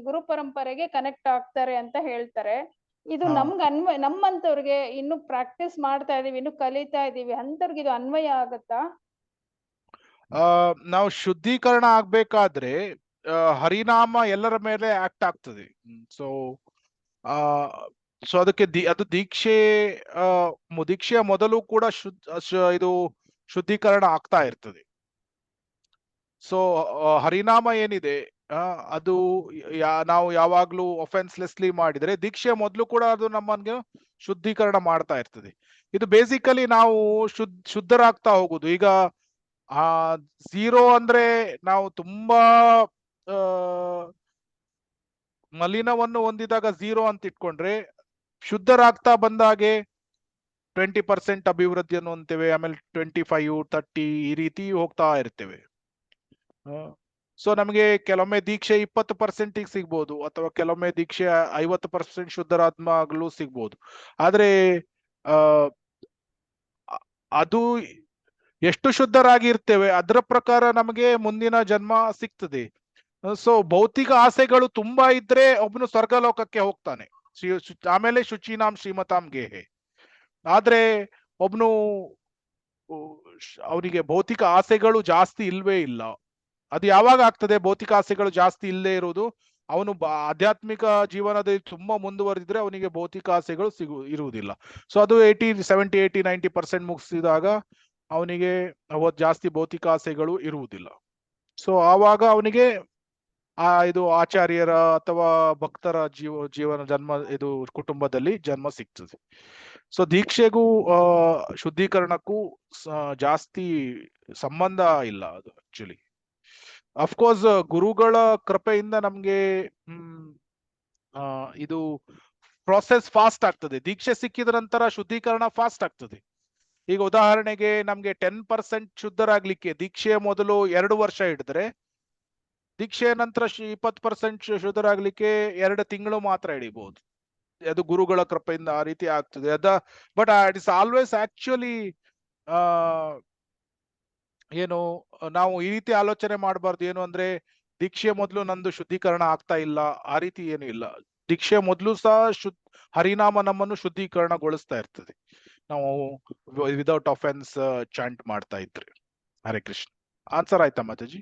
ಗುರು ಪರಂಪರೆಗೆ ಕನೆಕ್ಟ್ ಆಗ್ತಾರೆ ಅಂತ ಹೇಳ್ತಾರೆ. ಇದು ನಮ್ಮಂತವ್ರಿಗೆ ಇನ್ನು ಪ್ರಾಕ್ಟೀಸ್ ಮಾಡ್ತಾ ಇದೀವಿ, ಇನ್ನು ಕಲಿತಾ ಇದೀವಿ ಅಂತವ್ರಿಗೆ ಇದು ಅನ್ವಯ ಆಗತ್ತಾ? ನಾವು ಶುದ್ಧೀಕರಣ ಆಗ್ಬೇಕಾದ್ರೆ ಹರಿನಾಮ ಎಲ್ಲರ ಮೇಲೆ ಆಕ್ಟ್ ಆಗ್ತದೆ. ಸೊ ಅದಕ್ಕೆ ಅದು ದೀಕ್ಷೆಯ ಮೊದಲು ಕೂಡ ಇದು ಶುದ್ಧೀಕರಣ ಆಗ್ತಾ ಇರ್ತದೆ. ಸೊ ಹರಿನಾಮ ಏನಿದೆ ಅದು ನಾವು ಯಾವಾಗ್ಲೂ ಒಫೆನ್ಸ್ಲೆಸ್ಲಿ ಮಾಡಿದ್ರೆ ದೀಕ್ಷೆ ಮೊದಲು ಕೂಡ ಅದು ನಮ್ಮನ್ಗೆ ಶುದ್ಧೀಕರಣ ಮಾಡ್ತಾ ಇರ್ತದೆ. ಇದು ಬೇಸಿಕಲಿ ನಾವು ಶುದ್ಧರಾಗ್ತಾ ಹೋಗುದು. ಈಗ 0 ಅಂದ್ರೆ ನಾವು ತುಂಬಾ ಮಲಿನವನ್ನು ಹೊಂದಿದಾಗ 0 ಅಂತ ಇಟ್ಕೊಂಡ್ರೆ, ಶುದ್ಧರಾಗ್ತಾ ಬಂದಾಗೆ 20% ಅಭಿವೃದ್ಧಿಯನ್ನು ಹೊಂದ್ತೇವೆ, ಆಮೇಲೆ 25, 30 ಈ ರೀತಿ ಹೋಗ್ತಾ ಇರ್ತೇವೆ. ಸೊ ನಮಗೆ ಕೆಲವೊಮ್ಮೆ ದೀಕ್ಷೆ 20% ಸಿಗ್ಬೋದು, ಅಥವಾ ಕೆಲವೊಮ್ಮೆ ದೀಕ್ಷೆ 50% ಶುದ್ಧರಾತ್ಮಗಳು ಸಿಗ್ಬೋದು. ಆದ್ರೆ ಅದು ಎಷ್ಟು ಶುದ್ಧರಾಗಿ ಇರ್ತೇವೆ ಅದರ ಪ್ರಕಾರ ನಮಗೆ ಮುಂದಿನ ಜನ್ಮ ಸಿಗ್ತದೆ. ಸೊ ಭೌತಿಕ ಆಸೆಗಳು ತುಂಬಾ ಇದ್ರೆ ಒಬ್ಬನು ಸ್ವರ್ಗಲೋಕಕ್ಕೆ ಹೋಗ್ತಾನೆ, ಆಮೇಲೆ ಶುಚಿನಾಂ ಶ್ರೀಮತಾಂ ಗೇಹೆ. ಆದ್ರೆ ಒಬ್ನು ಅವನಿಗೆ ಭೌತಿಕ ಆಸೆಗಳು ಜಾಸ್ತಿ ಇಲ್ವೇ ಇಲ್ಲ. ಅದು ಯಾವಾಗ ಆಗ್ತದೆ? ಭೌತಿಕ ಆಸೆಗಳು ಜಾಸ್ತಿ ಇಲ್ಲದೆ ಇರುವುದು, ಅವನು ಆಧ್ಯಾತ್ಮಿಕ ಜೀವನದಲ್ಲಿ ತುಂಬಾ ಮುಂದುವರೆದಿದ್ರೆ ಅವನಿಗೆ ಭೌತಿಕ ಆಸೆಗಳು ಇರುವುದಿಲ್ಲ. ಸೊ ಅದು 70, 80, 90% ಮುಗಿಸಿದಾಗ ಅವನಿಗೆ ಜಾಸ್ತಿ ಭೌತಿಕ ಆಸೆಗಳು ಇರುವುದಿಲ್ಲ. ಸೊ ಆವಾಗ ಅವನಿಗೆ ಇದು ಆಚಾರ್ಯರ ಅಥವಾ ಭಕ್ತರ ಜೀವನ ಜನ್ಮ ಇದು ಕುಟುಂಬದಲ್ಲಿ ಜನ್ಮ ಸಿಗ್ತದೆ. ಸೊ ದೀಕ್ಷೆಗೂ ಶುದ್ಧೀಕರಣಕ್ಕೂ ಜಾಸ್ತಿ ಸಂಬಂಧ ಇಲ್ಲ ಅದು ಆಕ್ಚುಲಿ. ಅಫ್ಕೋರ್ಸ್ ಗುರುಗಳ ಕೃಪೆಯಿಂದ ನಮ್ಗೆ ಇದು ಪ್ರಾಸೆಸ್ ಫಾಸ್ಟ್ ಆಗ್ತದೆ. ದೀಕ್ಷೆ ಸಿಕ್ಕಿದ ನಂತರ ಶುದ್ಧೀಕರಣ ಫಾಸ್ಟ್ ಆಗ್ತದೆ. ಈಗ ಉದಾಹರಣೆಗೆ ನಮ್ಗೆ 10% ಶುದ್ಧರಾಗ್ಲಿಕ್ಕೆ ದೀಕ್ಷೆಯ ಮೊದಲು 2 ವರ್ಷ ಹಿಡಿದ್ರೆ, ದೀಕ್ಷೆಯ ನಂತರ 20% ಶುದ್ಧರಾಗ್ಲಿಕ್ಕೆ 2 ತಿಂಗಳು ಮಾತ್ರ ಹಿಡಿಬಹುದು. ಅದು ಗುರುಗಳ ಕೃಪೆಯಿಂದ ಆ ರೀತಿ ಆಗ್ತದೆ. But it is always actually ಏನು ನಾವು ಈ ರೀತಿ ಆಲೋಚನೆ ಮಾಡಬಾರ್ದು. ಏನು ಅಂದ್ರೆ ದೀಕ್ಷೆ ಮೊದಲು ನಂದು ಶುದ್ಧೀಕರಣ ಆಗ್ತಾ ಇಲ್ಲ, ಆ ರೀತಿ ಏನು ಇಲ್ಲ. ದೀಕ್ಷೆ ಮೊದಲು ಸಹ ಹರಿನಾಮ ನಮ್ಮನ್ನು ಶುದ್ಧೀಕರಣಗೊಳಿಸ್ತಾ ಇರ್ತದೆ, ನಾವು ವಿದೌಟ್ ಅಫೆನ್ಸ್ ಚಾಂಟ್ ಮಾಡ್ತಾ ಇದ್ರೆ. ಹರೇ ಕೃಷ್ಣ. ಆನ್ಸರ್ ಆಯ್ತಾ ಮಾತಾಜಿ?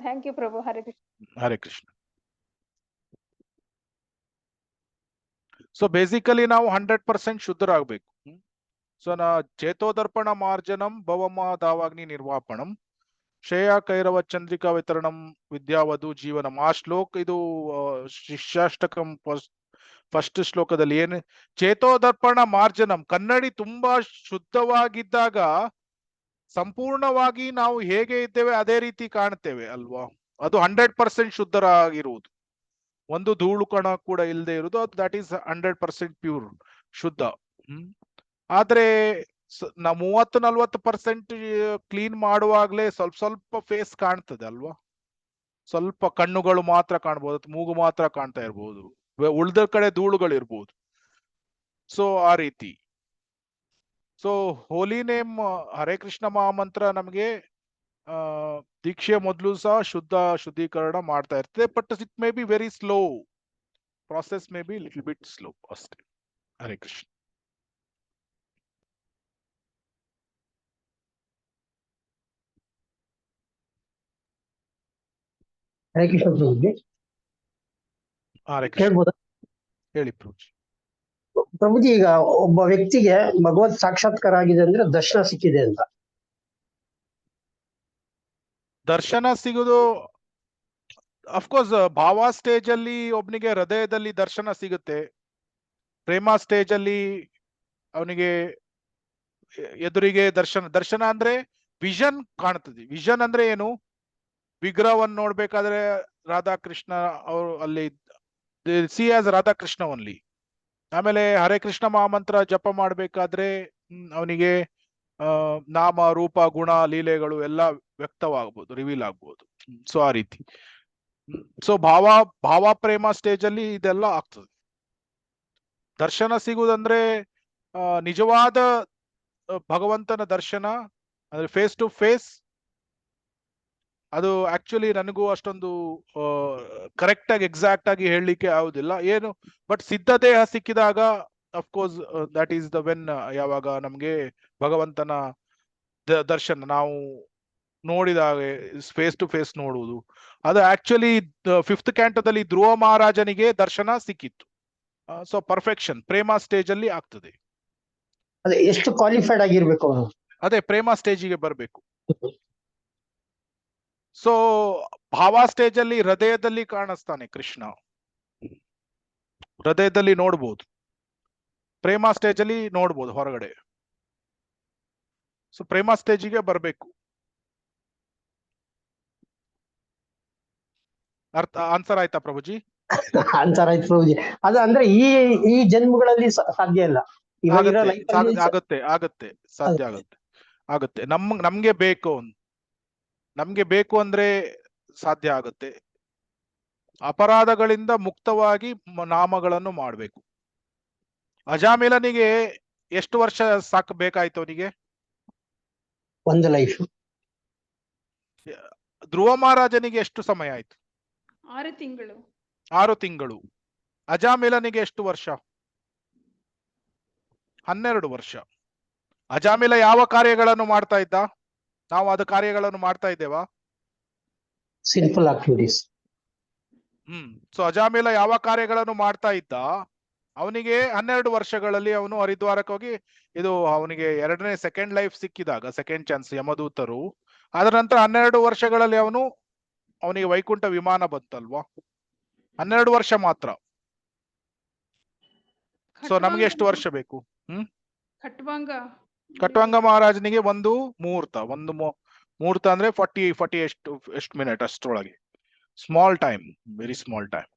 ಥ್ಯಾಂಕ್ ಯು ಪ್ರಭು. ಹರೇ ಕೃಷ್ಣ. ಹರೇ ಕೃಷ್ಣ. ಸೊ ಬೇಸಿಕಲಿ ನಾವು 100% ಶುದ್ಧರಾಗಬೇಕು. ಸೊ ಚೇತೋದರ್ಪಣ ಮಾರ್ಜನಂ ಭವಮ ದಾವಾಗ್ನಿ ನಿರ್ವಾಪಣಂ ಶ್ರೇಯ ಕೈರವ ಚಂದ್ರಿಕಾ ವಿತರಣಂ ವಿದ್ಯಾವಧು ಜೀವನಂ. ಆ ಶ್ಲೋಕ ಇದು ಶಿಷ್ಯಾಷ್ಟಕಂ ಫಸ್ಟ್ ಶ್ಲೋಕದಲ್ಲಿ ಏನು ಚೇತೋದರ್ಪಣ ಮಾರ್ಜನಂ, ಕನ್ನಡಿ ತುಂಬಾ ಶುದ್ಧವಾಗಿದ್ದಾಗ ಸಂಪೂರ್ಣವಾಗಿ ನಾವು ಹೇಗೆ ಇದ್ದೇವೆ ಅದೇ ರೀತಿ ಕಾಣ್ತೇವೆ ಅಲ್ವಾ. ಅದು 100% ಶುದ್ಧರಾಗಿರುವುದು, ಒಂದು ಧೂಳು ಕಣ ಕೂಡ ಇಲ್ಲದೆ ಇರುವುದು, ಅದು ದಟ್ ಈಸ್ 100% ಪ್ಯೂರ್ ಶುದ್ಧ. ಆದ್ರೆ ನಾವು 30-40% ಕ್ಲೀನ್ ಮಾಡುವಾಗ್ಲೇ ಸ್ವಲ್ಪ ಫೇಸ್ ಕಾಣ್ತದೆ ಅಲ್ವಾ. ಸ್ವಲ್ಪ ಕಣ್ಣುಗಳು ಮಾತ್ರ ಕಾಣ್ಬೋದು, ಮೂಗು ಮಾತ್ರ ಕಾಣ್ತಾ ಇರ್ಬೋದು, ಉಳ್ದ ಕಡೆ ಧೂಳುಗಳಿರ್ಬೋದು. ಸೊ ಆ ರೀತಿ. ಸೊ ಹೋಲಿ ನೇಮ್ ಹರೇ ಕೃಷ್ಣ ಮಹಾಮಂತ್ರ ನಮಗೆ ದೀಕ್ಷೆಯ ಮೊದಲು ಸಹ ಶುದ್ಧೀಕರಣ ಮಾಡ್ತಾ ಇರ್ತದೆ. But it may be very slow process, may be little bit slow ಅಷ್ಟೇ. ಹರೇ ಕೃಷ್ಣ. ಹರೇ ಕೃಷ್ಣ ಪ್ರಭುಜಿ, ಹರೇ ಕೃಷ್ಣ. ಕೇಳ್ಬೋದಾ? ಹೇಳಿ ಪ್ರಭುಜಿ. ಪ್ರಭುಜಿ, ಈಗ ಒಬ್ಬ ವ್ಯಕ್ತಿಗೆ ಭಗವತ್ ಸಾಕ್ಷಾತ್ಕಾರ ಆಗಿದೆ ಅಂದ್ರೆ ದರ್ಶನ ಸಿಕ್ಕಿದೆ ಅಂತ. ದರ್ಶನ ಸಿಗುದು ಅಫ್ಕೋರ್ಸ್ ಭಾವ ಸ್ಟೇಜ್ ಅಲ್ಲಿ ಒಬ್ನಿಗೆ ಹೃದಯದಲ್ಲಿ ದರ್ಶನ ಸಿಗುತ್ತೆ. ಪ್ರೇಮ ಸ್ಟೇಜ್ ಅಲ್ಲಿ ಅವನಿಗೆ ಎದುರಿಗೆ ದರ್ಶನ ಅಂದ್ರೆ ವಿಷನ್ ಕಾಣ್ತದೆ. ವಿಷನ್ ಅಂದ್ರೆ ಏನು? ವಿಗ್ರಹವನ್ನು ನೋಡ್ಬೇಕಾದ್ರೆ ರಾಧಾಕೃಷ್ಣ ಅವರು ಅಲ್ಲಿ ಸಿ ಆಸ್ ರಾಧಾಕೃಷ್ಣ ಓನ್ಲಿ. ಆಮೇಲೆ ಹರೇ ಕೃಷ್ಣ ಮಹಾಮಂತ್ರ ಜಪ ಮಾಡ್ಬೇಕಾದ್ರೆ ಅವನಿಗೆ ನಾಮ ರೂಪ ಗುಣ ಲೀಲೆಗಳು ಎಲ್ಲ ವ್ಯಕ್ತವಾಗ್ಬೋದು, ರಿವೀಲ್ ಆಗ್ಬೋದು. ಸೊ ಆ ರೀತಿ. ಸೊ ಭಾವ ಪ್ರೇಮ ಸ್ಟೇಜ್ ಅಲ್ಲಿ ಇದೆಲ್ಲ ಆಗ್ತದೆ. ದರ್ಶನ ಸಿಗುವುದಂದ್ರೆ ನಿಜವಾದ ಭಗವಂತನ ದರ್ಶನ ಅಂದ್ರೆ ಫೇಸ್ ಟು ಫೇಸ್. ಅದು ಆಕ್ಚುಲಿ ನನಗೂ ಅಷ್ಟೊಂದು ಕರೆಕ್ಟ್ ಆಗಿ ಎಕ್ಸಾಕ್ಟ್ ಆಗಿ ಹೇಳಲಿಕ್ಕೆ ಆಗುದಿಲ್ಲ ಏನು. ಬಟ್ ಸಿದ್ಧ ದೇಹ ಸಿಕ್ಕಿದಾಗ of course that is the when, ಯಾವಾಗ ನಮ್ಗೆ ಭಗವಂತನ ದರ್ಶನ ನಾವು ನೋಡಿದಾಗ ಫೇಸ್ ಟು ಫೇಸ್ ನೋಡುವುದು. ಅದು ಆಕ್ಚುಲಿ 5th ಕ್ಯಾಂಟೋದಲ್ಲಿ ಧ್ರುವ ಮಹಾರಾಜನಿಗೆ ದರ್ಶನ ಸಿಕ್ಕಿತ್ತು. ಸೊ ಪರ್ಫೆಕ್ಷನ್ ಪ್ರೇಮ ಸ್ಟೇಜ್ ಅಲ್ಲಿ ಆಗ್ತದೆ. ಅದೇ ಎಷ್ಟು ಕ್ವಾಲಿಫೈಡ್ ಆಗಿರ್ಬೇಕು ಅವನು? ಅದೇ ಪ್ರೇಮ ಸ್ಟೇಜಿಗೆ ಬರಬೇಕು. ಸೊ ಭಾವ ಸ್ಟೇಜ್ ಅಲ್ಲಿ ಹೃದಯದಲ್ಲಿ ಕಾಣಿಸ್ತಾನೆ ಕೃಷ್ಣ, ಹೃದಯದಲ್ಲಿ ನೋಡ್ಬೋದು. ಪ್ರೇಮ ಸ್ಟೇಜ್ ಅಲ್ಲಿ ನೋಡ್ಬೋದು ಹೊರಗಡೆ. ಸೊ ಪ್ರೇಮ ಸ್ಟೇಜಿಗೆ ಬರಬೇಕು. ಆನ್ಸರ್ ಆಯ್ತಾ ಪ್ರಭುಜಿ? ಆನ್ಸರ್ ಆಯ್ತು ಪ್ರಭುಜಿ. ಅದು ಅಂದ್ರೆ ಈ ಜನ್ಮಗಳಲ್ಲಿ ಸಾಧ್ಯ ಇಲ್ಲ. ಆಗತ್ತೆ ಸಾಧ್ಯ ಆಗತ್ತೆ. ನಮ್ಗೆ ಬೇಕು ಅಂದ್ರೆ ಸಾಧ್ಯ ಆಗುತ್ತೆ. ಅಪರಾಧಗಳಿಂದ ಮುಕ್ತವಾಗಿ ನಾಮಗಳನ್ನು ಮಾಡ್ಬೇಕು. ಅಜಾಮಿಲನಿಗೆ ಎಷ್ಟು ವರ್ಷ ಸಾಕಬೇಕಾಯ್ತು ಅವನಿಗೆ? ಒಂದು ಲೈಫ್. ಧ್ರುವ ಮಹಾರಾಜನಿಗೆ ಎಷ್ಟು ಸಮಯ ಆಯ್ತು? 6 ತಿಂಗಳು. 6 ತಿಂಗಳು. ಅಜಾಮಿಲನಿಗೆ ಎಷ್ಟು ವರ್ಷ? 12 ವರ್ಷ. ಅಜಾಮಿಲ ಯಾವ ಕಾರ್ಯಗಳನ್ನು ಮಾಡ್ತಾ ಇದ್ದ? ನಾವು ಅದು ಕಾರ್ಯಗಳನ್ನು ಮಾಡ್ತಾ ಇದ್ದೇವಾ? Simple activities. ಸೊ ಅಜಾಮಿಲ ಯಾವ ಕಾರ್ಯಗಳನ್ನು ಮಾಡ್ತಾ ಇದ್ದ? ಅವನಿಗೆ 12 ವರ್ಷಗಳಲ್ಲಿ ಅವನು ಹರಿದ್ವಾರಕ್ಕೆ ಹೋಗಿ, ಇದು ಅವನಿಗೆ 2ನೇ ಸೆಕೆಂಡ್ ಲೈಫ್ ಸಿಕ್ಕಿದಾಗ, ಸೆಕೆಂಡ್ ಚಾನ್ಸ್ ಯಮದೂತರು. ಅದರ ನಂತರ 12 ವರ್ಷಗಳಲ್ಲಿ ಅವನಿಗೆ ವೈಕುಂಠ ವಿಮಾನ ಬಂತಲ್ವಾ? 12 ವರ್ಷ ಮಾತ್ರ. ಸೊ ನಮ್ಗೆ ಎಷ್ಟು ವರ್ಷ ಬೇಕು? ಖಟ್ವಾಂಗ ಮಹಾರಾಜನಿಗೆ ಒಂದು ಮುಹೂರ್ತ ಅಂದ್ರೆ 40 ಎಷ್ಟು ಮಿನಿಟ್ ಅಷ್ಟರೊಳಗೆ. Small time, very small time.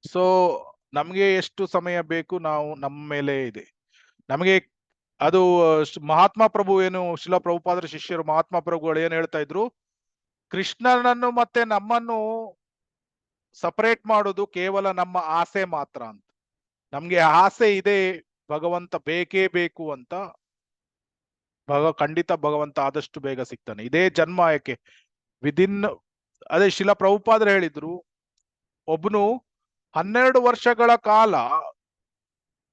So ನಮ್ಗೆ ಎಷ್ಟು ಸಮಯ ಬೇಕು ನಮ್ಮ ಮೇಲೆ ಇದೆ. ನಮಗೆ ಅದು ಮಹಾತ್ಮ ಪ್ರಭು ಏನು, ಶಿಲಾ ಪ್ರಭುಪಾದರ ಶಿಷ್ಯರು ಮಹಾತ್ಮ ಪ್ರಭುಗಳು ಏನ್ ಹೇಳ್ತಾ ಇದ್ರು, ಕೃಷ್ಣನನ್ನು ಮತ್ತೆ ನಮ್ಮನ್ನು ಸಪರೇಟ್ ಮಾಡೋದು ಕೇವಲ ನಮ್ಮ ಆಸೆ ಮಾತ್ರ ಅಂತ. ನಮ್ಗೆ ಆಸೆ ಇದೆ ಭಗವಂತ ಬೇಕೇ ಬೇಕು ಅಂತ, ಖಂಡಿತ ಭಗವಂತ ಆದಷ್ಟು ಬೇಗ ಸಿಗ್ತಾನೆ. ಇದೇ ಜನ್ಮ ಯಾಕೆ ಅದೇ ಶಿಲಾ ಪ್ರಭುಪಾದರು ಹೇಳಿದ್ರು, ಒಬ್ಬನು 12 ವರ್ಷಗಳ ಕಾಲ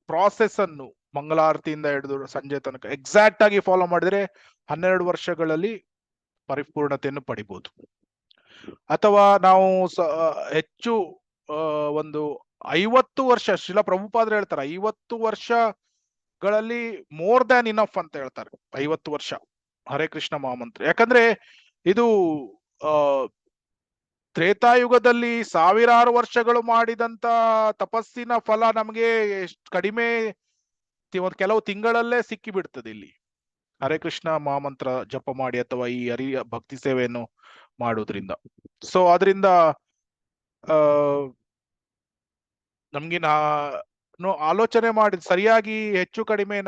ಪ್ರಾಸೆಸ್ ಅನ್ನು ಮಂಗಳಾರತಿಯಿಂದ ಹಿಡಿದು ಸಂಜೆ ತನಕ ಎಕ್ಸಾಕ್ಟ್ ಆಗಿ ಫಾಲೋ ಮಾಡಿದ್ರೆ 12 ವರ್ಷಗಳಲ್ಲಿ ಪರಿಪೂರ್ಣತೆಯನ್ನು ಪಡಿಬಹುದು. ಅಥವಾ ನಾವು ಹೆಚ್ಚು ಒಂದು 50 ವರ್ಷ ಶ್ರೀಲ ಪ್ರಭುಪಾದ್ರು ಹೇಳ್ತಾರೆ 50 ವರ್ಷಗಳಲ್ಲಿ ಮೋರ್ ದ್ಯಾನ್ ಇನಫ್ ಅಂತ ಹೇಳ್ತಾರೆ. 50 ವರ್ಷ ಹರೇ ಕೃಷ್ಣ ಮಹಾಮಂತ್ರ. ಯಾಕಂದ್ರೆ ಇದು ಆ ತ್ರೇತಾಯುಗದಲ್ಲಿ ಸಾವಿರಾರು ವರ್ಷಗಳು ಮಾಡಿದಂತ ತಪಸ್ಸಿನ ಫಲ ನಮಗೆ ಕಡಿಮೆ ಕೆಲವು ತಿಂಗಳಲ್ಲೇ ಸಿಕ್ಕಿ ಬಿಡ್ತದೆ ಇಲ್ಲಿ ಹರೇ ಕೃಷ್ಣ ಮಹಾಮಂತ್ರ ಜಪ ಮಾಡಿ ಅಥವಾ ಈ ಭಕ್ತಿ ಸೇವೆಯನ್ನು ಮಾಡೋದ್ರಿಂದ. ಸೊ ಅದರಿಂದ ನಮ್ಗೆ ಆಲೋಚನೆ ಮಾಡಿದ್ ಸರಿಯಾಗಿ ಹೆಚ್ಚು ಕಡಿಮೆ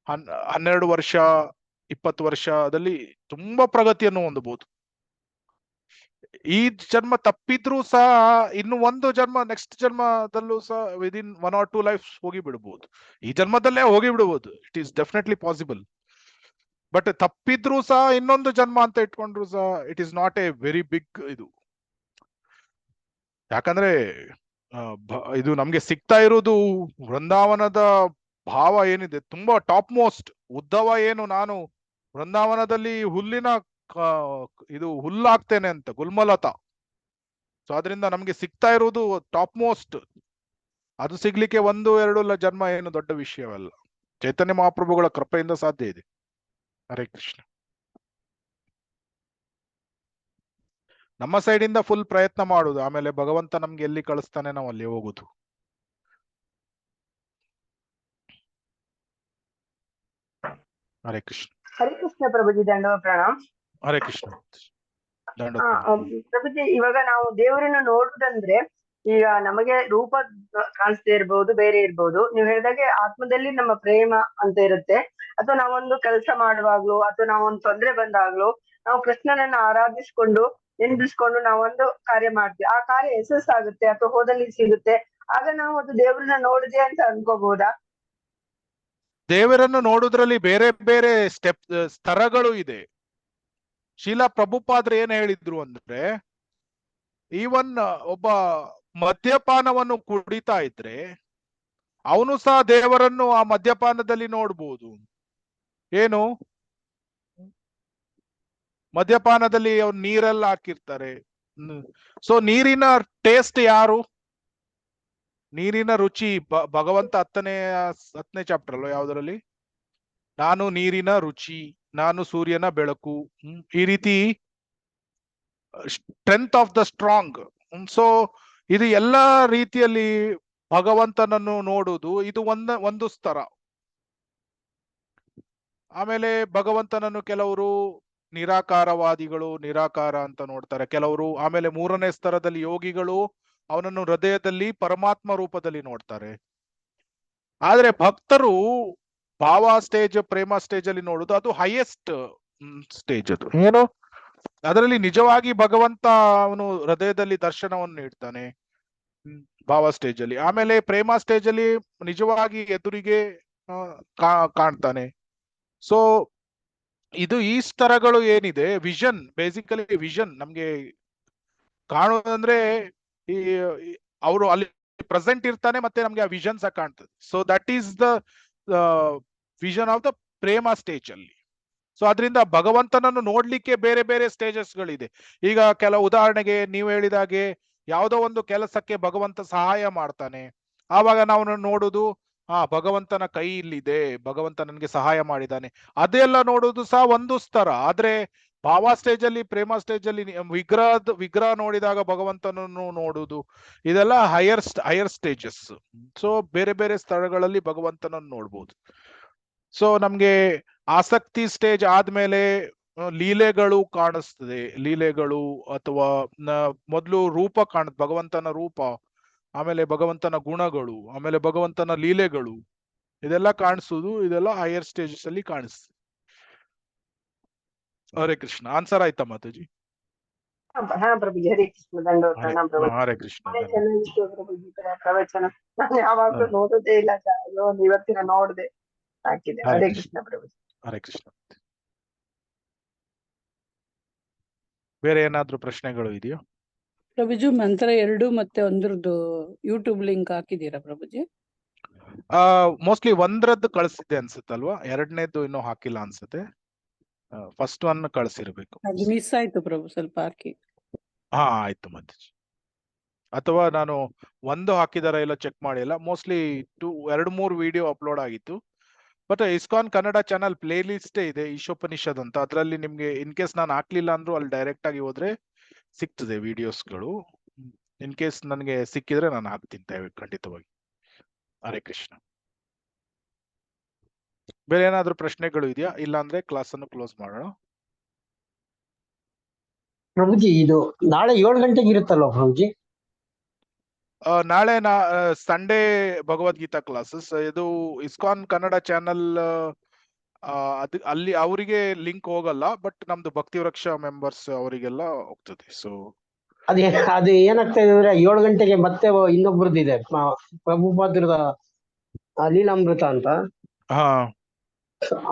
12 ವರ್ಷ 20 ವರ್ಷದಲ್ಲಿ ತುಂಬಾ ಪ್ರಗತಿಯನ್ನು ಹೊಂದಬಹುದು. ಈ ಜನ್ಮ ತಪ್ಪಿದ್ರೂ ಸಹ ಇನ್ನು ಒಂದು ಜನ್ಮ ನೆಕ್ಸ್ಟ್ ಜನ್ಮದಲ್ಲೂ ಸಹ ವಿದಿನ್ 1 or 2 ಲೈಫ್ ಹೋಗಿ ಬಿಡಬಹುದು. ಈ ಜನ್ಮದಲ್ಲೇ ಹೋಗಿ ಬಿಡಬಹುದು. It is definitely possible. But ತಪ್ಪಿದ್ರೂ ಸಹ ಇನ್ನೊಂದು ಜನ್ಮ ಅಂತ ಇಟ್ಕೊಂಡ್ರು ಸಹ it is not a very big ಇದು. ಯಾಕಂದ್ರೆ ಇದು ನಮ್ಗೆ ಸಿಗ್ತಾ ಇರೋದು ವೃಂದಾವನದ ಭಾವ ಏನಿದೆ ತುಂಬಾ ಟಾಪ್ ಮೋಸ್ಟ್. ಉದ್ದವ ಏನು ನಾನು ವೃಂದಾವನದಲ್ಲಿ ಹುಲ್ಲಿನ ಇದು ಹುಲ್ಲಾಗ್ತೇನೆ ಅಂತ ಗುಲ್ಮಲತಾ. ಸೊ ಅದರಿಂದ ನಮ್ಗೆ ಸಿಗ್ತಾ ಇರುವುದು ಟಾಪ್ ಮೋಸ್ಟ್. ಅದು ಸಿಗ್ಲಿಕ್ಕೆ 1-2 ಜನ್ಮ ಏನು ದೊಡ್ಡ ವಿಷಯವಲ್ಲ. ಚೈತನ್ಯ ಮಹಾಪ್ರಭುಗಳ ಕೃಪೆಯಿಂದ ಸಾಧ್ಯ ಇದೆ. ಹರೇ ಕೃಷ್ಣ. ನಮ್ಮ ಸೈಡಿಂದ ಫುಲ್ ಪ್ರಯತ್ನ ಮಾಡುದು, ಆಮೇಲೆ ಭಗವಂತ ನಮ್ಗೆ ಎಲ್ಲಿ ಕಳಿಸ್ತಾನೆ ನಾವು ಅಲ್ಲಿ ಹೋಗುದು. ಹರೇ ಕೃಷ್ಣ. ಹರೇ ಕೃಷ್ಣ ಪ್ರಭುಜಿ, ದಂಡವ ಪ್ರಣಾಮ. ಹರೇ ಕೃಷ್ಣ. ಪ್ರಭುಜಿ, ಇವಾಗ ನಾವು ದೇವರನ್ನು ನೋಡುದಂದ್ರೆ ಈಗ ನಮಗೆ ರೂಪ ಕಾಣಿಸ್ತಾ ಇರ್ಬೋದು, ಬೇರೆ ಇರ್ಬೋದು. ನೀವು ಹೇಳಿದಾಗೆ ಆತ್ಮದಲ್ಲಿ ನಮ್ಮ ಪ್ರೇಮ ಅಂತ ಇರುತ್ತೆ. ಅಥವಾ ನಾವೊಂದು ಕೆಲಸ ಮಾಡುವಾಗ್ಲೂ ಅಥವಾ ನಾವೊಂದು ತೊಂದರೆ ಬಂದಾಗ್ಲೂ ನಾವು ಕೃಷ್ಣನನ್ನ ಆರಾಧಿಸ್ಕೊಂಡು ನೆನಪಿಸ್ಕೊಂಡು ನಾವೊಂದು ಕಾರ್ಯ ಮಾಡ್ತೀವಿ. ಆ ಕಾರ್ಯ ಯಶಸ್ಸಾಗುತ್ತೆ ಅಥವಾ ಹೋದಲ್ಲಿ ಸಿಗುತ್ತೆ. ಆಗ ನಾವು ಅದು ದೇವ್ರನ್ನ ನೋಡಿದೆ ಅಂತ ಅನ್ಕೋಬಹುದಾ? ದೇವರನ್ನು ನೋಡುದ್ರಲ್ಲಿ ಬೇರೆ ಬೇರೆ ಸ್ತರಗಳು ಇದೆ. ಶೀಲ ಪ್ರಭುಪಾದ್ರೆ ಏನ್ ಹೇಳಿದ್ರು ಅಂದ್ರೆ, ಈವನ್ ಒಬ್ಬ ಮದ್ಯಪಾನವನ್ನು ಕುಡಿತಾ ಇದ್ರೆ ಅವನು ಸಹ ದೇವರನ್ನು ಆ ಮದ್ಯಪಾನದಲ್ಲಿ ನೋಡ್ಬೋದು. ಏನು ಮದ್ಯಪಾನದಲ್ಲಿ ಅವ್ರು ನೀರೆಲ್ಲ ಹಾಕಿರ್ತಾರೆ. ಸೊ ನೀರಿನ ಟೇಸ್ಟ್ ಯಾರು? ನೀರಿನ ರುಚಿ ಭಗವಂತ 10ನೇ ಚಾಪ್ಟರ್ ಅಲ್ವ ಯಾವ್ದ್ರಲ್ಲಿ, ನಾನು ನೀರಿನ ರುಚಿ, ನಾನು ಸೂರ್ಯನ ಬೆಳಕು. ಈ ರೀತಿ strength of the strong. So ಇದು ಎಲ್ಲ ರೀತಿಯಲ್ಲಿ ಭಗವಂತನನ್ನು ನೋಡುವುದು ಇದು ಒಂದು ಸ್ತರ. ಆಮೇಲೆ ಭಗವಂತನನ್ನು ಕೆಲವರು ನಿರಾಕಾರವಾದಿಗಳು ನಿರಾಕಾರ ಅಂತ ನೋಡ್ತಾರೆ ಕೆಲವರು. ಆಮೇಲೆ 3ನೇ ಸ್ತರದಲ್ಲಿ ಯೋಗಿಗಳು ಅವನನ್ನು ಹೃದಯದಲ್ಲಿ ಪರಮಾತ್ಮ ರೂಪದಲ್ಲಿ ನೋಡ್ತಾರೆ. ಆದ್ರೆ ಭಕ್ತರು ಭಾವ ಸ್ಟೇಜ್ ಪ್ರೇಮ ಸ್ಟೇಜ್ ಅಲ್ಲಿ ನೋಡುದು ಅದು ಹೈಯೆಸ್ಟ್ ಸ್ಟೇಜ್. ಅದು ಏನು, ಅದರಲ್ಲಿ ನಿಜವಾಗಿ ಭಗವಂತ ಅವನು ಹೃದಯದಲ್ಲಿ ದರ್ಶನವನ್ನು ನೀಡ್ತಾನೆ ಭಾವ ಸ್ಟೇಜ್ ಅಲ್ಲಿ. ಆಮೇಲೆ ಪ್ರೇಮ ಸ್ಟೇಜ್ ಅಲ್ಲಿ ನಿಜವಾಗಿ ಎದುರಿಗೆ ಕಾಣ್ತಾನೆ. ಸೊ ಇದು ಈ ಸ್ತರಗಳು ಏನಿದೆ, ವಿಷನ್, ಬೇಸಿಕಲಿ ವಿಷನ್ ನಮ್ಗೆ ಕಾಣುವುದಂದ್ರೆ ಈ ಅವರು ಅಲ್ಲಿ ಪ್ರೆಸೆಂಟ್ ಇರ್ತಾನೆ ಮತ್ತೆ ನಮ್ಗೆ ಆ ವಿಷನ್ಸ್ ಕಾಣ್ತದೆ. So that is the vision of the Prema stage ಅಲ್ಲಿ. ಸೊ ಅದರಿಂದ ಭಗವಂತನನ್ನು ನೋಡ್ಲಿಕ್ಕೆ ಬೇರೆ ಬೇರೆ ಸ್ಟೇಜಸ್ ಗಳಿದೆ. ಈಗ ಕೆಲವು ಉದಾಹರಣೆಗೆ ನೀವು ಹೇಳಿದಾಗೆ ಯಾವುದೋ ಒಂದು ಕೆಲಸಕ್ಕೆ ಭಗವಂತ ಸಹಾಯ ಮಾಡ್ತಾನೆ, ಆವಾಗ ನಾವು ನೋಡುದು ಭಗವಂತನ ಕೈ ಇಲ್ಲಿದೆ, ಭಗವಂತ ನನಗೆ ಸಹಾಯ ಮಾಡಿದ್ದಾನೆ, ಅದೆಲ್ಲ ನೋಡುದು ಸಹ ಒಂದು ಸ್ತರ. ಆದ್ರೆ ಭಾವ ಸ್ಟೇಜ್ ಅಲ್ಲಿ ಪ್ರೇಮ ಸ್ಟೇಜ್ ಅಲ್ಲಿ ವಿಗ್ರಹ ನೋಡಿದಾಗ ಭಗವಂತನನ್ನು ನೋಡುದು, ಇದೆಲ್ಲ ಹೈಯರ್ ಸ್ಟೇಜಸ್. ಸೊ ಬೇರೆ ಬೇರೆ ಸ್ಥಳಗಳಲ್ಲಿ ಭಗವಂತನನ್ನು ನೋಡ್ಬೋದು. ಸೊ ನಮ್ಗೆ ಆಸಕ್ತಿ ಸ್ಟೇಜ್ ಆದ್ಮೇಲೆ ಲೀಲೆಗಳು ಕಾಣಿಸ್ತದೆ. ಲೀಲೆಗಳು ಅಥವಾ ಮೊದಲು ರೂಪ ಭಗವಂತನ ರೂಪ, ಆಮೇಲೆ ಭಗವಂತನ ಗುಣಗಳು, ಆಮೇಲೆ ಭಗವಂತನ ಲೀಲೆಗಳು, ಇದೆಲ್ಲ ಕಾಣಿಸುದು. ಇದೆಲ್ಲ ಹೈಯರ್ ಸ್ಟೇಜಸ್ ಅಲ್ಲಿ ಕಾಣಿಸ್ತದೆ. ಹರೇ ಕೃಷ್ಣ. ಆನ್ಸರ್ ಆಯ್ತಾ ಮಾತಾಜಿ? ಹಾ ಪ್ರಭುಜಿ, ಹರೇ ಕೃಷ್ಣ. ದಂಡವ ಪ್ರಣಾಮ ಪ್ರಭುಜಿ. ಹರೇ ಕೃಷ್ಣ. ಚೆನ್ನಾಗಿತ್ತು ಪ್ರಭುಜಿ ಪ್ರವಚನ. ನಾನು ಯಾವಾಗ್ಲೂ ನೋಡೋದೇ ಇಲ್ಲ, ಒಂದು ಇವತ್ತಿನ ನೋಡ್ದೆ ಹಾಕಿದೆ. ಹರೇ ಕೃಷ್ಣ ಪ್ರಭುಜಿ. ಹರೇ ಕೃಷ್ಣ. ಬೇರೆ ಏನಾದ್ರೂ ಪ್ರಶ್ನೆಗಳು ಇದೆಯೋ? ಪ್ರಭುಜಿ ಮಂತ್ರ 2 ಮತ್ತೆ 1 ಯೂಟ್ಯೂಬ್ ಲಿಂಕ್ ಹಾಕಿದೀರಾ ಪ್ರಭುಜಿ? ಮೋಸ್ಟ್ಲಿ 1ರದ್ದು ಕಳಿಸಿದ್ದೆ ಅನ್ಸುತ್ತಲ್ವಾ, 2ನೇದು ಇನ್ನೂ ಹಾಕಿಲ್ಲ ಅನ್ಸುತ್ತೆ. ಫಸ್ಟ್ 1 ಕಳಿಸಿರ್ಬೇಕು. ಅದು ಮಿಸ್ ಆಯ್ತು ಪ್ರಭು, ಸ್ವಲ್ಪ ಹಾಕಿ. ಆಯ್ತು ಮಾತಾಜಿ. ಅಥವಾ ನಾನು ಒಂದು ಹಾಕಿದಾರ ಇಲ್ಲ ಚೆಕ್ ಮಾಡಿಲ್ಲ, ಮೋಸ್ಟ್ಲಿ 2-3 ವಿಡಿಯೋ ಅಪ್ಲೋಡ್ ಆಗಿತ್ತು. But ISKCON Kannada channel play ಲಿಸ್ಟೇ ಇದೆ ಈಶೋಪನಿಷದ್ ಅಂತ, ಅದರಲ್ಲಿ ನಿಮ್ಗೆ ಇನ್ ಕೇಸ್ ನಾನು ಹಾಕ್ಲಿಲ್ಲ ಅಂದ್ರೂ ಅಲ್ಲಿ ಡೈರೆಕ್ಟ್ ಆಗಿ ಹೋದ್ರೆ ಸಿಗ್ತದೆ ವಿಡಿಯೋಸ್ಗಳು. ಇನ್ ಕೇಸ್ ನನಗೆ ಸಿಕ್ಕಿದ್ರೆ ನಾನು ಹಾಕ್ತೀನಿ ಖಂಡಿತವಾಗಿ. ಹರೇ ಕೃಷ್ಣ. ಬೇರೆ ಏನಾದ್ರೂ ಪ್ರಶ್ನೆಗಳು ಇದೆಯಾ? ಇಲ್ಲ ಅಂದ್ರೆ ಕ್ಲಾಸ್ ಅನ್ನು ಕ್ಲೋಸ್ ಮಾಡೋಣ. ಪ್ರಭುಜಿ ಇದು ನಾಳೆ 7 ಗಂಟೆಗೆ ಇರುತ್ತಲ್ವ ಪ್ರಭುಜಿ? ನಾಳೆ ಸಂಡೇ ಭಗವದ್ಗೀತಾ ಕ್ಲಾಸಸ್. ಇದು ಇಸ್ಕಾನ್ ಕನ್ನಡ ಚಾನಲ್ ಅಲ್ಲಿ ಅವರಿಗೆ ಲಿಂಕ್ ಹೋಗಲ್ಲ, ಬಟ್ ನಮ್ದು ಭಕ್ತಿ ವೃಕ್ಷ ಮೆಂಬರ್ಸ್ ಅವರಿಗೆಲ್ಲ ಹೋಗ್ತದೆ. ಸೊ ಅದು ಏನಾಗ್ತಾ ಇದೆ ಅಂದ್ರೆ 7 ಗಂಟೆಗೆ ಮತ್ತೆ ಇನ್ನೊಬ್ರದ್ದು ಇದೆ, ಪ್ರಭುಪಾದ್ರದ ಲೀಲಾಮೃತ ಅಂತ. ಹಾ,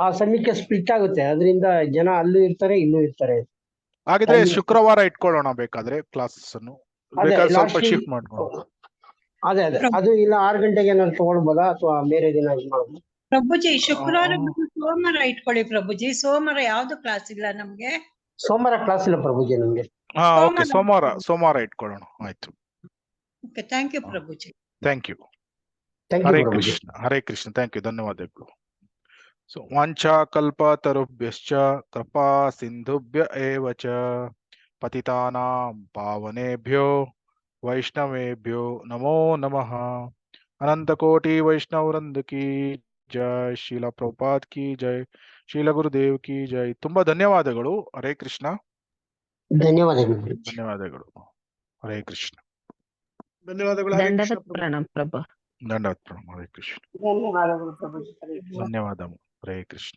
ಆ ಸಮಯಕ್ಕೆ ಸ್ಪ್ಲಿಟ್ ಆಗುತ್ತೆ, ಅದರಿಂದ ಜನ ಅಲ್ಲೂ ಇರ್ತಾರೆ ಇಲ್ಲೂ ಇರ್ತಾರೆ. ಹಾಗಿದ್ರೆ ಶುಕ್ರವಾರ ಇಟ್ಕೊಳ್ಳೋಣ ಬೇಕಾದ್ರೆ ಕ್ಲಾಸಸ್ ಅನ್ನು, ಬೇಕಾದ್ರೆ ಸ್ವಲ್ಪ last ಶಿಫ್ಟ್ ಮಾಡ್ಕೊಳ್ಳೋಣ. ಅದೇ ಅದು ಇಲ್ಲ 6 ಗಂಟೆಗೆ ಏನಾದ್ರು ತಗೊಳ್ಬೋದಾ ಅಥವಾ ಬೇರೆ ದಿನ ಇದು ಮಾಡ್ಬೋದು? ಪ್ರಭುಜಿ ಶುಕ್ರವಾರ ಬಿಟ್ಟು ಸೋಮವಾರ ಇಟ್ಕೊಳ್ಳಿ ಪ್ರಭುಜಿ. ಸೋಮವಾರ ಯಾವ್ದು ಕ್ಲಾಸ್ ಇಲ್ಲ ನಮ್ಗೆ. ಸೋಮವಾರ ಕ್ಲಾಸ್ ಇಲ್ಲ ಪ್ರಭುಜಿ ನಮ್ಗೆ. ಹಾ, ಓಕೆ, ಸೋಮವಾರ ಇಟ್ಕೊಳ್ಳೋಣ. ಆಯ್ತು, okay, thank you Prabhuji. Thank you. Thank Hare you Prabhuji. Krishna, Hare Krishna. Thank you, ಧನ್ಯವಾದಗಳು. ಸೊ ವಾಂಛಾ ಕಲ್ಪತರುಭ್ಯಶ್ಚ ಕೃಪಾ ಸಿಂಧುಭ್ಯ ಏವ ಚ ಪತಿತಾನಾಂ ಪಾವನೇಭ್ಯೋ ವೈಷ್ಣವೇಭ್ಯೋ ನಮೋ ನಮಃ. ಅನಂತ ಕೋಟಿ ವೈಷ್ಣವ ವೃಂದ ಕಿ ಜೈ, ಶೀಲ ಪ್ರಭುಪಾದ್ ಕಿ ಜೈ, ಶೀಲ ಗುರುದೇವ್ ಕಿ ಜೈ. ತುಂಬಾ ಧನ್ಯವಾದಗಳು. ಹರೇ ಕೃಷ್ಣ. ಧನ್ಯವಾದಗಳು. ಧನ್ಯವಾದಗಳು. ಹರೇ ಕೃಷ್ಣ. ಧನ್ಯವಾದಗಳು. ಹರೇ ಕೃಷ್ಣ ಪ್ರಭು. ಪ್ರಣಾಮ ಪ್ರಭು. ದಂಡವತ್ ಪ್ರಣಾಮ. ಹರೇ ಕೃಷ್ಣ. ಧನ್ಯವಾದಗಳು ಪ್ರಭುಜಿ. ಹರೇ ಕೃಷ್ಣ. ಧನ್ಯವಾದ. ಹರೇ ಕೃಷ್ಣ.